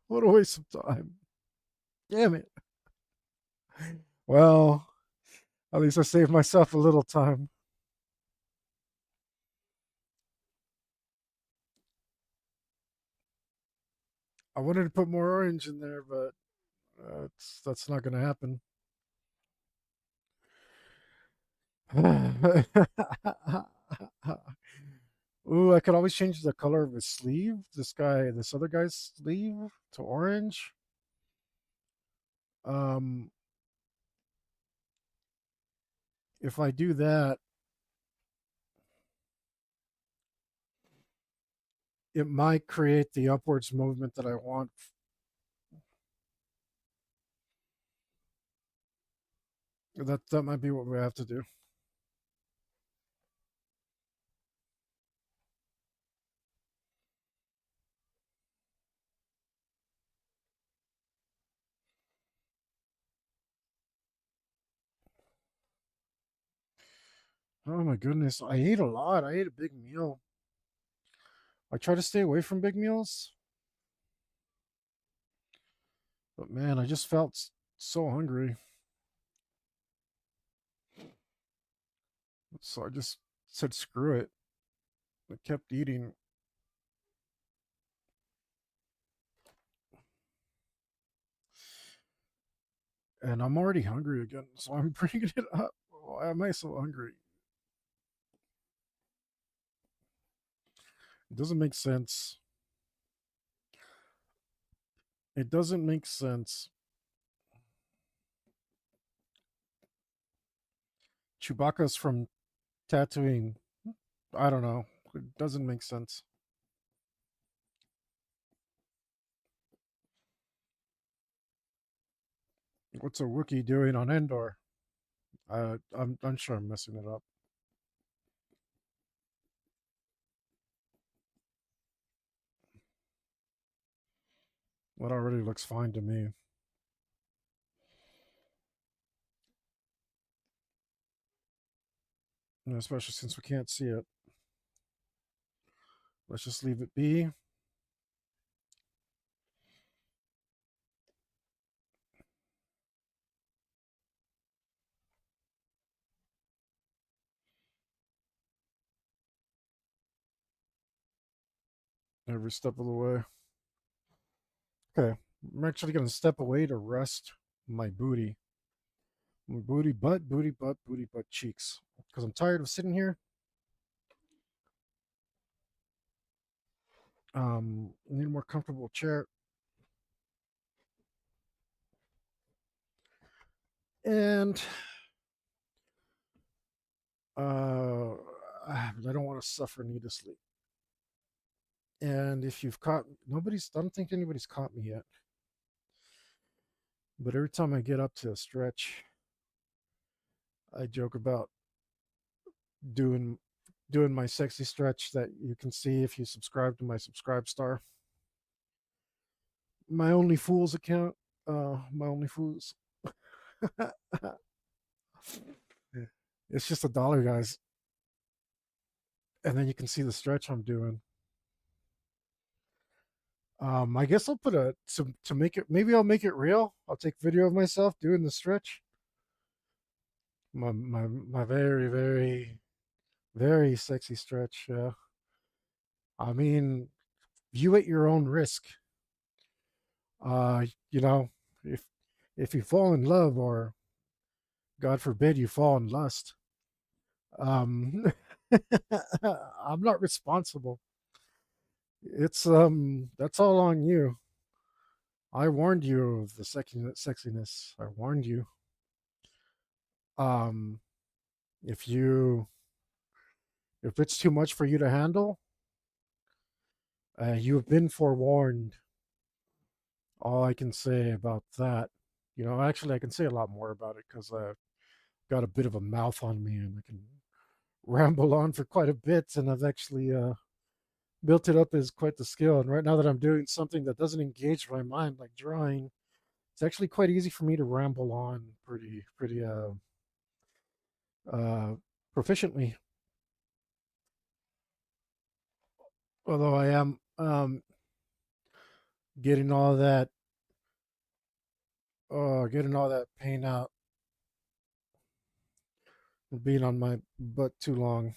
[SPEAKER 1] What a waste of time. Damn it. Well, at least I saved myself a little time. I wanted to put more orange in there, but that's not going to happen. Ooh, I could always change the color of his sleeve. This other guy's sleeve to orange. Um, if I do that, it might create the upwards movement that I want. That might be what we have to do. Oh my goodness, I ate a lot. I ate a big meal. I try to stay away from big meals, but man, I just felt so hungry. So I just said screw it. I kept eating. And I'm already hungry again, so I'm bringing it up. Why am I so hungry? It doesn't make sense. It doesn't make sense. Chewbacca's from Tatooine. I don't know. It doesn't make sense. What's a Wookiee doing on Endor? I'm sure I'm messing it up. That already looks fine to me. Especially since we can't see it. Let's just leave it be. Every step of the way. Okay. I'm actually going to step away to rest my booty. My booty butt cheeks. Because I'm tired of sitting here. I need a more comfortable chair. And uh, I don't want to suffer needlessly. And if you've caught nobody's, I don't think anybody's caught me yet. But every time I get up to a stretch, I joke about doing doing my sexy stretch that you can see if you subscribe to my Subscribe Star. My Only Fools account. My Only Fools. It's just $1, guys. And then you can see the stretch I'm doing. I guess I'll put a to make it. Maybe I'll make it real. I'll take video of myself doing the stretch. My very very sexy stretch. I mean, you at your own risk. You know, if if you fall in love or God forbid you fall in lust, um, I'm not responsible. It's that's all on you. I warned you of the sexiness. I warned you. Um, if you if it's too much for you to handle, you've been forewarned. All I can say about that, actually, I can say a lot more about it because I've got a bit of a mouth on me and I can ramble on for quite a bit, and I've actually built it up as quite the skill. And right now that I'm doing something that doesn't engage my mind, like drawing, it's actually quite easy for me to ramble on pretty uh, proficiently. Although I am getting all that getting all that pain out and being on my butt too long.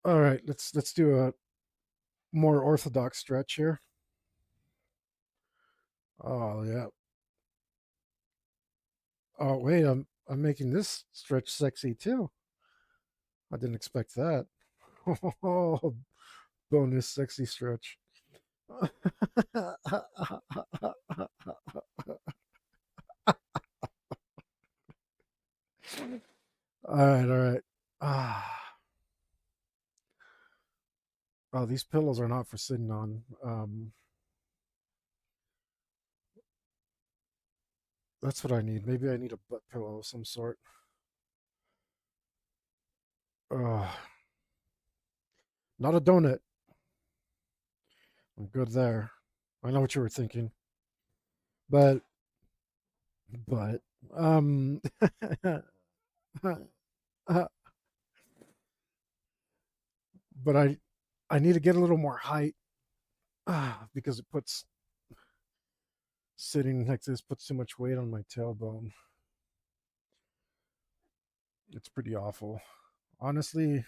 [SPEAKER 1] All right, let's do a more orthodox stretch here. Oh yeah. Oh wait, I'm making this stretch sexy too. I didn't expect that. Oh, bonus sexy stretch. All right, all right. Ah, oh, these pillows are not for sitting on. That's what I need. Maybe I need a butt pillow of some sort. Not a donut. I'm good there. I know what you were thinking, but but um, but I need to get a little more height because it puts sitting like this puts too much weight on my tailbone. It's pretty awful. Honestly,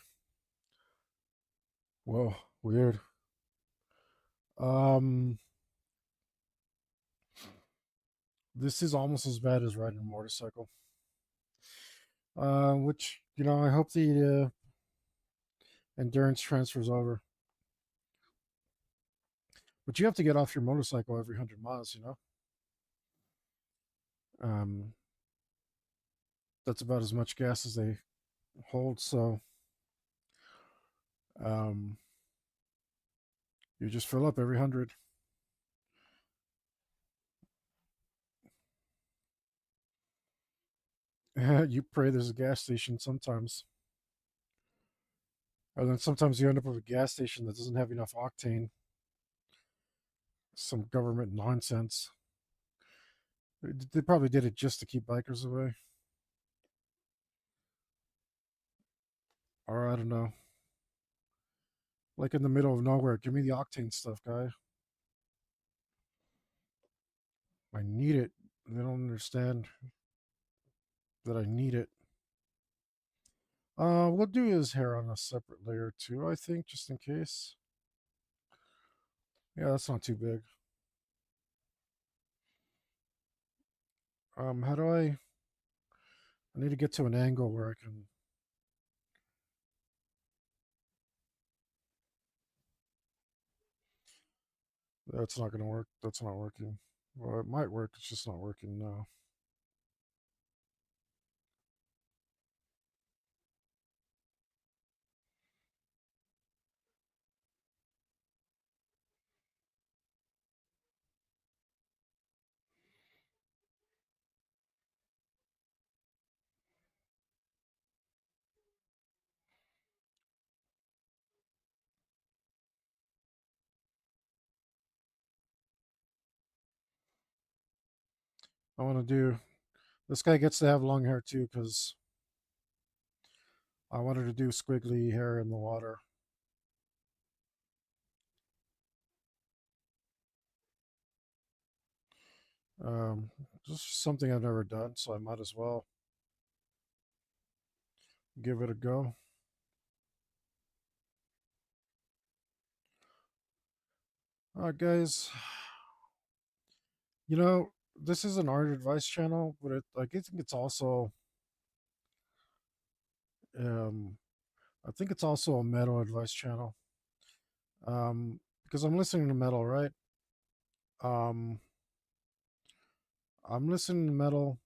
[SPEAKER 1] whoa, weird. Um, this is almost as bad as riding a motorcycle. Which I hope the endurance transfers over. But you have to get off your motorcycle every 100 miles. Um, that's about as much gas as they hold. So um, you just fill up every 100. You pray there's a gas station sometimes. And then sometimes you end up with a gas station that doesn't have enough octane. Some government nonsense. They probably did it just to keep bikers away. Or I don't know. Like in the middle of nowhere. Give me the octane stuff, guy. I need it. They don't understand that I need it. We'll do his hair on a separate layer too, I think, just in case. Yeah, that's not too big. How do I need to get to an angle where I can That's not gonna work. That's not working. Well, it might work. It's just not working now. I want to do. This guy gets to have long hair too, because I wanted to do squiggly hair in the water. Um, just something I've never done, so I might as well give it a go. All right, guys. You know, this is an art advice channel, but I think it's also, um, I think it's also a metal advice channel. Because I'm listening to metal, right? Um, I'm listening to metal,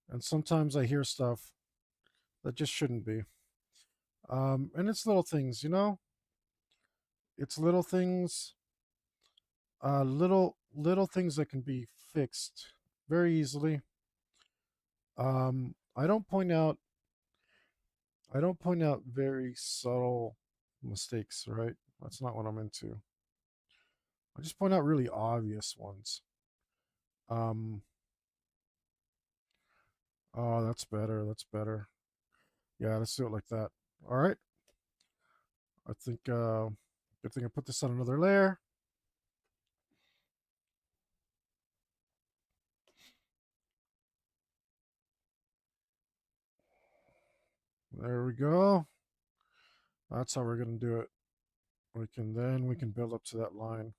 [SPEAKER 1] and sometimes I hear stuff that just shouldn't be. And it's little things, you know. It's little things, little things that can be fixed very easily. I don't point out very subtle mistakes, right? That's not what I'm into. I just point out really obvious ones. Um, oh, that's better. That's better. Yeah, let's do it like that. All right. I think good thing I put this on another layer. There we go. That's how we're gonna do it. We can build up to that line.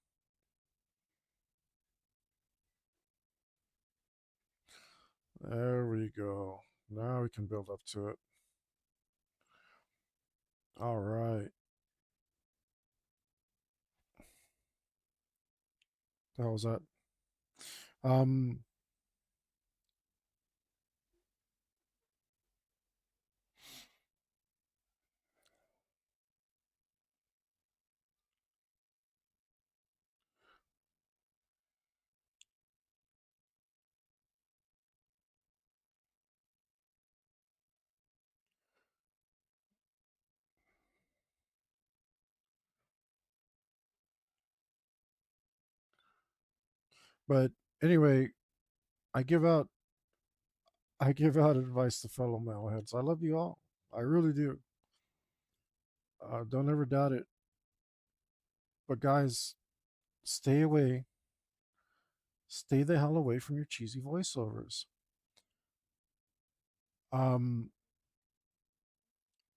[SPEAKER 1] There we go. Now we can build up to it. All right. How was that? Um, but anyway, I give out I give out advice to fellow metalheads. I love you all. I really do. Don't ever doubt it. But guys, stay away. Stay the hell away from your cheesy voiceovers. Um,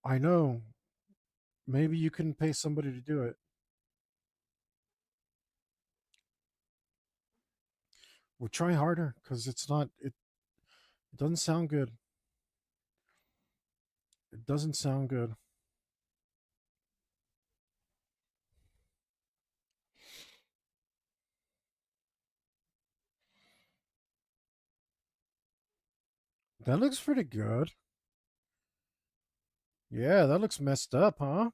[SPEAKER 1] I know maybe you can pay somebody to do it. Well, try harder because it doesn't sound good. It doesn't sound good. That looks pretty good. Yeah, that looks messed up, huh?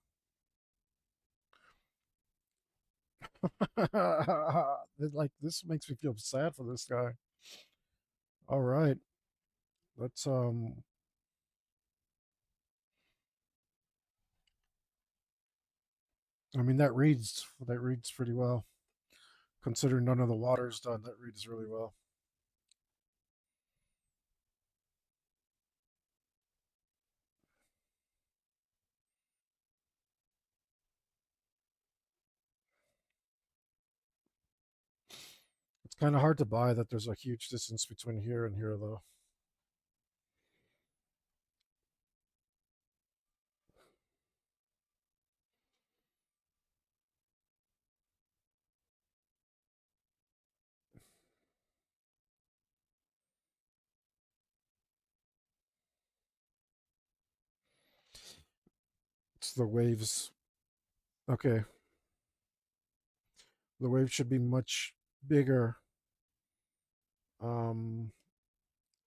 [SPEAKER 1] Like this makes me feel sad for this guy. All right. Let's I mean that reads pretty well. Considering none of the water's done, that reads really well. It's kind of hard to buy that there's a huge distance between here and here though. It's the waves. Okay. The wave should be much bigger um,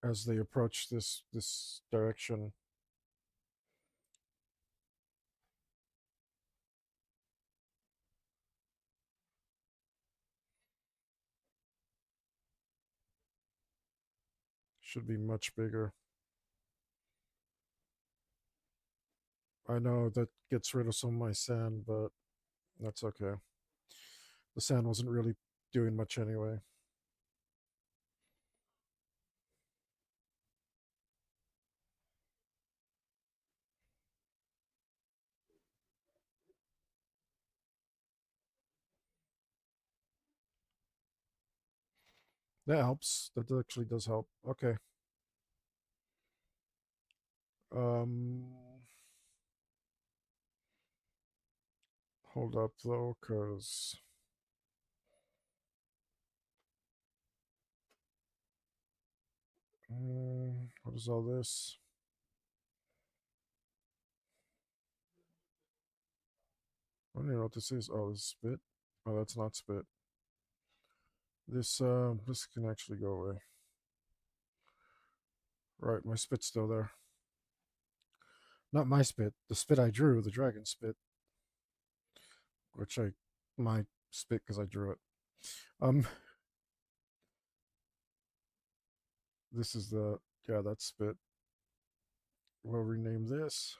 [SPEAKER 1] as they approach this direction. Should be much bigger. I know that gets rid of some of my sand, but that's okay. The sand wasn't really doing much anyway. That helps. That actually does help. Okay. Um, hold up though, cause what is all this? I don't even know what this is. Oh, this is spit. Oh, that's not spit. This can actually go away. Right, my spit's still there. Not my spit. The spit I drew, the dragon spit, which I my spit because I drew it. Um, this is the yeah, that's spit. We'll rename this.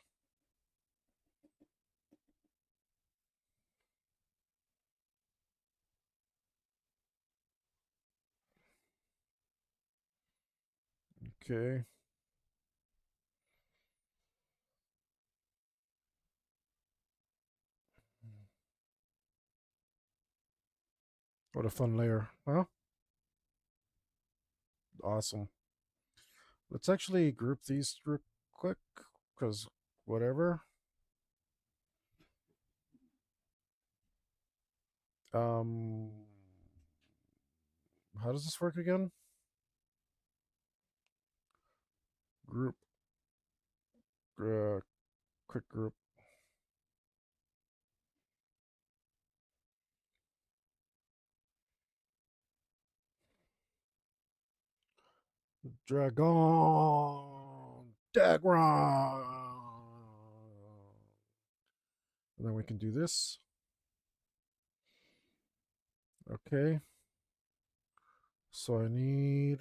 [SPEAKER 1] Okay. What a fun layer, huh? Awesome. Let's actually group these real quick, because whatever. Um, how does this work again? Group, uh, quick group. Dragon, Dagron. And then we can do this. Okay. So I need.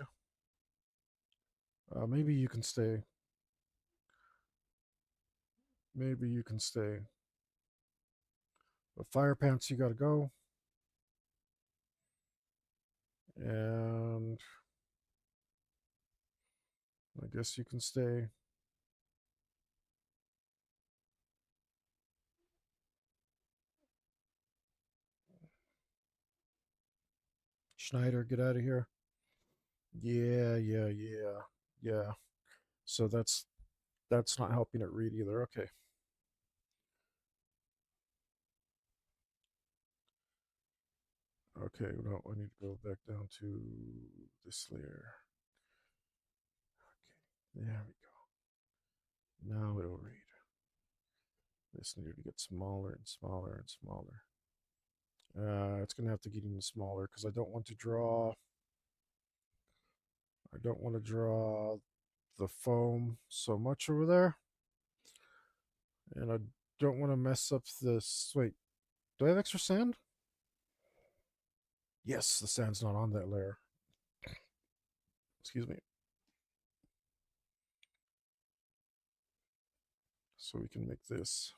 [SPEAKER 1] Maybe you can stay. Maybe you can stay. But fire pants, you gotta go. And I guess you can stay. Schneider, get out of here. Yeah, yeah, yeah, yeah. So that's not helping it read either. Okay. Okay, no, I need to go back down to this layer. Okay, there we go. Now it'll read. This needed to get smaller and smaller and smaller. It's gonna have to get even smaller because I don't want to draw. I don't want to draw the foam so much over there, and I don't want to mess up this. Wait, do I have extra sand? Yes, the sand's not on that layer. Excuse me. So we can make this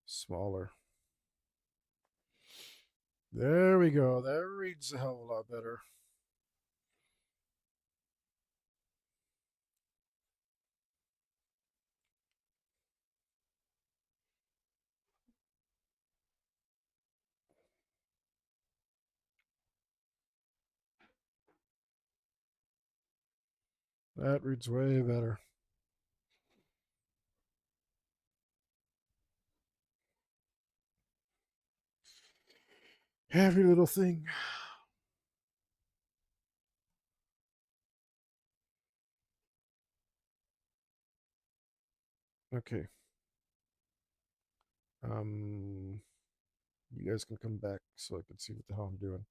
[SPEAKER 1] smaller. There we go. That reads a hell of a lot better. That reads way better. Every little thing. Okay. Um, You guys can come back so I can see what the hell I'm doing.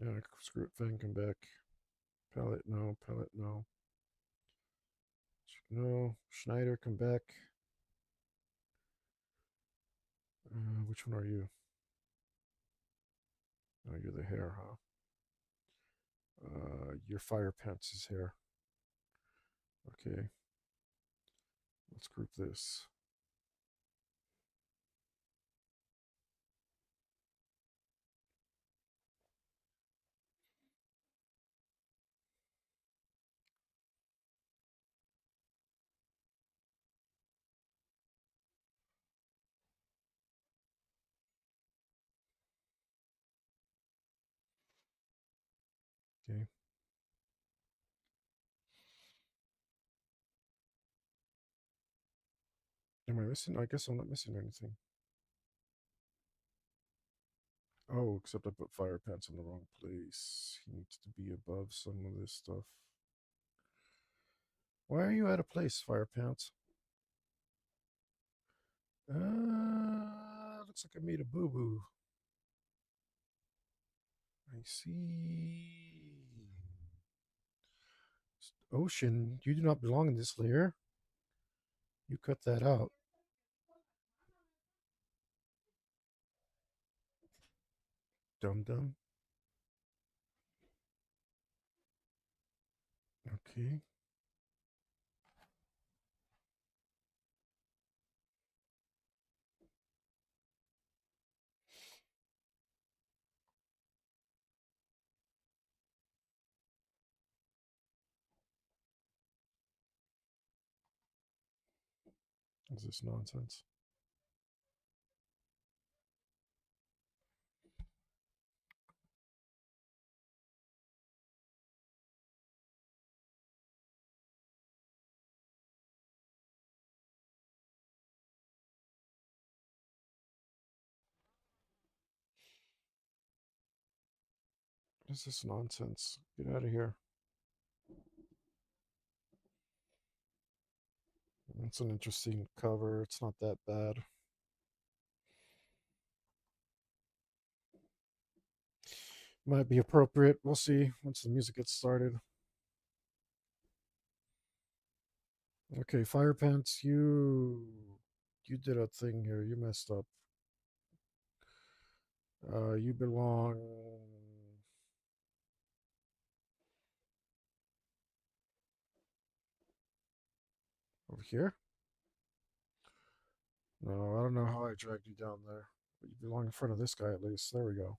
[SPEAKER 1] Yeah, screw it, Faang, come back. Palette, no. Palette, no. No. Schneider, come back. Which one are you? Oh, you're the hair, huh? Your fire pants is hair. Okay. Let's group this. Okay. Am I missing? I guess I'm not missing anything. Oh, except I put fire pants in the wrong place. He needs to be above some of this stuff. Why are you out of place, fire pants? Looks like I made a boo boo. I see. Ocean, you do not belong in this layer. You cut that out. Dum dum. Okay. Is this nonsense? What is this nonsense? Get out of here. It's an interesting cover. It's not that bad. Might be appropriate. We'll see once the music gets started. Okay, fire pants, you did a thing here. You messed up. You belong over here. No, I don't know how I dragged you down there, but you belong in front of this guy at least. There we go.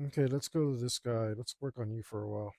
[SPEAKER 1] Okay, let's go to this guy. Let's work on you for a while.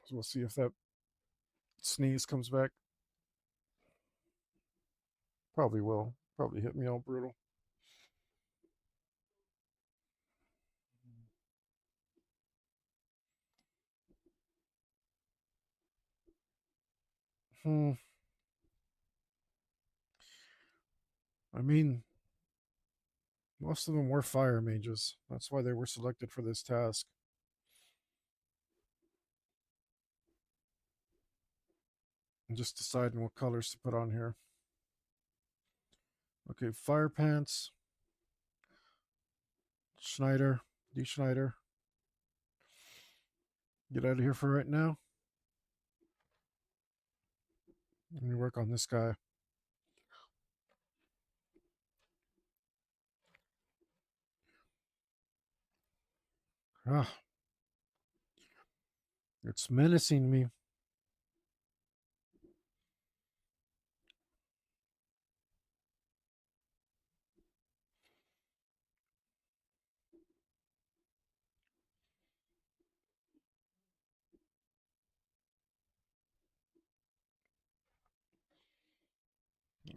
[SPEAKER 1] So we'll see if that sneeze comes back. Probably will. Probably hit me all brutal. Hmm. I mean, most of them were fire mages. That's why they were selected for this task. I'm just deciding what colors to put on here. Okay, fire pants. Schneider. D. Schneider. Get out of here for right now. Let me work on this guy. Ah, it's menacing me.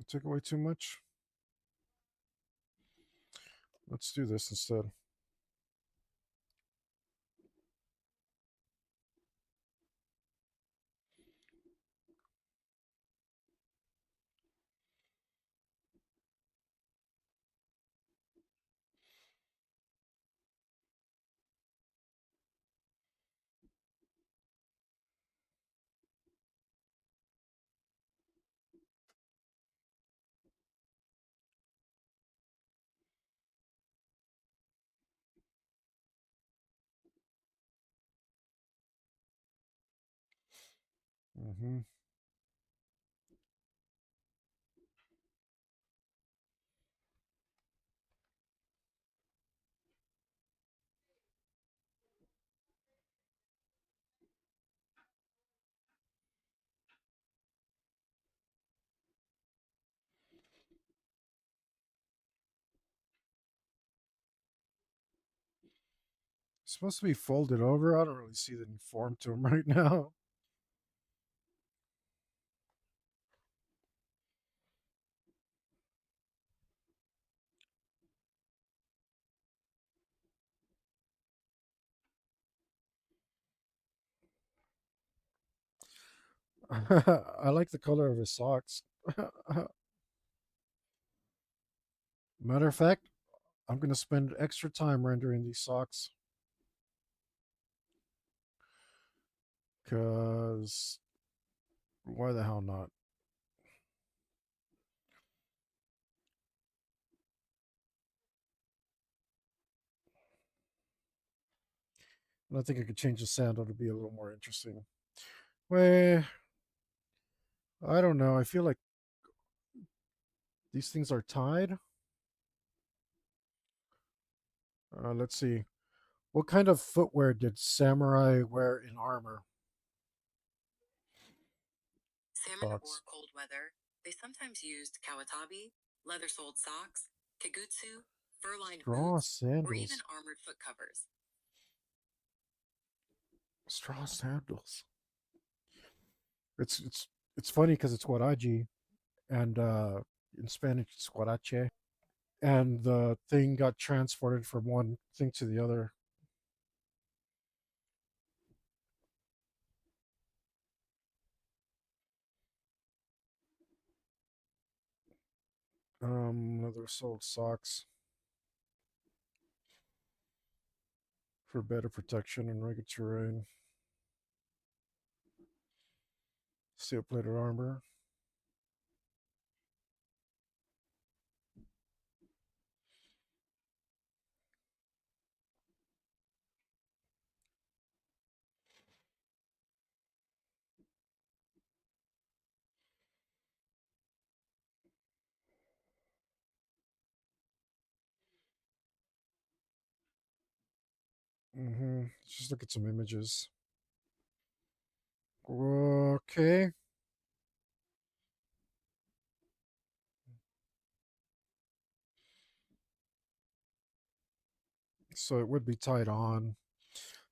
[SPEAKER 1] Took away too much. Let's do this instead. Mm-hmm. It's supposed to be folded over. I don't really see the form to them right now. I like the color of his socks. Matter of fact, I'm going to spend extra time rendering these socks because why the hell not? And I think I could change the sandal to be a little more interesting. Well, I don't know. I feel like these things are tied. Let's see. What kind of footwear did samurai wear in armor?
[SPEAKER 2] Salmon
[SPEAKER 1] Thoughts?
[SPEAKER 2] or cold weather. They sometimes used kawatabi, leather soled socks, kagutsu, fur lined
[SPEAKER 1] Straw
[SPEAKER 2] boots, or even
[SPEAKER 1] sandals.
[SPEAKER 2] armored foot covers.
[SPEAKER 1] Straw sandals. It's it's it's funny because it's guarachi and in Spanish it's guarache, and the thing got transported from one thing to the other. Leather soled socks for better protection in rugged terrain. Steel plated armor. Let's just look at some images. Okay. So it would be tied on.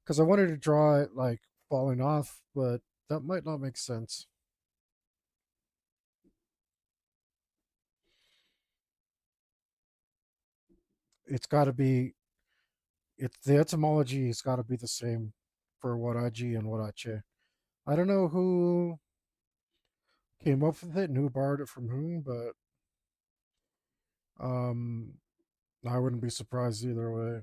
[SPEAKER 1] Because I wanted to draw it like falling off, but that might not make sense. It's got to be, it's the etymology has got to be the same for waraji and warache. I don't know who came up with it and who borrowed it from whom, but um, I wouldn't be surprised either way.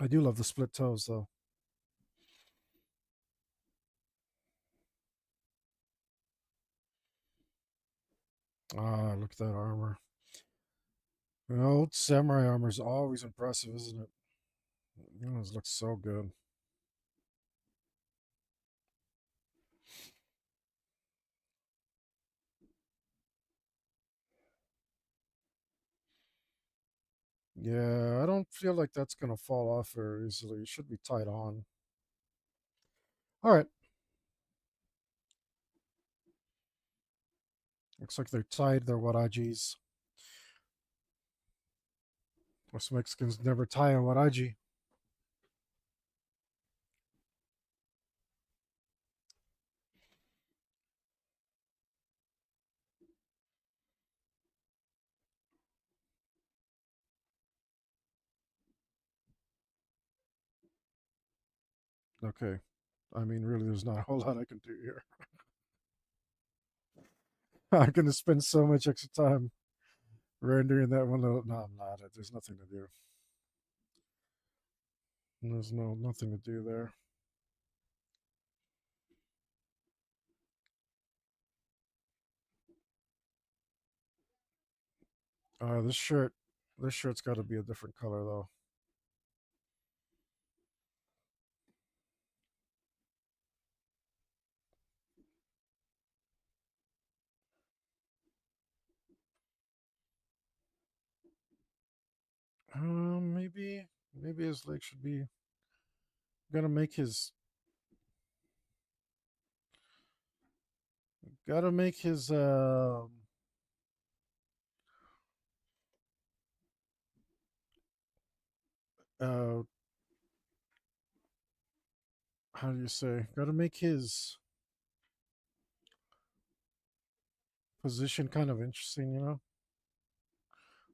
[SPEAKER 1] I do love the split toes though. Ah, look at that armor. The old samurai armor is always impressive, isn't it? It looks so good. Yeah, I don't feel like that's gonna fall off very easily. It should be tied on. All right, looks like they're tied. They're warajis. Us Mexicans never tie a waraji. Okay. I mean, really, there's not a whole lot I can do here. I'm going to spend so much extra time rendering that one. No, I'm not. There's nothing to do. There's nothing to do there. This shirt, this shirt's got to be a different color though. Maybe his leg should be. Gotta make his. Gotta make his. Uh. How do you say? Gotta make his position kind of interesting,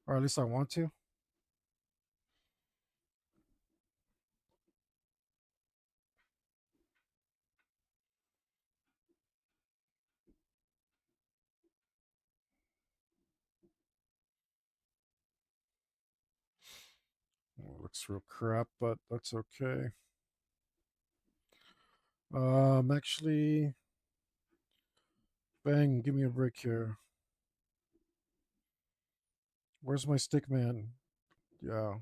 [SPEAKER 1] or at least I want to. Well, it looks real crap, but that's okay. Actually, bang, give me a break here. Where's my stick man? Yeah,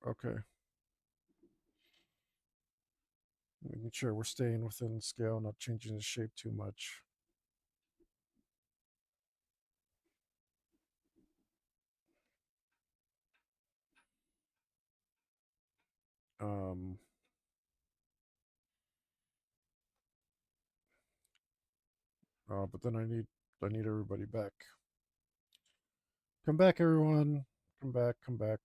[SPEAKER 1] okay. Making sure we're staying within scale, not changing the shape too much. Um, but then I need everybody back. Come back, everyone. Come back. Come back.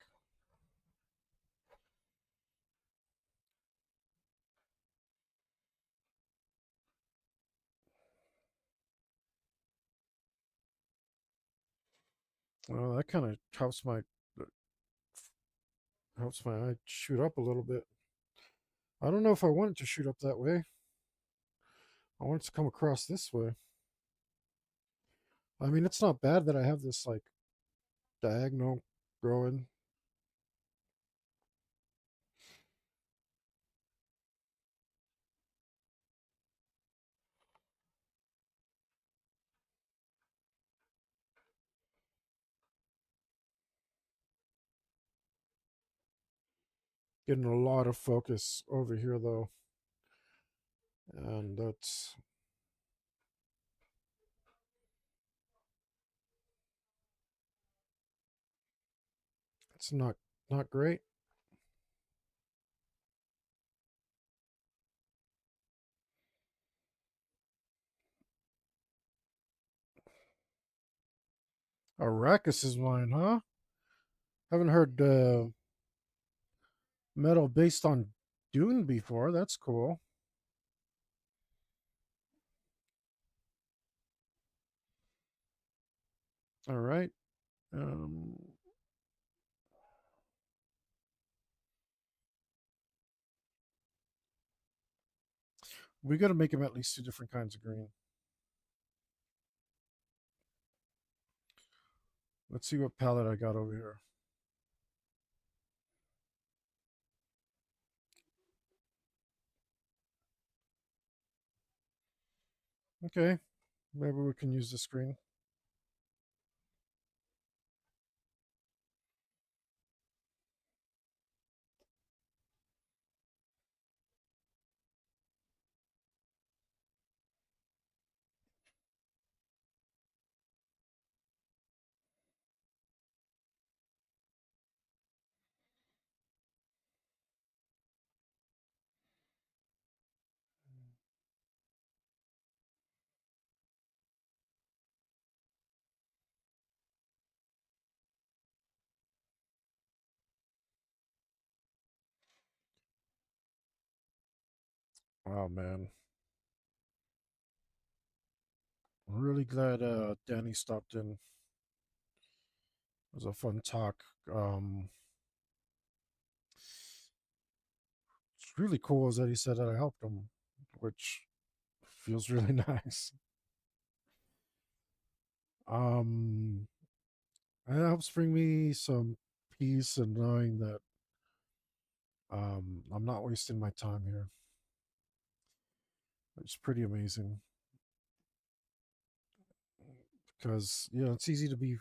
[SPEAKER 1] Well, that kind of helps my eye shoot up a little bit. I don't know if I want it to shoot up that way. I want it to come across this way. I mean, it's not bad that I have this like diagonal growing. Getting a lot of focus over here though, and it's not great. Arrakis is mine, huh? Haven't heard metal based on Dune before. That's cool. All right. Um, we got to make him at least two different kinds of green. Let's see what palette I got over here. Okay, maybe we can use the screen. Oh man, I'm really glad Danny stopped in. It was a fun talk. What's really cool is that he said that I helped him, which feels really nice. Um, it helps bring me some peace and knowing that I'm not wasting my time here. It's pretty amazing because it's easy to be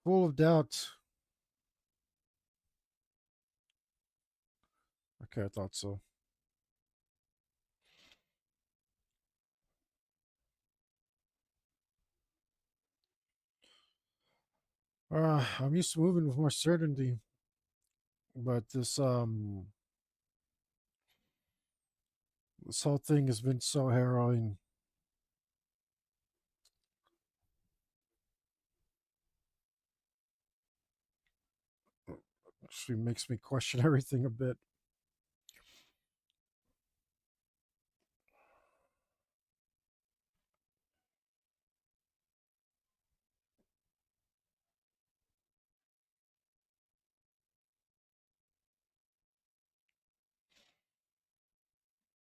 [SPEAKER 1] full of doubt. Okay, I thought so. I'm used to moving with more certainty, but this whole thing has been so harrowing. Actually makes me question everything a bit.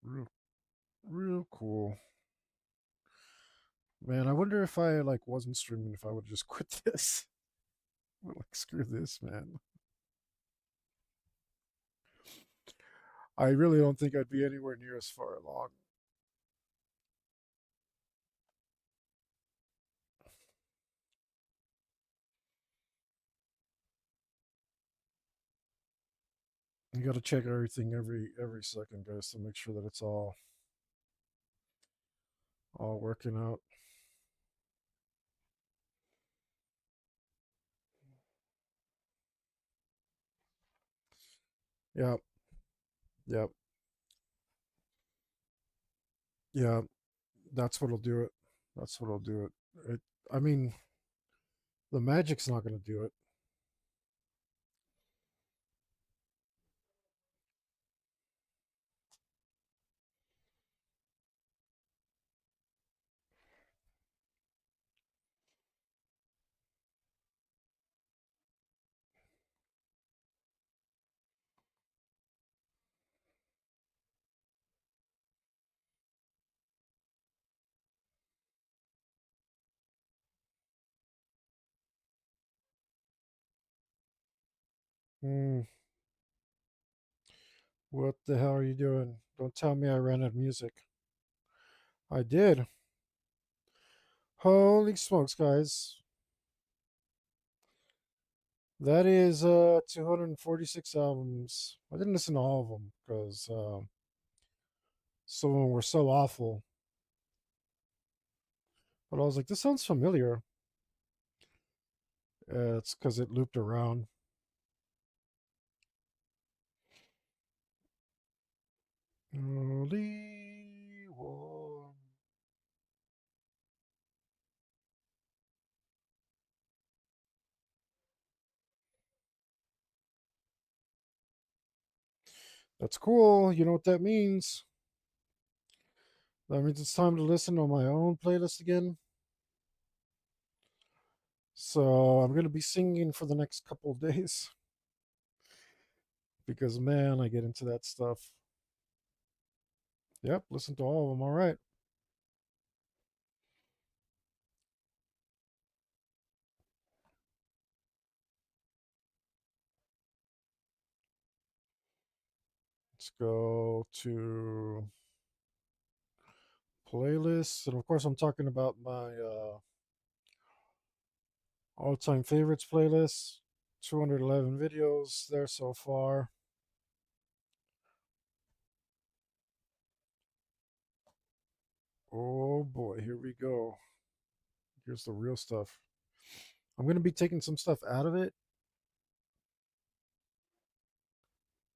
[SPEAKER 1] Real, real cool, man. I wonder if I like wasn't streaming, if I would just quit this. Like screw this, man. I really don't think I'd be anywhere near as far along. You got to check everything every second, guys, to make sure that it's all working out. Yep, yep, yeah. That's what'll do it. That's what'll do it. I mean, the magic's not going to do it. Hmm. What the hell are you doing? Don't tell me I ran out of music. I did. Holy smokes, guys. That is 246 albums. I didn't listen to all of them because some of them were so awful. But I was like, this sounds familiar. It's because it looped around. Holy war. That's cool. You know what that means? That means it's time to listen to my own playlist again. So I'm going to be singing for the next couple of days because, man, I get into that stuff. Yep, listen to all of them. All right. Let's go to playlists. And of course, I'm talking about my all time favorites playlist. 211 videos there so far. Oh boy, here we go. Here's the real stuff. I'm going to be taking some stuff out of it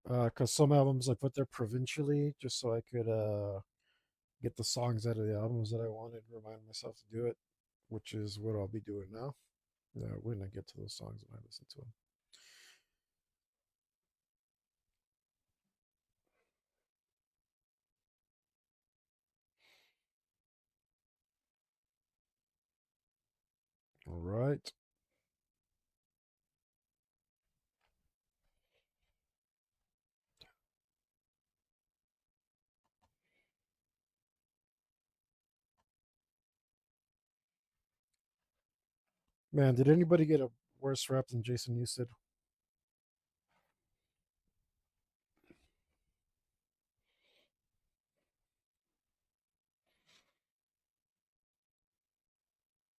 [SPEAKER 1] because some albums I put there provincially just so I could get the songs out of the albums that I wanted, remind myself to do it, which is what I'll be doing now. Yeah, when I get to those songs when I listen to them. All right. Man, did anybody get a worse rap than Jason Newsted?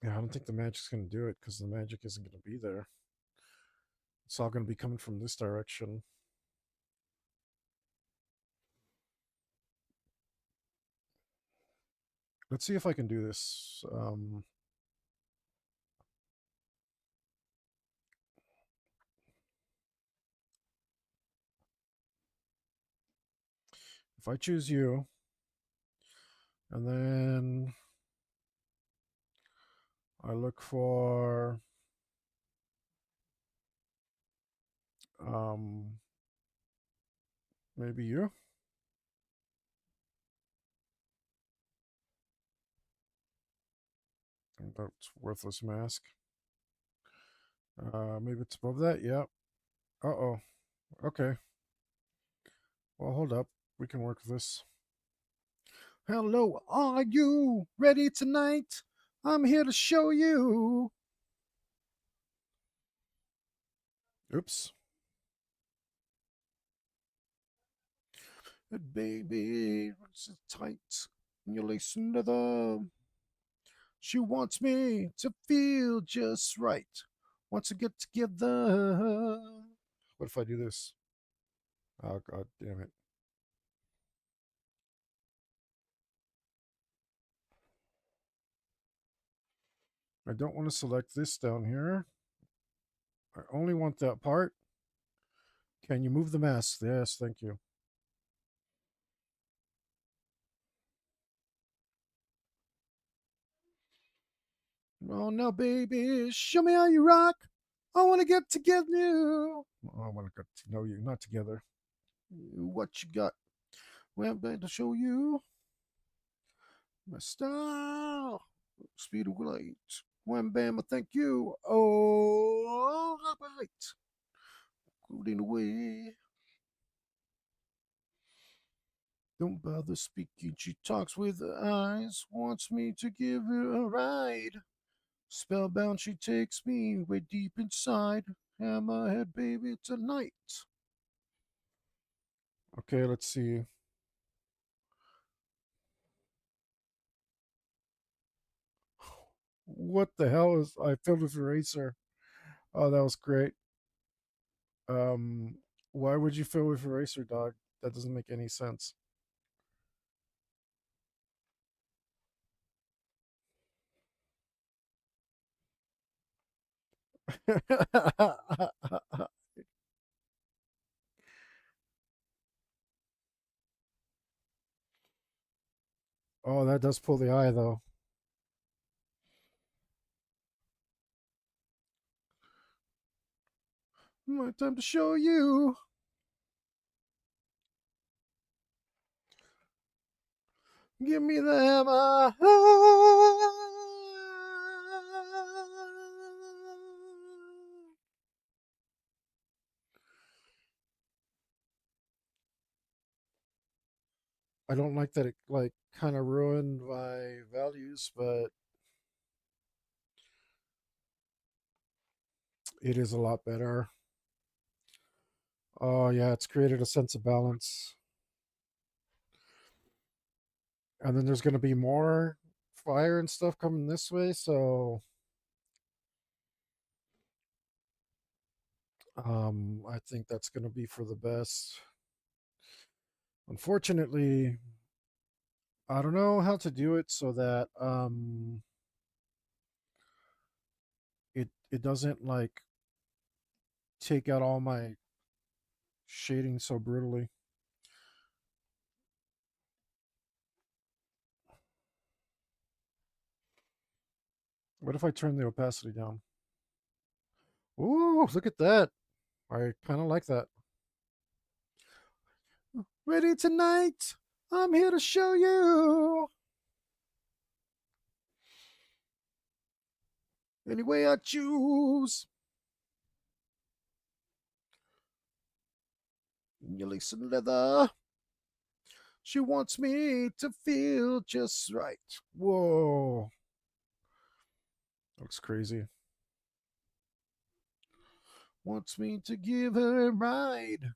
[SPEAKER 1] Yeah, I don't think the magic's going to do it because the magic isn't going to be there. It's all going to be coming from this direction. Let's see if I can do this. If I choose you, and then I look for um, maybe you. That's worthless mask. Maybe it's above that. Yep. Uh-oh. Okay. Well, hold up. We can work with this. Hello, are you ready tonight? I'm here to show you. Oops. Baby, it's tight. And you're lacing leather. She wants me to feel just right. Wants to get together. What if I do this? Oh, god damn it. I don't want to select this down here. I only want that part. Can you move the mask? Yes, thank you. Oh, no, baby. Show me how you rock. I want to get together. Oh, I want to get to know you, not together. What you got? Well, I'm going to show you my style. Speed of light. Wham bam, thank you. Oh, right. Cooling away. Don't bother speaking. She talks with her eyes. Wants me to give her a ride. Spellbound, she takes me way deep inside. Hammerhead, baby, tonight. Okay, let's see. What the hell is I filled with eraser? Oh, that was great. Um, why would you fill with eraser, dog? That doesn't make any sense. Oh, that does pull the eye, though. My time to show you. Give me the hammer. I don't like that it like kind of ruined my values, but it is a lot better. Oh yeah, it's created a sense of balance. And then there's going to be more fire and stuff coming this way, so I think that's going to be for the best. Unfortunately, I don't know how to do it so that it doesn't like take out all my shading so brutally. What if I turn the opacity down? Ooh, look at that. I kind of like that. Ready tonight? I'm here to show you. Any way I choose. You lace and leather. She wants me to feel just right. Whoa. Looks crazy. Wants me to give her a ride.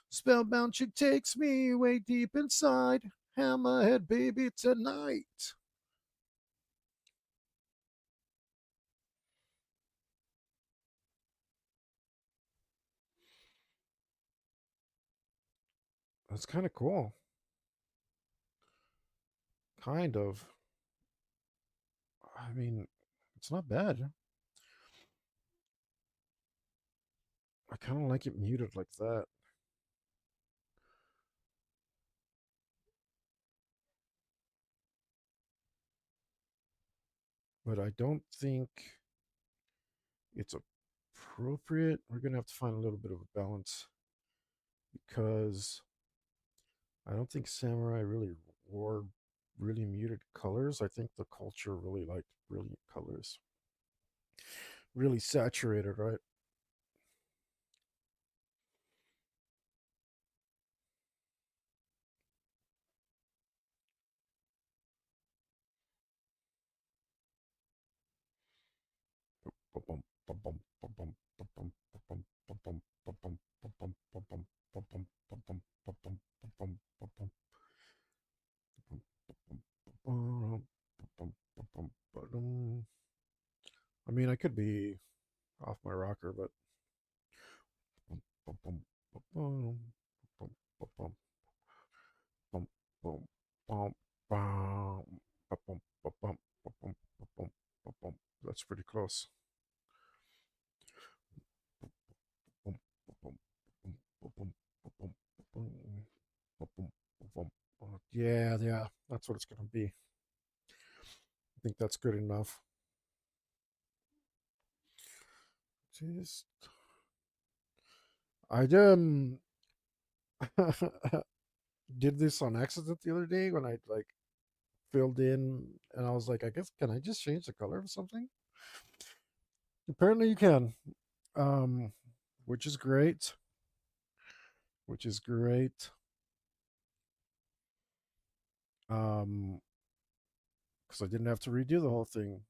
[SPEAKER 1] Spellbound, she takes me way deep inside. Hammerhead baby tonight. That's kind of cool. Kind of. I mean, it's not bad. I kind of like it muted like that. But I don't think it's appropriate. We're going to have to find a little bit of a balance because I don't think samurai really wore really muted colors. I think the culture really liked brilliant colors. Really saturated, right? I mean, I could be off my rocker, but that's pretty close. Yeah, yeah, that's what it's gonna be. I think that's good enough. Just, I did this on accident the other day when I like filled in, and I was like, I guess can I just change the color of something? Apparently, you can, um, which is great. Which is great. Um, because I didn't have to redo the whole thing,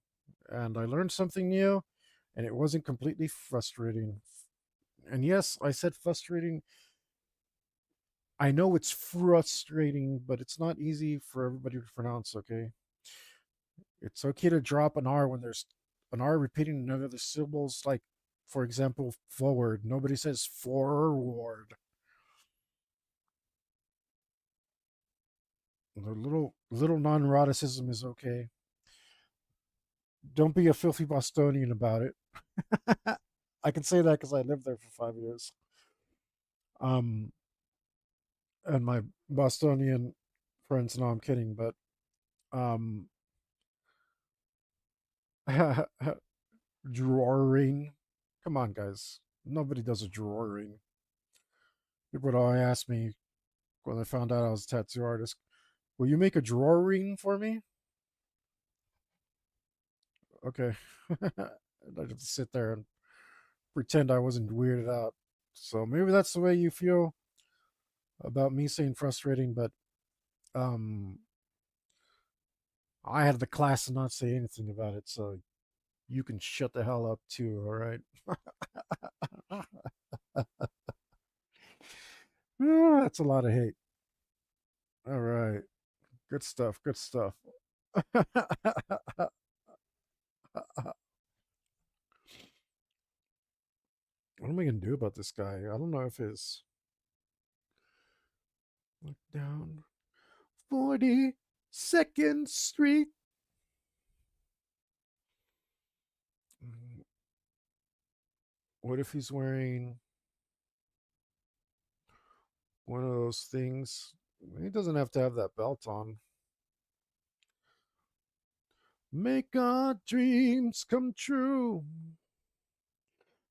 [SPEAKER 1] and I learned something new, and it wasn't completely frustrating. And yes, I said frustrating. I know it's frustrating, but it's not easy for everybody to pronounce. Okay, it's okay to drop an R when there's an R repeating another the syllables. Like, for example, forward. Nobody says forward. The little non-eroticism is okay. Don't be a filthy Bostonian about it. I can say that because I lived there for 5 years. Um, and my Bostonian friends know I'm kidding, but um, drawing. Come on, guys. Nobody does a drawing. People would always ask me when they found out I was a tattoo artist, "Will you make a drawing for me?" Okay. I'd have to sit there and pretend I wasn't weirded out. So maybe that's the way you feel about me saying frustrating, but um, I had the class to not say anything about it, so you can shut the hell up too. All right. That's a lot of hate. All right. Good stuff. Good stuff. What am I gonna do about this guy? I don't know if his look down 42nd Street. What if he's wearing one of those things? He doesn't have to have that belt on. Make our dreams come true.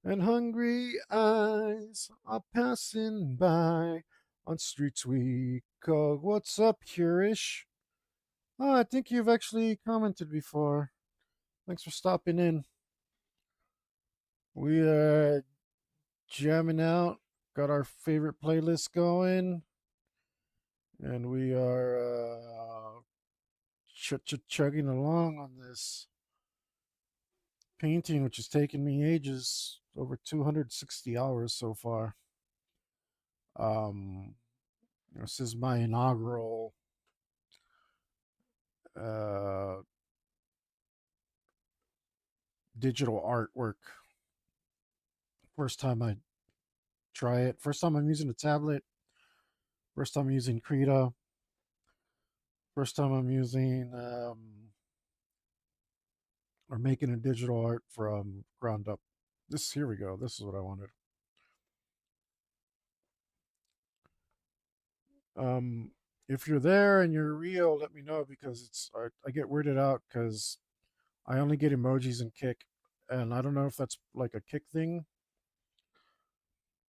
[SPEAKER 1] And hungry eyes are passing by on streets we call. What's up, Curish? Oh, I think you've actually commented before. Thanks for stopping in. We are jamming out, got our favorite playlist going, and we are chugging along on this painting, which has taken me ages, over 260 hours so far. Um, this is my inaugural uh, digital artwork. First time I try it. First time I'm using a tablet. First time I'm using Krita. First time I'm using or making a digital art from ground up. This here we go. This is what I wanted. Um, if you're there and you're real, let me know because I get weirded out because I only get emojis and Kick, and I don't know if that's like a Kick thing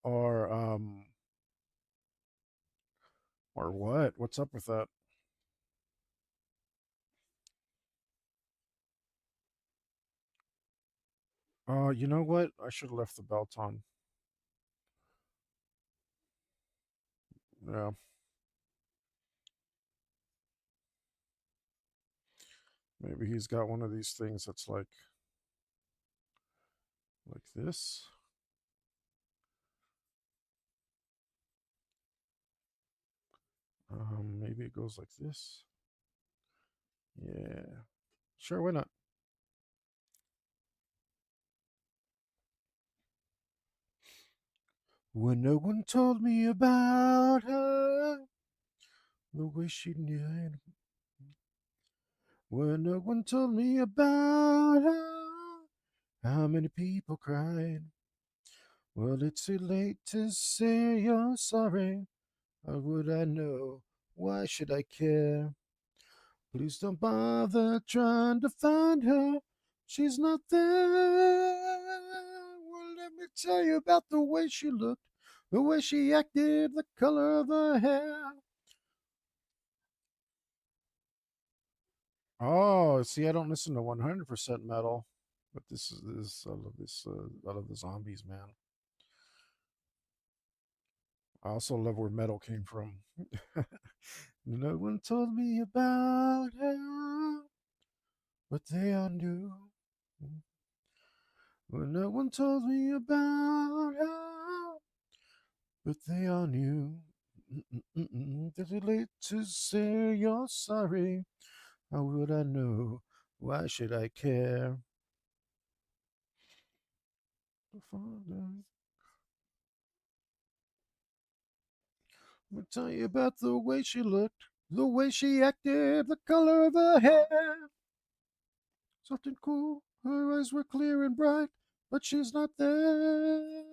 [SPEAKER 1] or or what. What's up with that? You know what? I should have left the belt on. Yeah, maybe he's got one of these things that's like this. Maybe it goes like this. Yeah, sure. Why not? When no one told me about her, the way she knew. When no one told me about her, how many people cried. Well, it's too late to say you're sorry. How would I know? Why should I care? Please don't bother trying to find her. She's not there. Well, let me tell you about the way she looked, the way she acted, the color of her hair. Oh, see, I don't listen to 100% metal, but this is this. I love this. I love the zombies, man. I also love where metal came from. No one told me about her, but they all knew. Well, no one told me about her, but they all knew. That it's late to say you're sorry. How would I know? Why should I care? Let me tell you about the way she looked, the way she acted, the color of her hair. Something cool. Her eyes were clear and bright, but she's not there.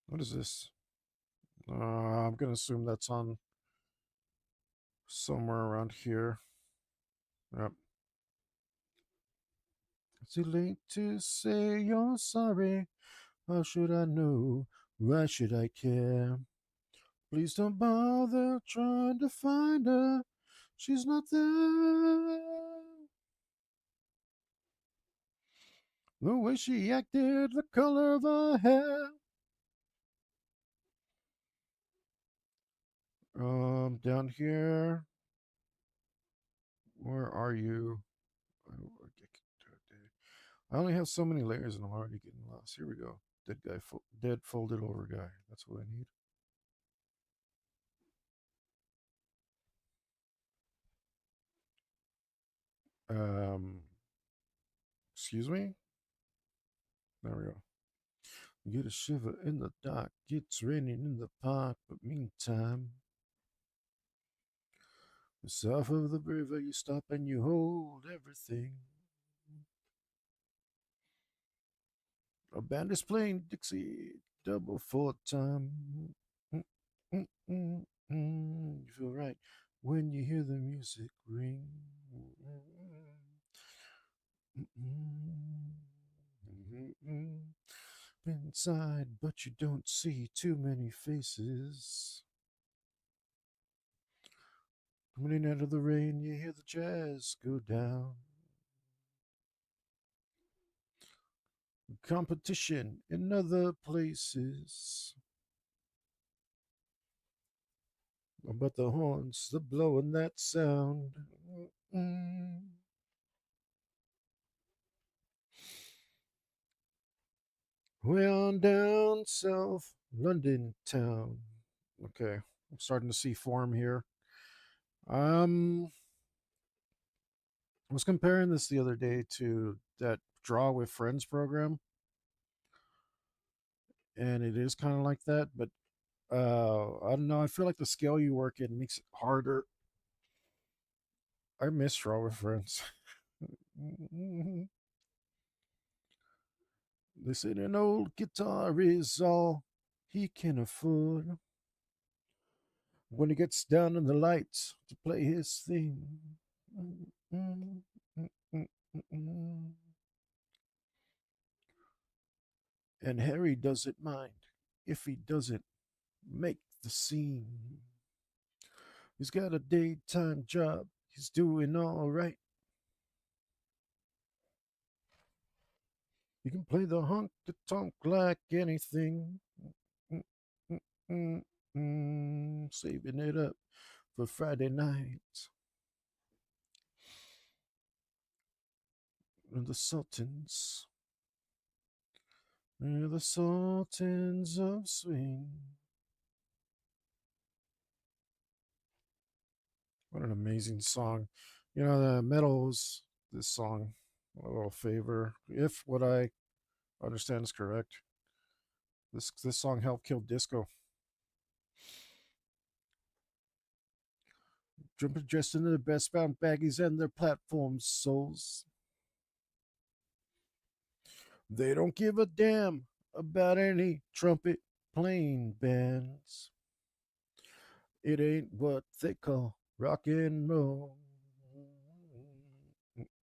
[SPEAKER 1] What is this? I'm gonna assume that's on somewhere around here. Yep. It's too late to say you're sorry. How should I know? Why should I care? Please don't bother trying to find her. She's not there. The way she acted, the color of her hair. Down here. Where are you? I only have so many layers and I'm already getting lost. Here we go. Dead guy, dead folded over guy. That's what I need. Um, excuse me. There we go. You get a shiver in the dark. It's raining in the park, but meantime, south of the river, you stop and you hold everything. A band is playing Dixie double four time. Mm, mm, mm, You feel right when you hear the music ring. Inside, but you don't see too many faces. Coming in out of the rain, you hear the jazz go down. Competition in other places. But the horns, they're blowing that sound. Mm. Way on down south London town. Okay, I'm starting to see form here. Um, I was comparing this the other day to that Draw with Friends program, and it is kind of like that, but I don't know. I feel like the scale you work in makes it harder. I miss Draw with Friends. They said an old guitar is all he can afford when he gets down in the lights to play his thing. And Harry doesn't mind if he doesn't make the scene. He's got a daytime job. He's doing all right. He can play the honk the tonk like anything. Saving it up for Friday night. And the Sultans. The Sultans of Swing. What an amazing song. You know, the Metals, this song, a little favor. If what I understand is correct, this song helped kill disco. Jumping dressed into the best bound baggies and their platform souls. They don't give a damn about any trumpet playing bands. It ain't what they call rock and roll.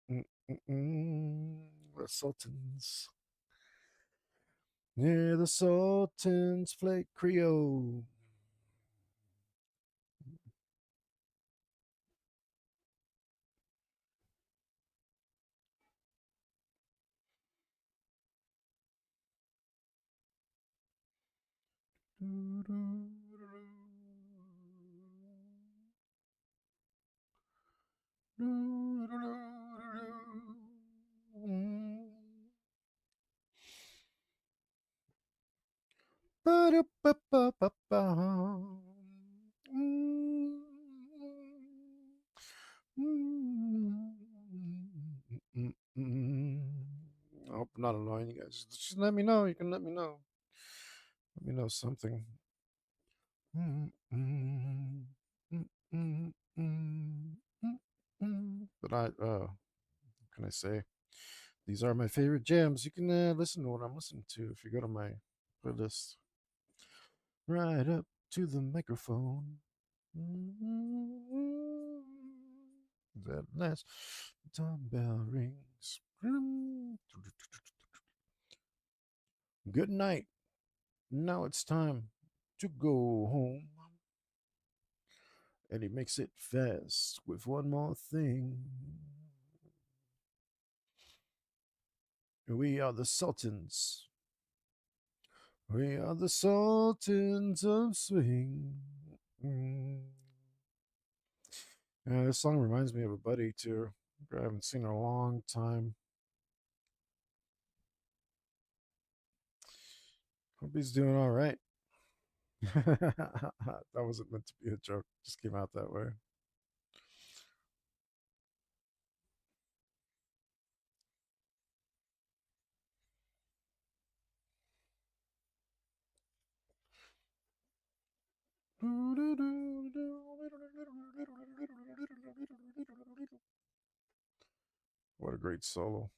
[SPEAKER 1] The Sultans. Yeah, the Sultans play Creole. I hope I'm not annoying you guys. Just let me know. You can let me know. Let me know something. But what can I say? These are my favorite jams. You can listen to what I'm listening to if you go to my playlist. Right up to the microphone. That last time bell rings. Good night. Now it's time to go home. And he makes it fast with one more thing. We are the Sultans. We are the Sultans of Swing. Yeah, this song reminds me of a buddy too. I haven't seen in a long time. Hope he's doing all right. That wasn't meant to be a joke. Just came out that way. What a great solo.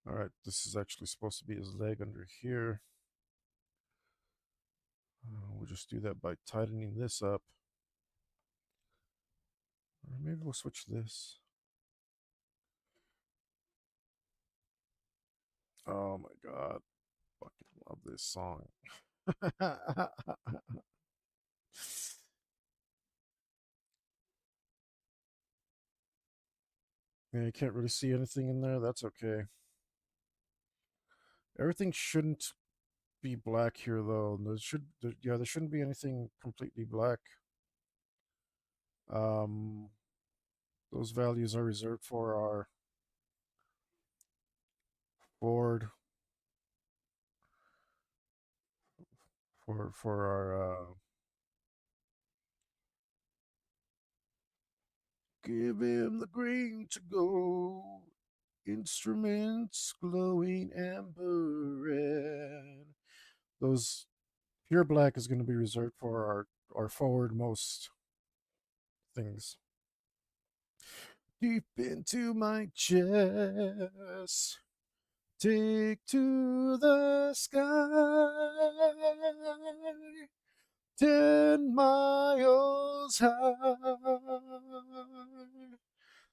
[SPEAKER 1] All right, this is actually supposed to be his leg under here. We'll just do that by tightening this up. Or maybe we'll switch this. Oh my god. Fucking love this song. Yeah, you can't really see anything in there. That's okay. Everything shouldn't be black here, though. There shouldn't be anything completely black. Um, those values are reserved for our board, for our give him the green to go. Instruments glowing amber red. Those pure black is going to be reserved for our forwardmost things. Deep into my chest, take to the sky, 10 miles high.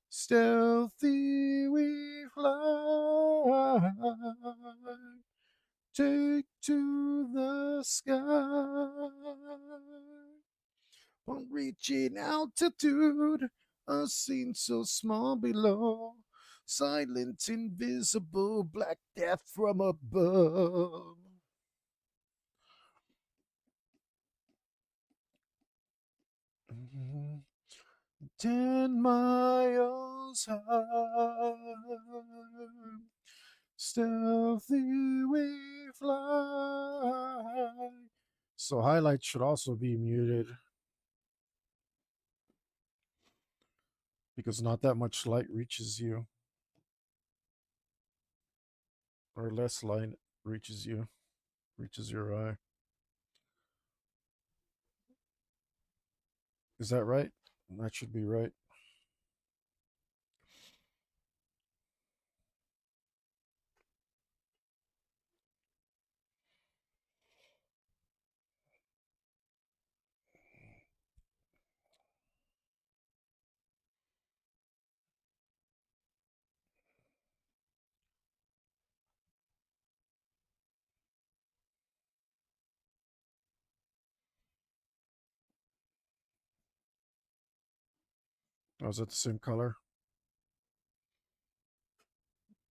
[SPEAKER 1] Stealthy we fly, take to the sky. On reaching altitude, a scene so small below, silent, invisible, black death from above. Mhm. 10 miles high, stealthy we fly. So highlights should also be muted because not that much light reaches you, or less light reaches you, reaches your eye. Is that right? That should be right. Oh, is that the same color?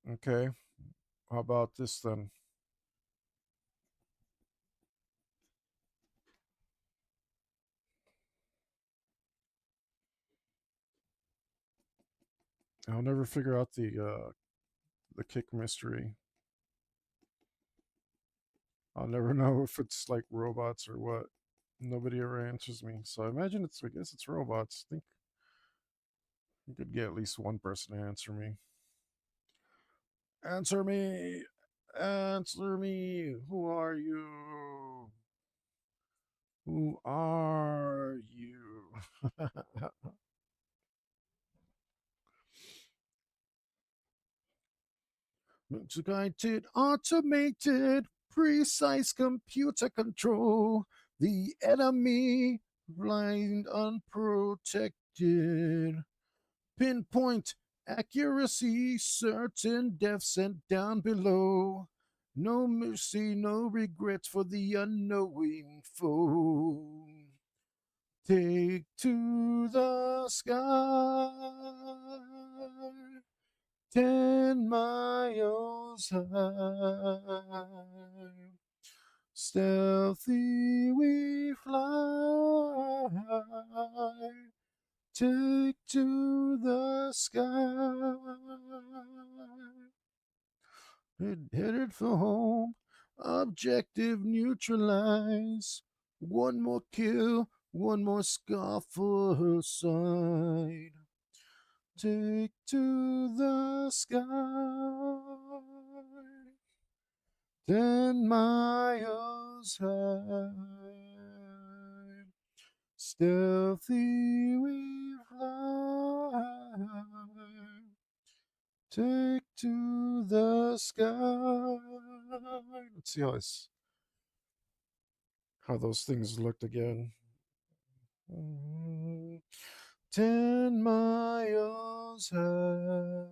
[SPEAKER 1] Okay. How about this then? I'll never figure out the kick mystery. I'll never know if it's like robots or what. Nobody ever answers me. So I imagine I guess it's robots. I think you could get at least one person to answer me. Answer me! Answer me! Who are you? Who are you? Guided, automated, precise computer control. The enemy, blind, unprotected. Pinpoint accuracy, certain death sent down below. No mercy, no regret for the unknowing foe. Take to the sky, 10 miles high. Stealthy we fly, take to the sky. Headed for home, objective neutralize. One more kill, one more scar for her side. Take to the sky, 10 miles high. Stealthy we fly, take to the sky. Let's see how those things looked again. 10 miles high,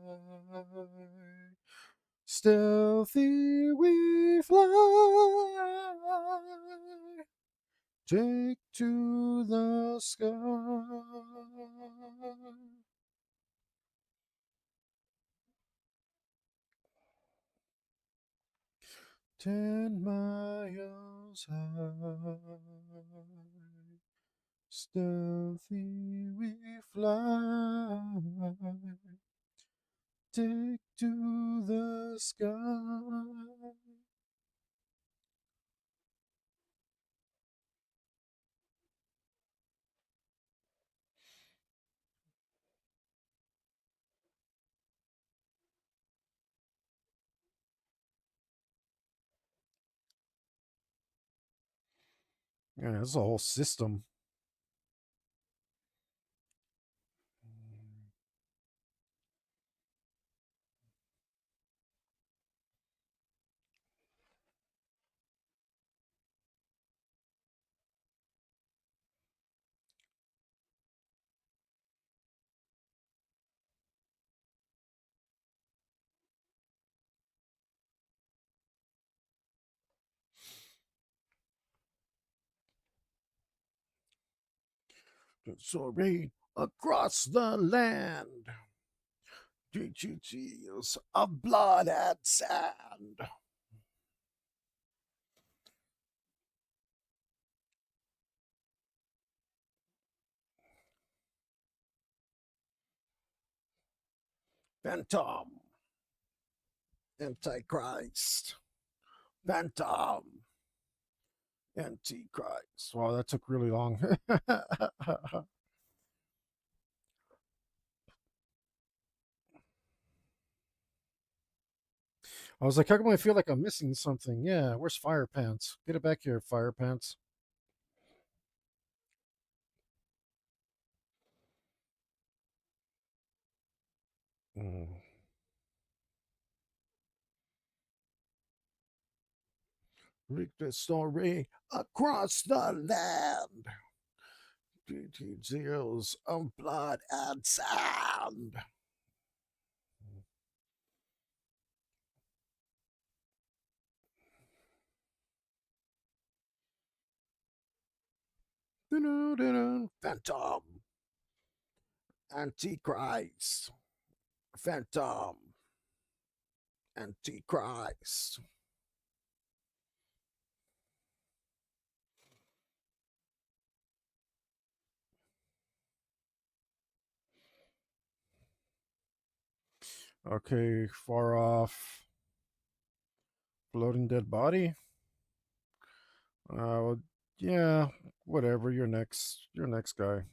[SPEAKER 1] stealthy we fly, take to the sky. 10 miles high, stealthy we fly, take to the sky. Yeah, that's a whole system. Soaring across the land, GGGs of blood and sand. Phantom, Antichrist, Phantom, Antichrist. Wow, that took really long. I was like, how come I feel like I'm missing something? Yeah, where's Fire Pants? Get it back here, Fire Pants. Mm. Read the story across the land. Zeros of blood and sand. Phantom, Antichrist, Phantom, Antichrist. Okay, far off. Floating dead body. Well, yeah, whatever. You're next. You're next guy.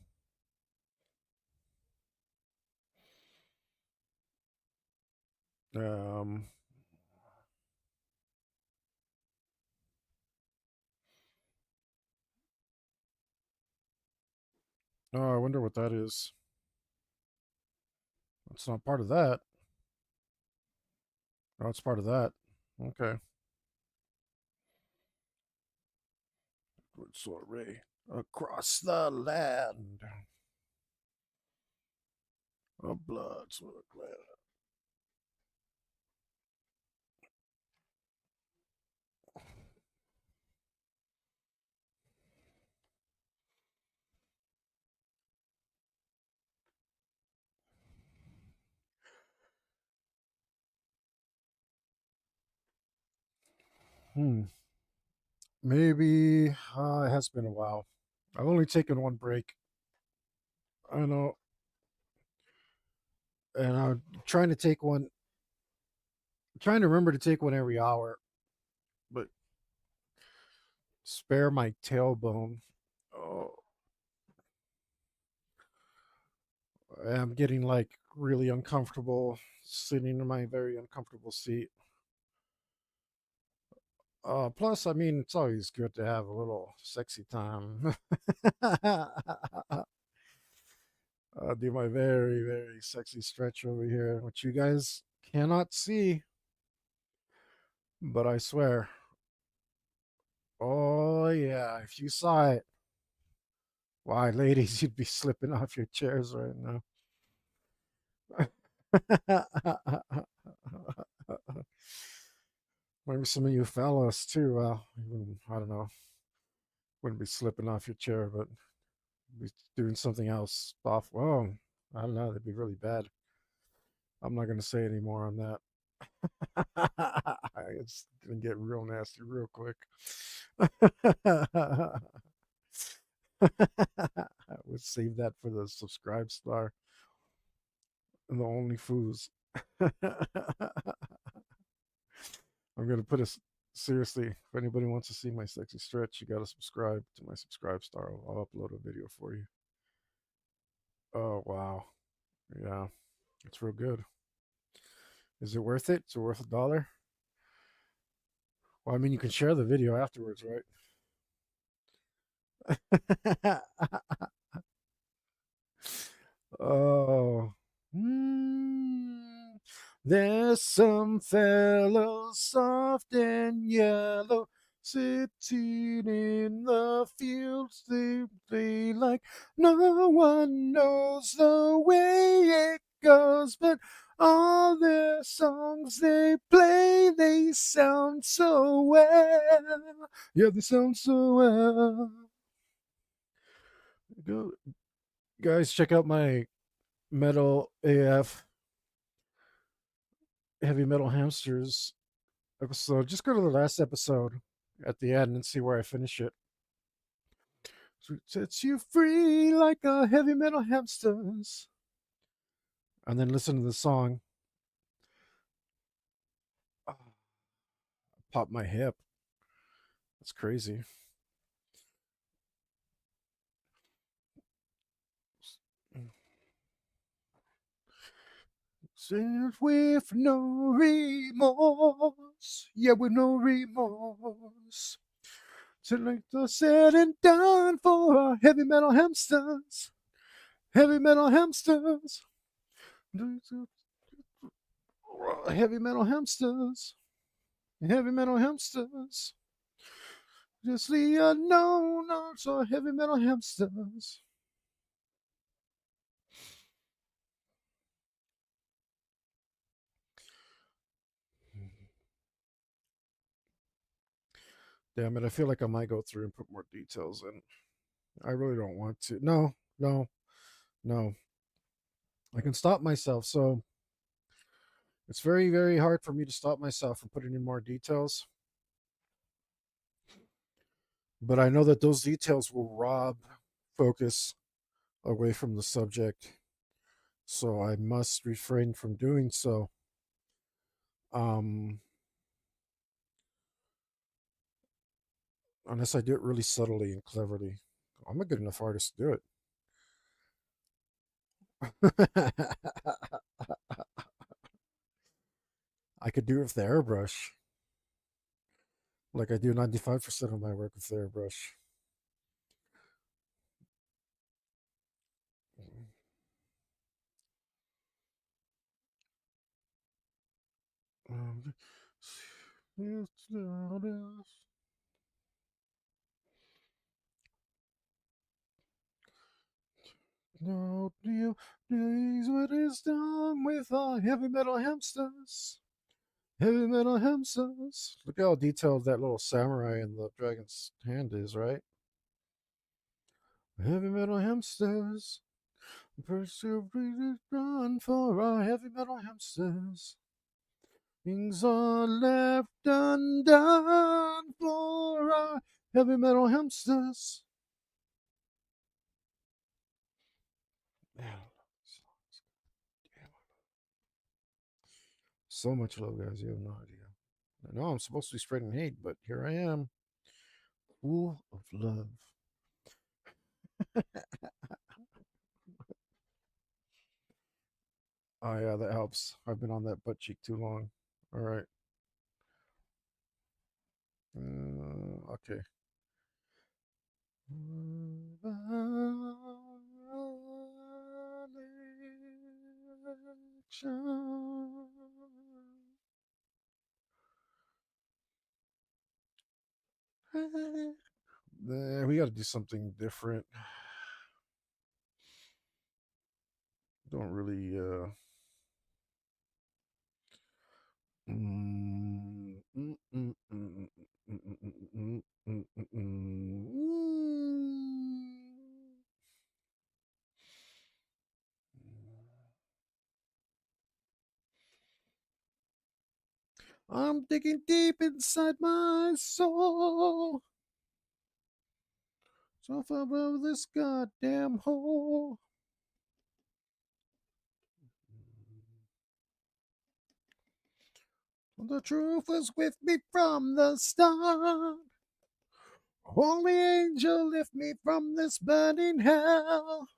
[SPEAKER 1] Um. Oh, I wonder what that is. It's not part of that. Oh, it's part of that. Okay. Good soiree across the land of blood, sweat, glad. Hmm. Maybe it has been a while. I've only taken one break. I know, and I'm trying to take one. Trying to remember to take one every hour, but spare my tailbone. Oh, I'm getting like really uncomfortable sitting in my very uncomfortable seat. Plus, I mean, it's always good to have a little sexy time. I'll do my very, very sexy stretch over here, which you guys cannot see, but I swear. Oh, yeah, if you saw it, Why, ladies, you'd be slipping off your chairs right now. Maybe some of you fellas too. I don't know. Wouldn't be slipping off your chair, but be doing something else off. Well, I don't know. That'd be really bad. I'm not going to say any more on that. It's going to get real nasty real quick. I would save that for the subscribe star and the only foos. I'm going to put a seriously, if anybody wants to see my sexy stretch, you got to subscribe to my subscribe star. I'll upload a video for you. Oh, wow. Yeah, it's real good. Is it worth it? Is it worth $1? Well, I mean, you can share the video afterwards, right? Oh. Mm. There's some fellows soft and yellow sitting in the fields they play like no one knows the way it goes, but all their songs they play, they sound so well. Yeah, they sound so well. Go, guys, check out my Metal AF Heavy Metal Hamsters episode. Just go to the last episode at the end and see where I finish it. So it sets you free like a heavy metal hamsters. And then listen to the song. Oh, pop my hip. That's crazy. Sing with no remorse. Yeah, with no remorse. Till like the said and done for our heavy metal hamsters. Heavy metal hamsters. Heavy metal hamsters. Heavy metal hamsters. Just the unknown are heavy metal hamsters. Damn it, I feel like I might go through and put more details in. I really don't want to. No, no, no. I can stop myself. So it's very, very hard for me to stop myself from putting in more details. But I know that those details will rob focus away from the subject. So I must refrain from doing so. Um, unless I do it really subtly and cleverly. I'm a good enough artist to do it. I could do it with the airbrush, like I do 95% of my work with the airbrush. Um, no, do you please what is done with our heavy metal hamsters? Heavy metal hamsters. Look how detailed that little samurai in the dragon's hand is, right? Heavy metal hamsters. Pursue run for our heavy metal hamsters. Things are left undone for our heavy metal hamsters. Man, so much love, guys. You have no idea. I know I'm supposed to be spreading hate, but here I am, full of love. Oh, yeah, that helps. I've been on that butt cheek too long. All right. Okay. We got to do something different. don't really I'm digging deep inside my soul, so far above this goddamn hole. The truth was with me from the start. Holy angel, lift me from this burning hell.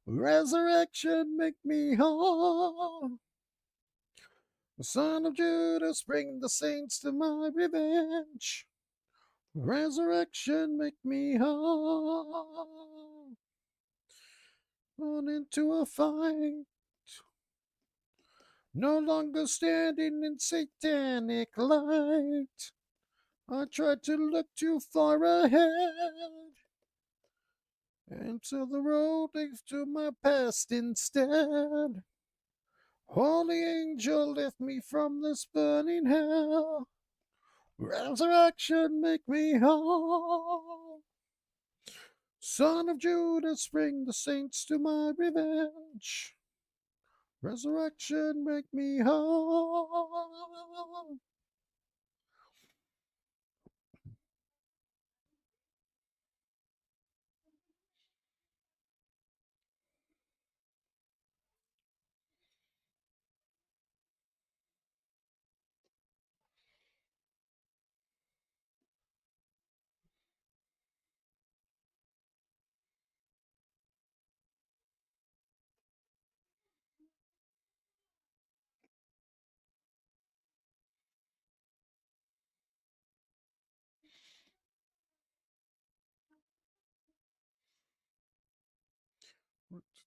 [SPEAKER 1] Resurrection, make me whole. The Son of Judas, bring the saints to my revenge. Resurrection, make me whole. On into a fight, no longer standing in satanic light. I tried to look too far ahead, and so the road leads to my past instead. Holy angel, lift me from this burning hell. Resurrection, make me whole. Son of Judas, bring the saints to my revenge. Resurrection, make me whole.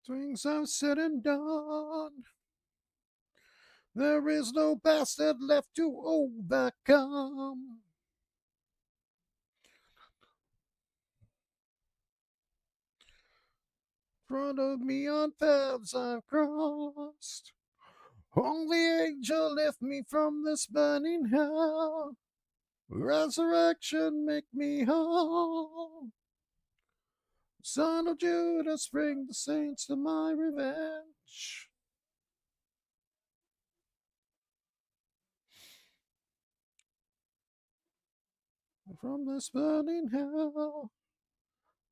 [SPEAKER 1] Things I've said and done, there is no bastard left to overcome. Front of me on paths I've crossed. Holy angel, lift me from this burning hell. Resurrection, make me whole. Son of Judas, bring the saints to my revenge. From this burning hell,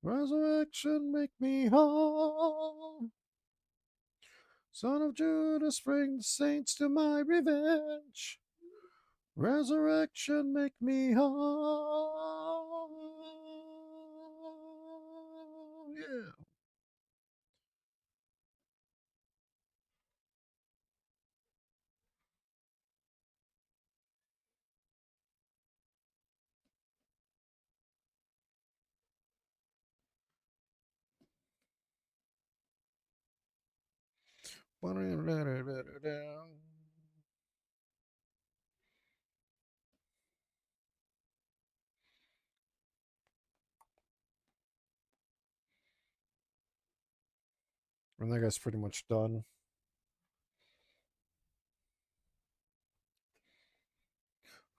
[SPEAKER 1] resurrection, make me whole. Son of Judas, bring the saints to my revenge. Resurrection, make me whole. Yeah. And that guy's pretty much done.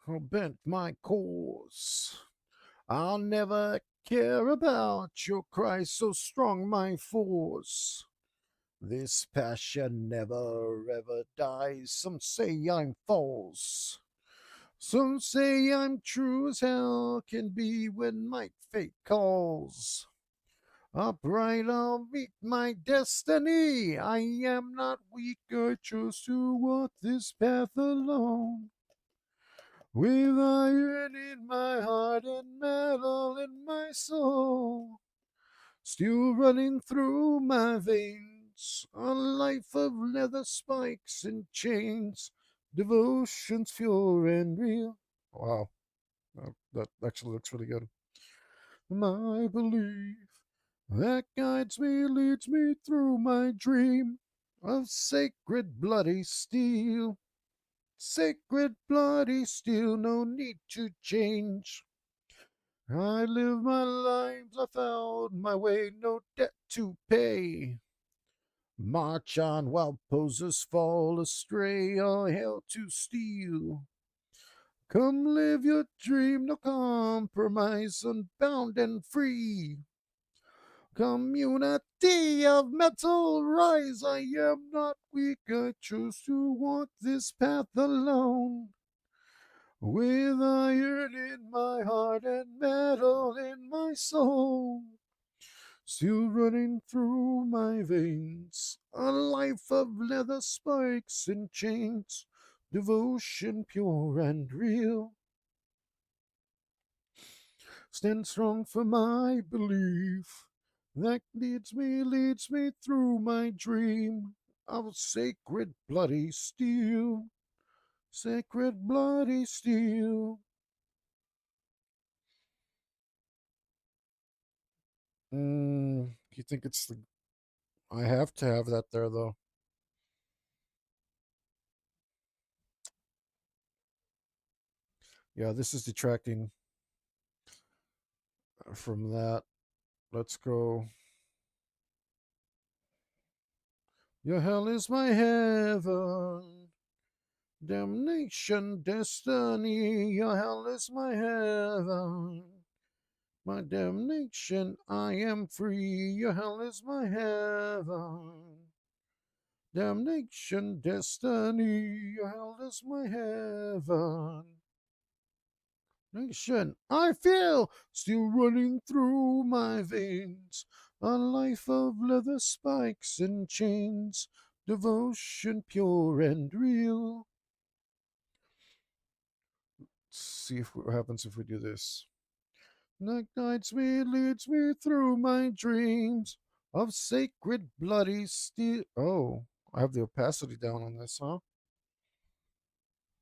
[SPEAKER 1] I bent my course. I'll never care about your cry so strong, my force. This passion never ever dies. Some say I'm false. Some say I'm true as hell can be when my fate calls. Upright I'll meet my destiny. I am not weak, I chose to walk this path alone. With iron in my heart and metal in my soul, still running through my veins, a life of leather spikes and chains, devotion's pure and real. Wow, that actually looks really good. My belief that guides me, leads me through my dream of sacred bloody steel. Sacred bloody steel, no need to change. I live my life, I found my way, no debt to pay. March on while posers fall astray, all hell to steal. Come live your dream, no compromise, unbound and free. Community of metal, rise. I am not weak, I choose to walk this path alone. With iron in my heart and metal in my soul, still running through my veins, a life of leather spikes and chains, devotion pure and real. Stand strong for my belief that leads me through my dream of sacred bloody steel, sacred bloody steel. You think it's the? I have to have that there though. Yeah, this is detracting from that. Let's go. Your hell is my heaven. Damnation, destiny. Your hell is my heaven. My damnation, I am free. Your hell is my heaven. Damnation, destiny. Your hell is my heaven. Nation, I feel still running through my veins. A life of leather spikes and chains. Devotion pure and real. Let's see what happens if we do this. Night guides me, leads me through my dreams of sacred bloody steel. Oh, I have the opacity down on this, huh?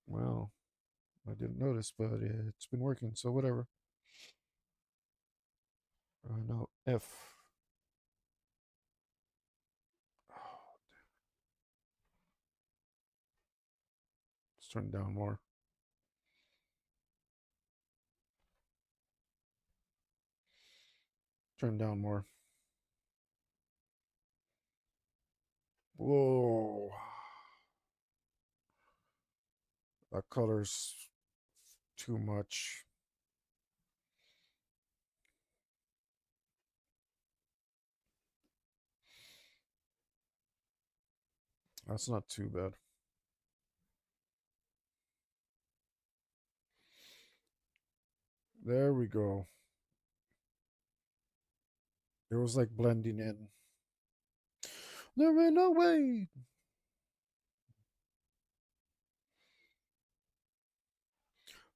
[SPEAKER 1] Well, I didn't notice, but it's been working, so whatever. No, F. Oh, let's turn it down more. Turn down more. Whoa. That color's too much. That's not too bad. There we go. It was like blending in. There ain't no way.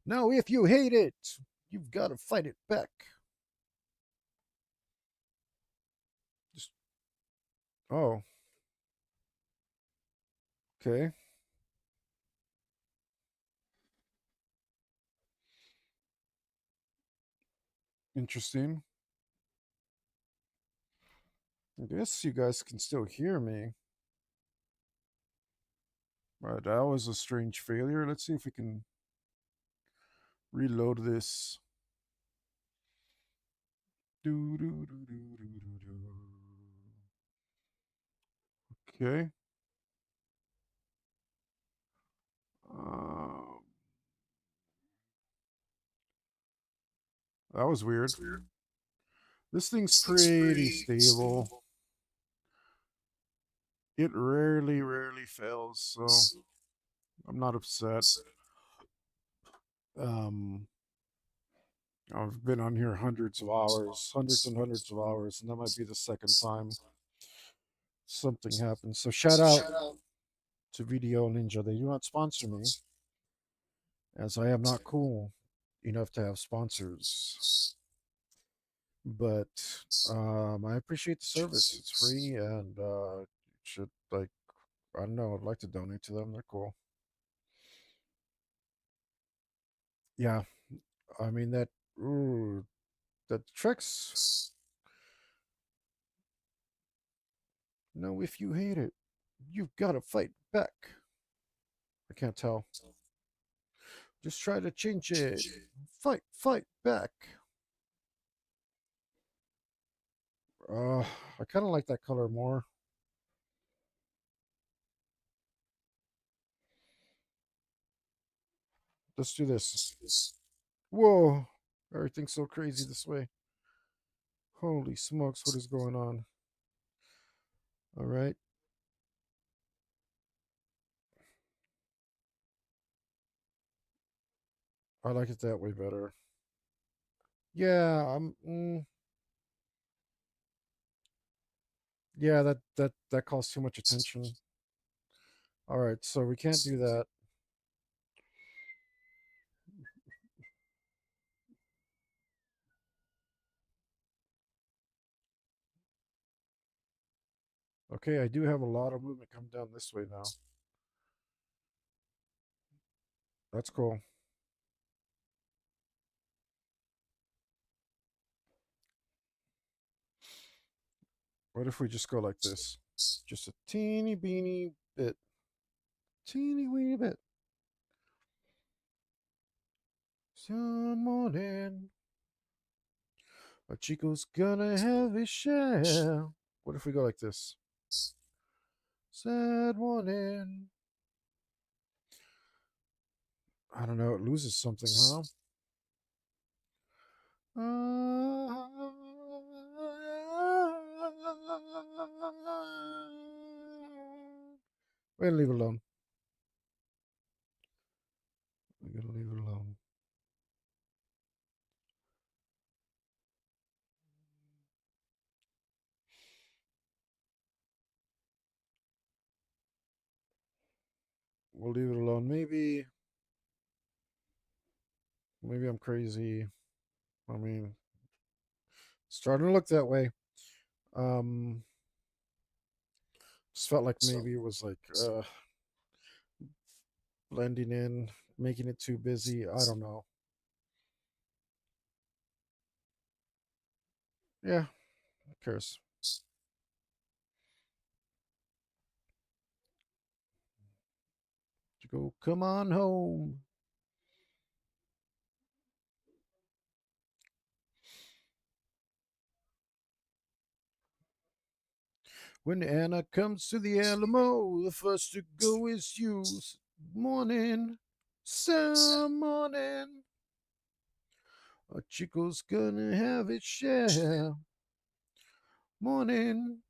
[SPEAKER 1] Now, if you hate it, you've got to fight it back. Just, oh, okay. Interesting. I guess you guys can still hear me. Right, that was a strange failure. Let's see if we can reload this. Do, do, do, do, do, do, do. Okay. Um, that was weird. This thing's pretty stable. It rarely fails, so I'm not upset. Um, I've been on here hundreds of hours, hundreds and hundreds of hours, and that might be the second time something happens. So shout out to Video Ninja. They do not sponsor me, as I am not cool enough to have sponsors. But I appreciate the service. It's free, and should like I don't know. I'd like to donate to them. They're cool. Yeah, I mean that. Ooh, that tricks. No, if you hate it, you've got to fight back. I can't tell. Just try to change it. Fight back. I kind of like that color more. Let's do this. Whoa. Everything's so crazy this way. Holy smokes, what is going on? All right. I like it that way better. Yeah, yeah, that calls too much attention. All right, so we can't do that. Okay, I do have a lot of movement coming down this way now. That's cool. What if we just go like this? Just a teeny beeny bit. Teeny weeny bit. Some morning, a Chico's gonna have his share. What if we go like this? Sad morning. I don't know, it loses something, huh? We're gonna leave it alone. We're gonna leave it alone. We'll leave it alone. Maybe I'm crazy. I mean, it's starting to look that way. Um, just felt like maybe it was like blending in, making it too busy. I don't know. Yeah, who cares? You go, come on home. When Anna comes to the Alamo, the first to go is you. Morning, some morning. A Chico's gonna have its share. Morning,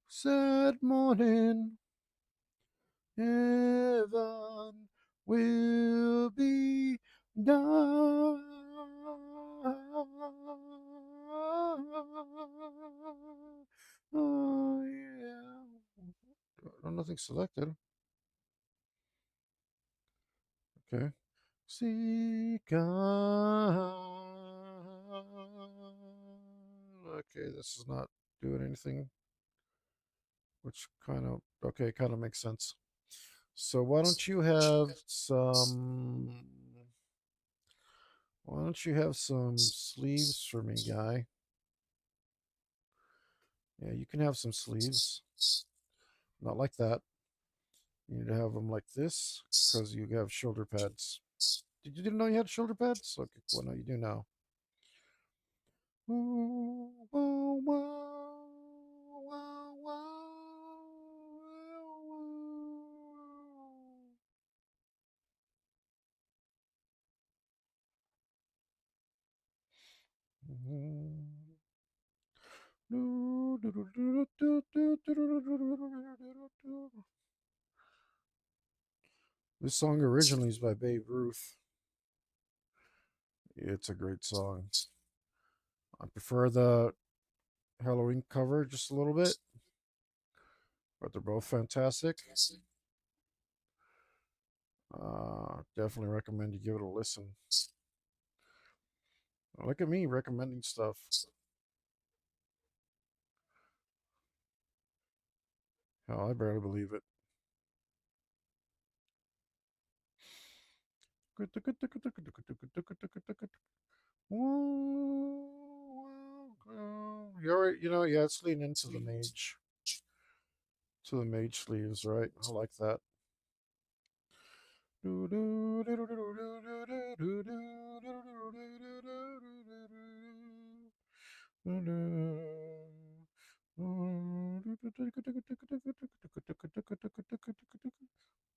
[SPEAKER 1] sad morning. Heaven will be done. Oh, yeah. Oh, nothing selected. Okay. See God. Okay, this is not doing anything, which kind of, okay, kind of makes sense. So why don't you have some sleeves for me, guy? Yeah, you can have some sleeves. Not like that. You need to have them like this because you have shoulder pads. Did you didn't know you had shoulder pads? Okay, well, no, you do now. This song originally is by Babe Ruth. It's a great song. I prefer the Halloween cover just a little bit, but they're both fantastic. Definitely recommend you give it a listen. Look at me recommending stuff. Hell, I barely believe it. You're right, yeah, it's leaning into the mage sleeves, right? I like that.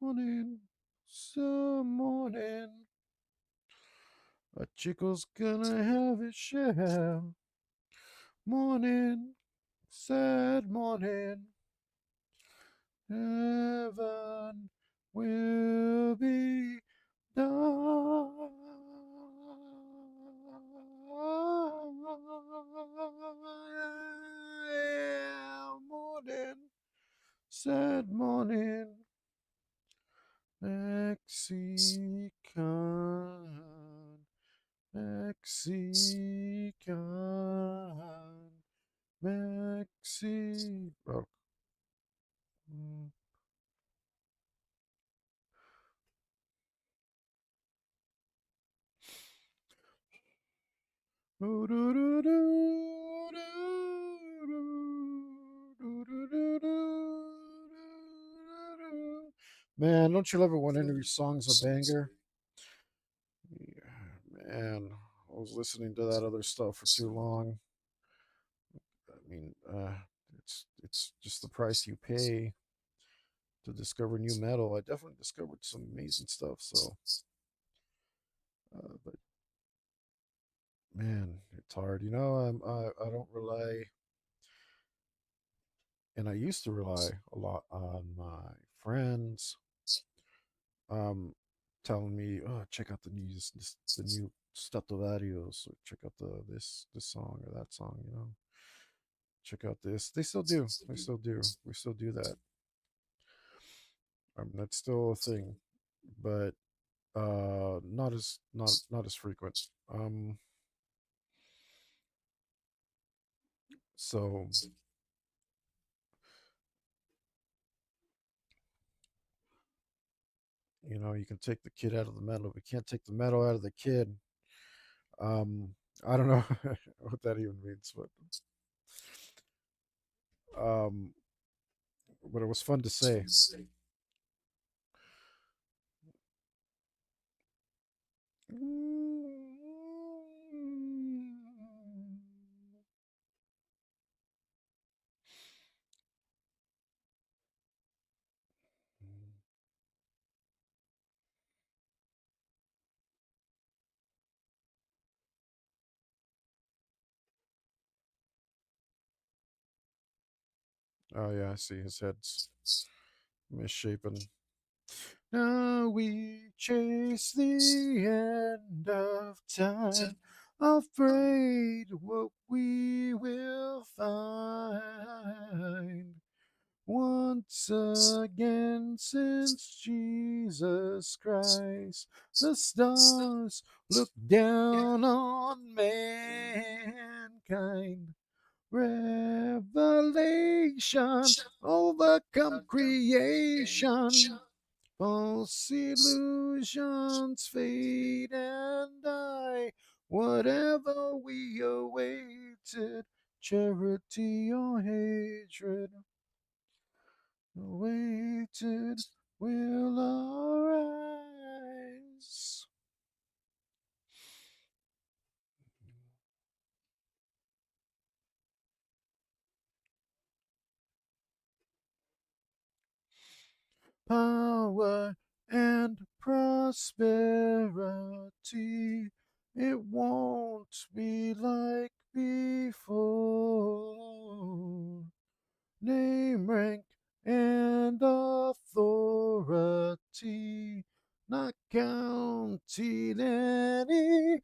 [SPEAKER 1] Morning, some morning. A chico's gonna have his share. Morning, sad morning. Heaven will be done. Morning, sad morning, Mexican, Mexican, Mexican. Man, don't you love it when any of your songs a banger? Yeah, man, I was listening to that other stuff for too long. I mean, it's just the price you pay to discover new metal. I definitely discovered some amazing stuff. So, but man, it's hard. I don't rely, and I used to rely a lot on my friends, um, telling me, "Oh, check out the new Stratovarius, or check out this song or that song." Check out this. They still do. They still do. We still do that. That's still a thing, but not as frequent. Um, so you can take the kid out of the metal, but you can't take the metal out of the kid. Um, I don't know what that even means, um, but it was fun to say. Oh yeah, I see his head's misshapen. Now we chase the end of time, afraid what we will find. Once again, since Jesus Christ, the stars look down on mankind. Revelation overcome creation. False illusions fade and die. Whatever we awaited, charity or hatred, awaited will arise. Power and prosperity, it won't be like before. Name, rank, and authority not counted anymore.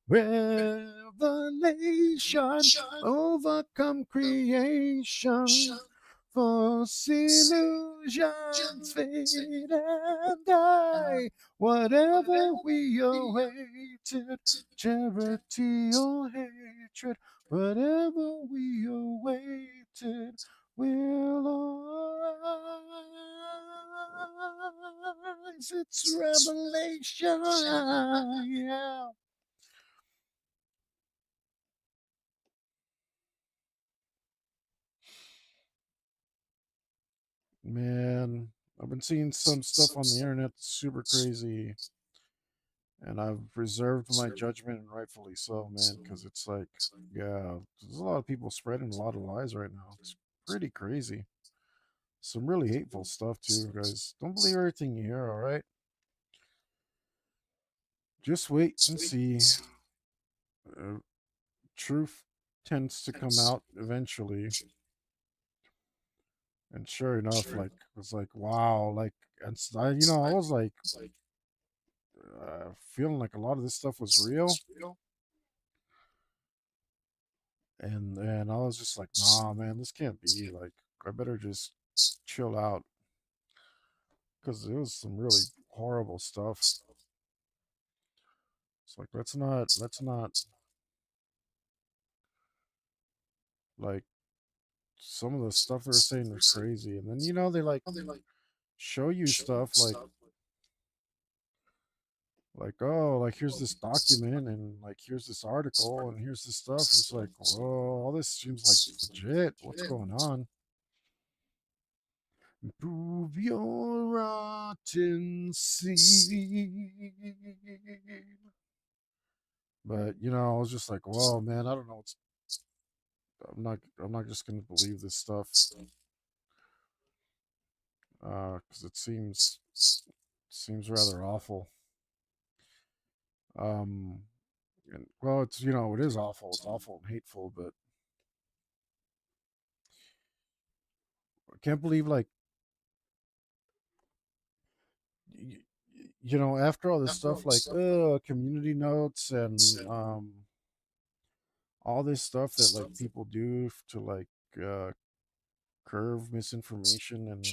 [SPEAKER 1] Revelation overcome creation. False illusions fade and die. Whatever we awaited, charity or hatred, whatever we awaited will arise. It's revelation. Yeah. Man, I've been seeing some stuff on the internet that's super crazy, and I've reserved my judgment, and rightfully so, man, because it's like, yeah, there's a lot of people spreading a lot of lies right now. It's pretty crazy. Some really hateful stuff too, guys. Don't believe everything you hear, all right? Just wait and see. Uh, Truth tends to come out eventually. And sure enough, like, it was like, wow, like, I was like, feeling like a lot of this stuff was real. And I was just like, nah, man, this can't be. Like, I better just chill out because it was some really horrible stuff. It's like, let's not, like, some of the stuff they were saying was crazy. And then, they like show you stuff like, oh, like, here's this document and like, here's this article and here's this stuff. And it's like, whoa, all this seems like legit. What's going on? Prove your rotten seed. But I was just like, whoa, man, I don't know. I'm not just gonna believe this stuff, because it seems rather awful. Um, and well, it is awful. It's awful and hateful, but I can't believe, like, y- after all this stuff, like, community notes and all this stuff that like people do to like uh curve misinformation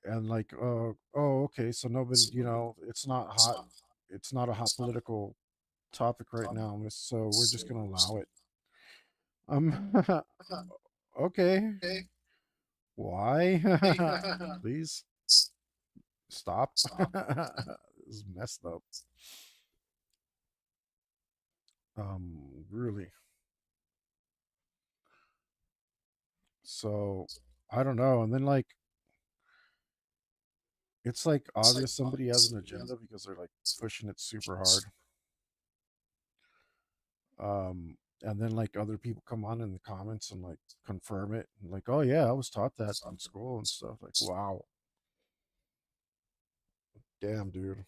[SPEAKER 1] and like, oh, okay, so nobody, it's not a hot political topic right now, so we're just gonna allow it. um okay, why? Please stop. This is messed up. Really. So I don't know. And then, like, it's like obvious somebody has an agenda because they're like pushing it super hard. And then like other people come on in the comments and like confirm it and like, oh yeah, I was taught that in school and stuff. Like, wow, damn, dude.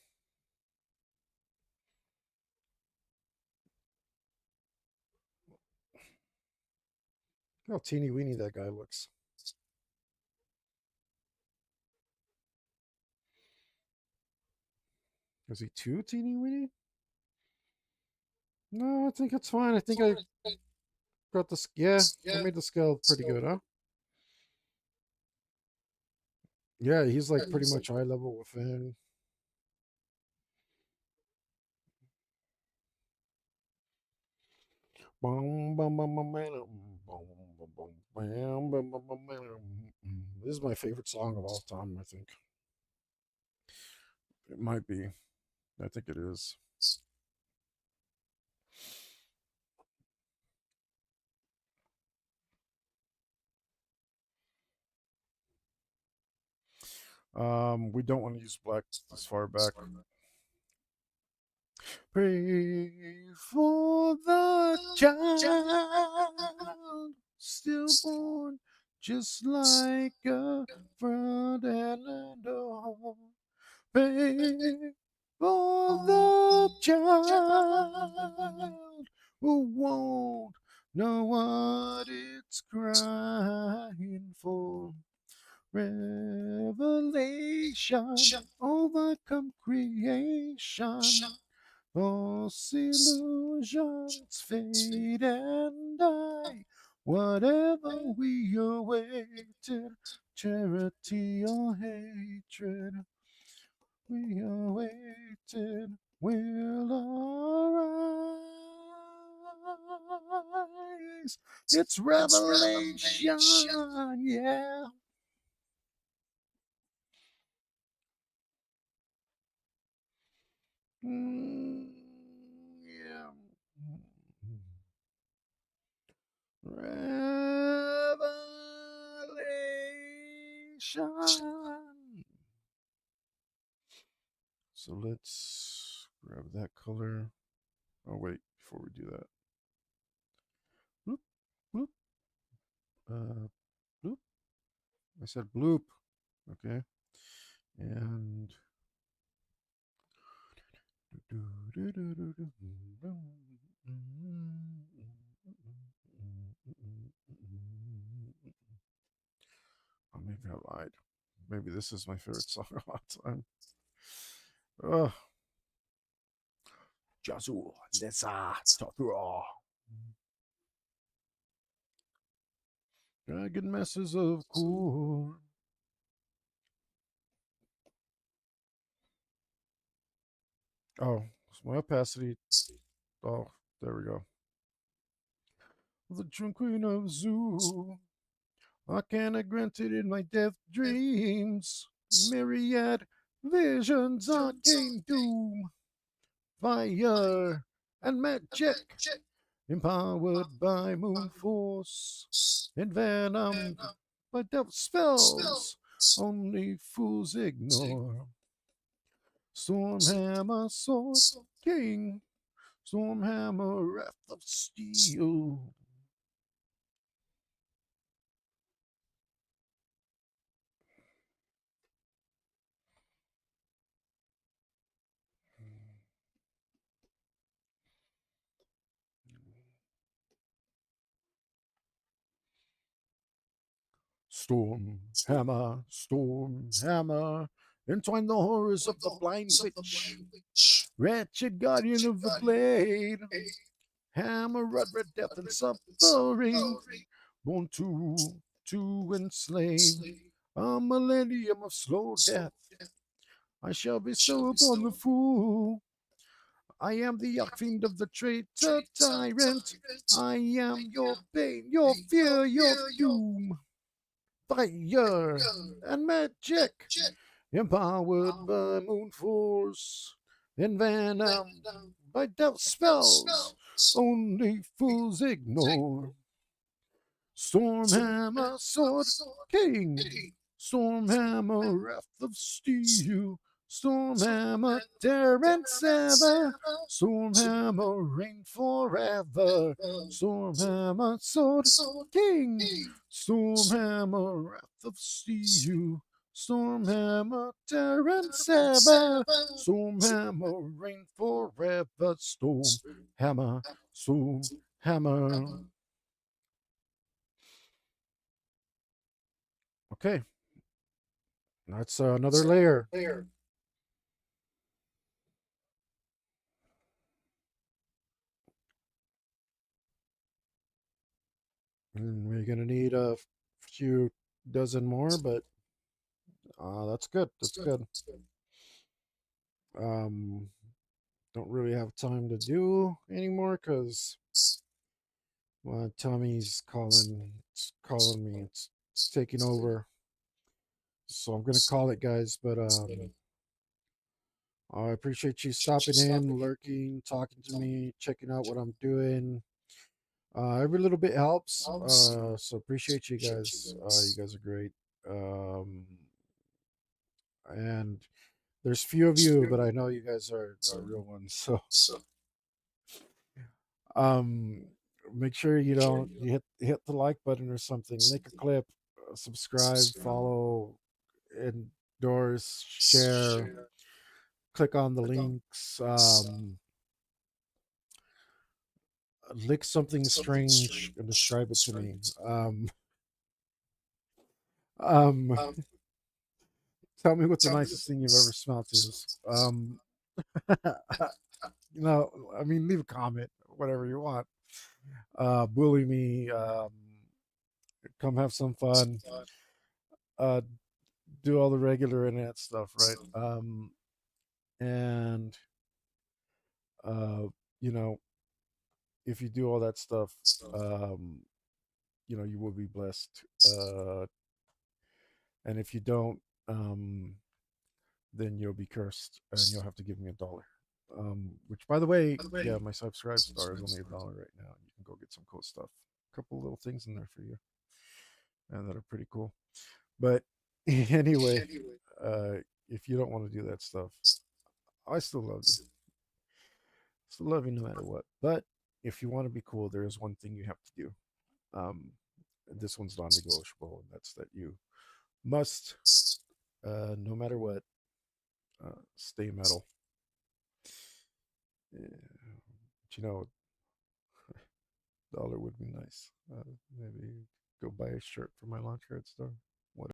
[SPEAKER 1] How teeny weeny that guy looks. Is he too teeny weeny? No, I think it's fine. I think I got this. Yeah, I made the scale pretty good, huh? Yeah, he's like pretty much eye level with Faang. This is my favorite song of all time, I think. It might be. I think it is. We don't want to use black this far back. Pray for the child stillborn, just like a friend and a door. Pray for the child who won't know what it's crying for. Revelation overcome creation. False illusions fade and die. Whatever we awaited, charity or hatred, we awaited will arise. It's revelation, yeah. Mm, yeah. Revelation. So let's grab that color. Oh, wait, before we do that. Bloop, bloop, bloop. I said bloop. Okay. And Oh, maybe I lied. Maybe this is my favorite song of all time. Oh, Jazu, Nessa, Tothra. Dragon masses of corn. Oh, it's my opacity. Oh, there we go. The true queen of Zoo. I cannot grant it in my death dreams. Myriad visions, arcane doom. Fire and magic, empowered by moon force, envenomed by devil spells, only fools ignore. Stormhammer, sword king, Stormhammer, wrath of steel. Storm hammer, entwine the horrors of the blind witch, wretched guardian of the blade, hammer, rud, red death, and suffering, born to enslave, a millennium of slow death. I shall bestow upon the fool. I am the fiend of the traitor tyrant. I am your bane, your fear, your doom. Fire and magic, empowered by moon force, envenomed by death spells, only fools ignore. Stormhammer, sword king, Stormhammer, wrath of steel, Stormhammer, dare and sever, Stormhammer, reign forever, Stormhammer, sword king, Stormhammer, wrath of steel, Stormhammer, dare and sever, Stormhammer, reign forever, Stormhammer, Stormhammer. Okay, that's another layer. And we're gonna need a few dozen more, but that's good. That's good. Um, don't really have time to do anymore because Tommy's calling me. It's taking over. So I'm gonna call it, guys. But I appreciate you stopping in, lurking, talking to me, checking out what I'm doing. Every little bit helps. So appreciate you guys. You guys are great. Um, and there's few of you, but I know you guys are real ones. So um, make sure you hit the like button or something. Make a clip, subscribe, follow, endorse, share. Click on the links. Lick something strange and describe it to me. Um, tell me what the nicest thing you've ever smelled is. I mean, leave a comment, whatever you want. Bully me. Come have some fun. Uh, do all the regular internet stuff, right? And uh, you know, if you do all that stuff, um, you will be blessed. And if you don't, um, then you'll be cursed, and you'll have to give me $1. Which, by the way, yeah, my subscribe star is only $1 right now. You can go get some cool stuff. A couple little things in there for you, and that are pretty cool. But anyway, uh, if you don't want to do that stuff, I still love you. Still love you no matter what. But if you want to be cool, there is one thing you have to do. Um, this one's non-negotiable, and that's that you must, no matter what, stay metal. Yeah. But dollar would be nice. Maybe go buy a shirt for my launch guard store.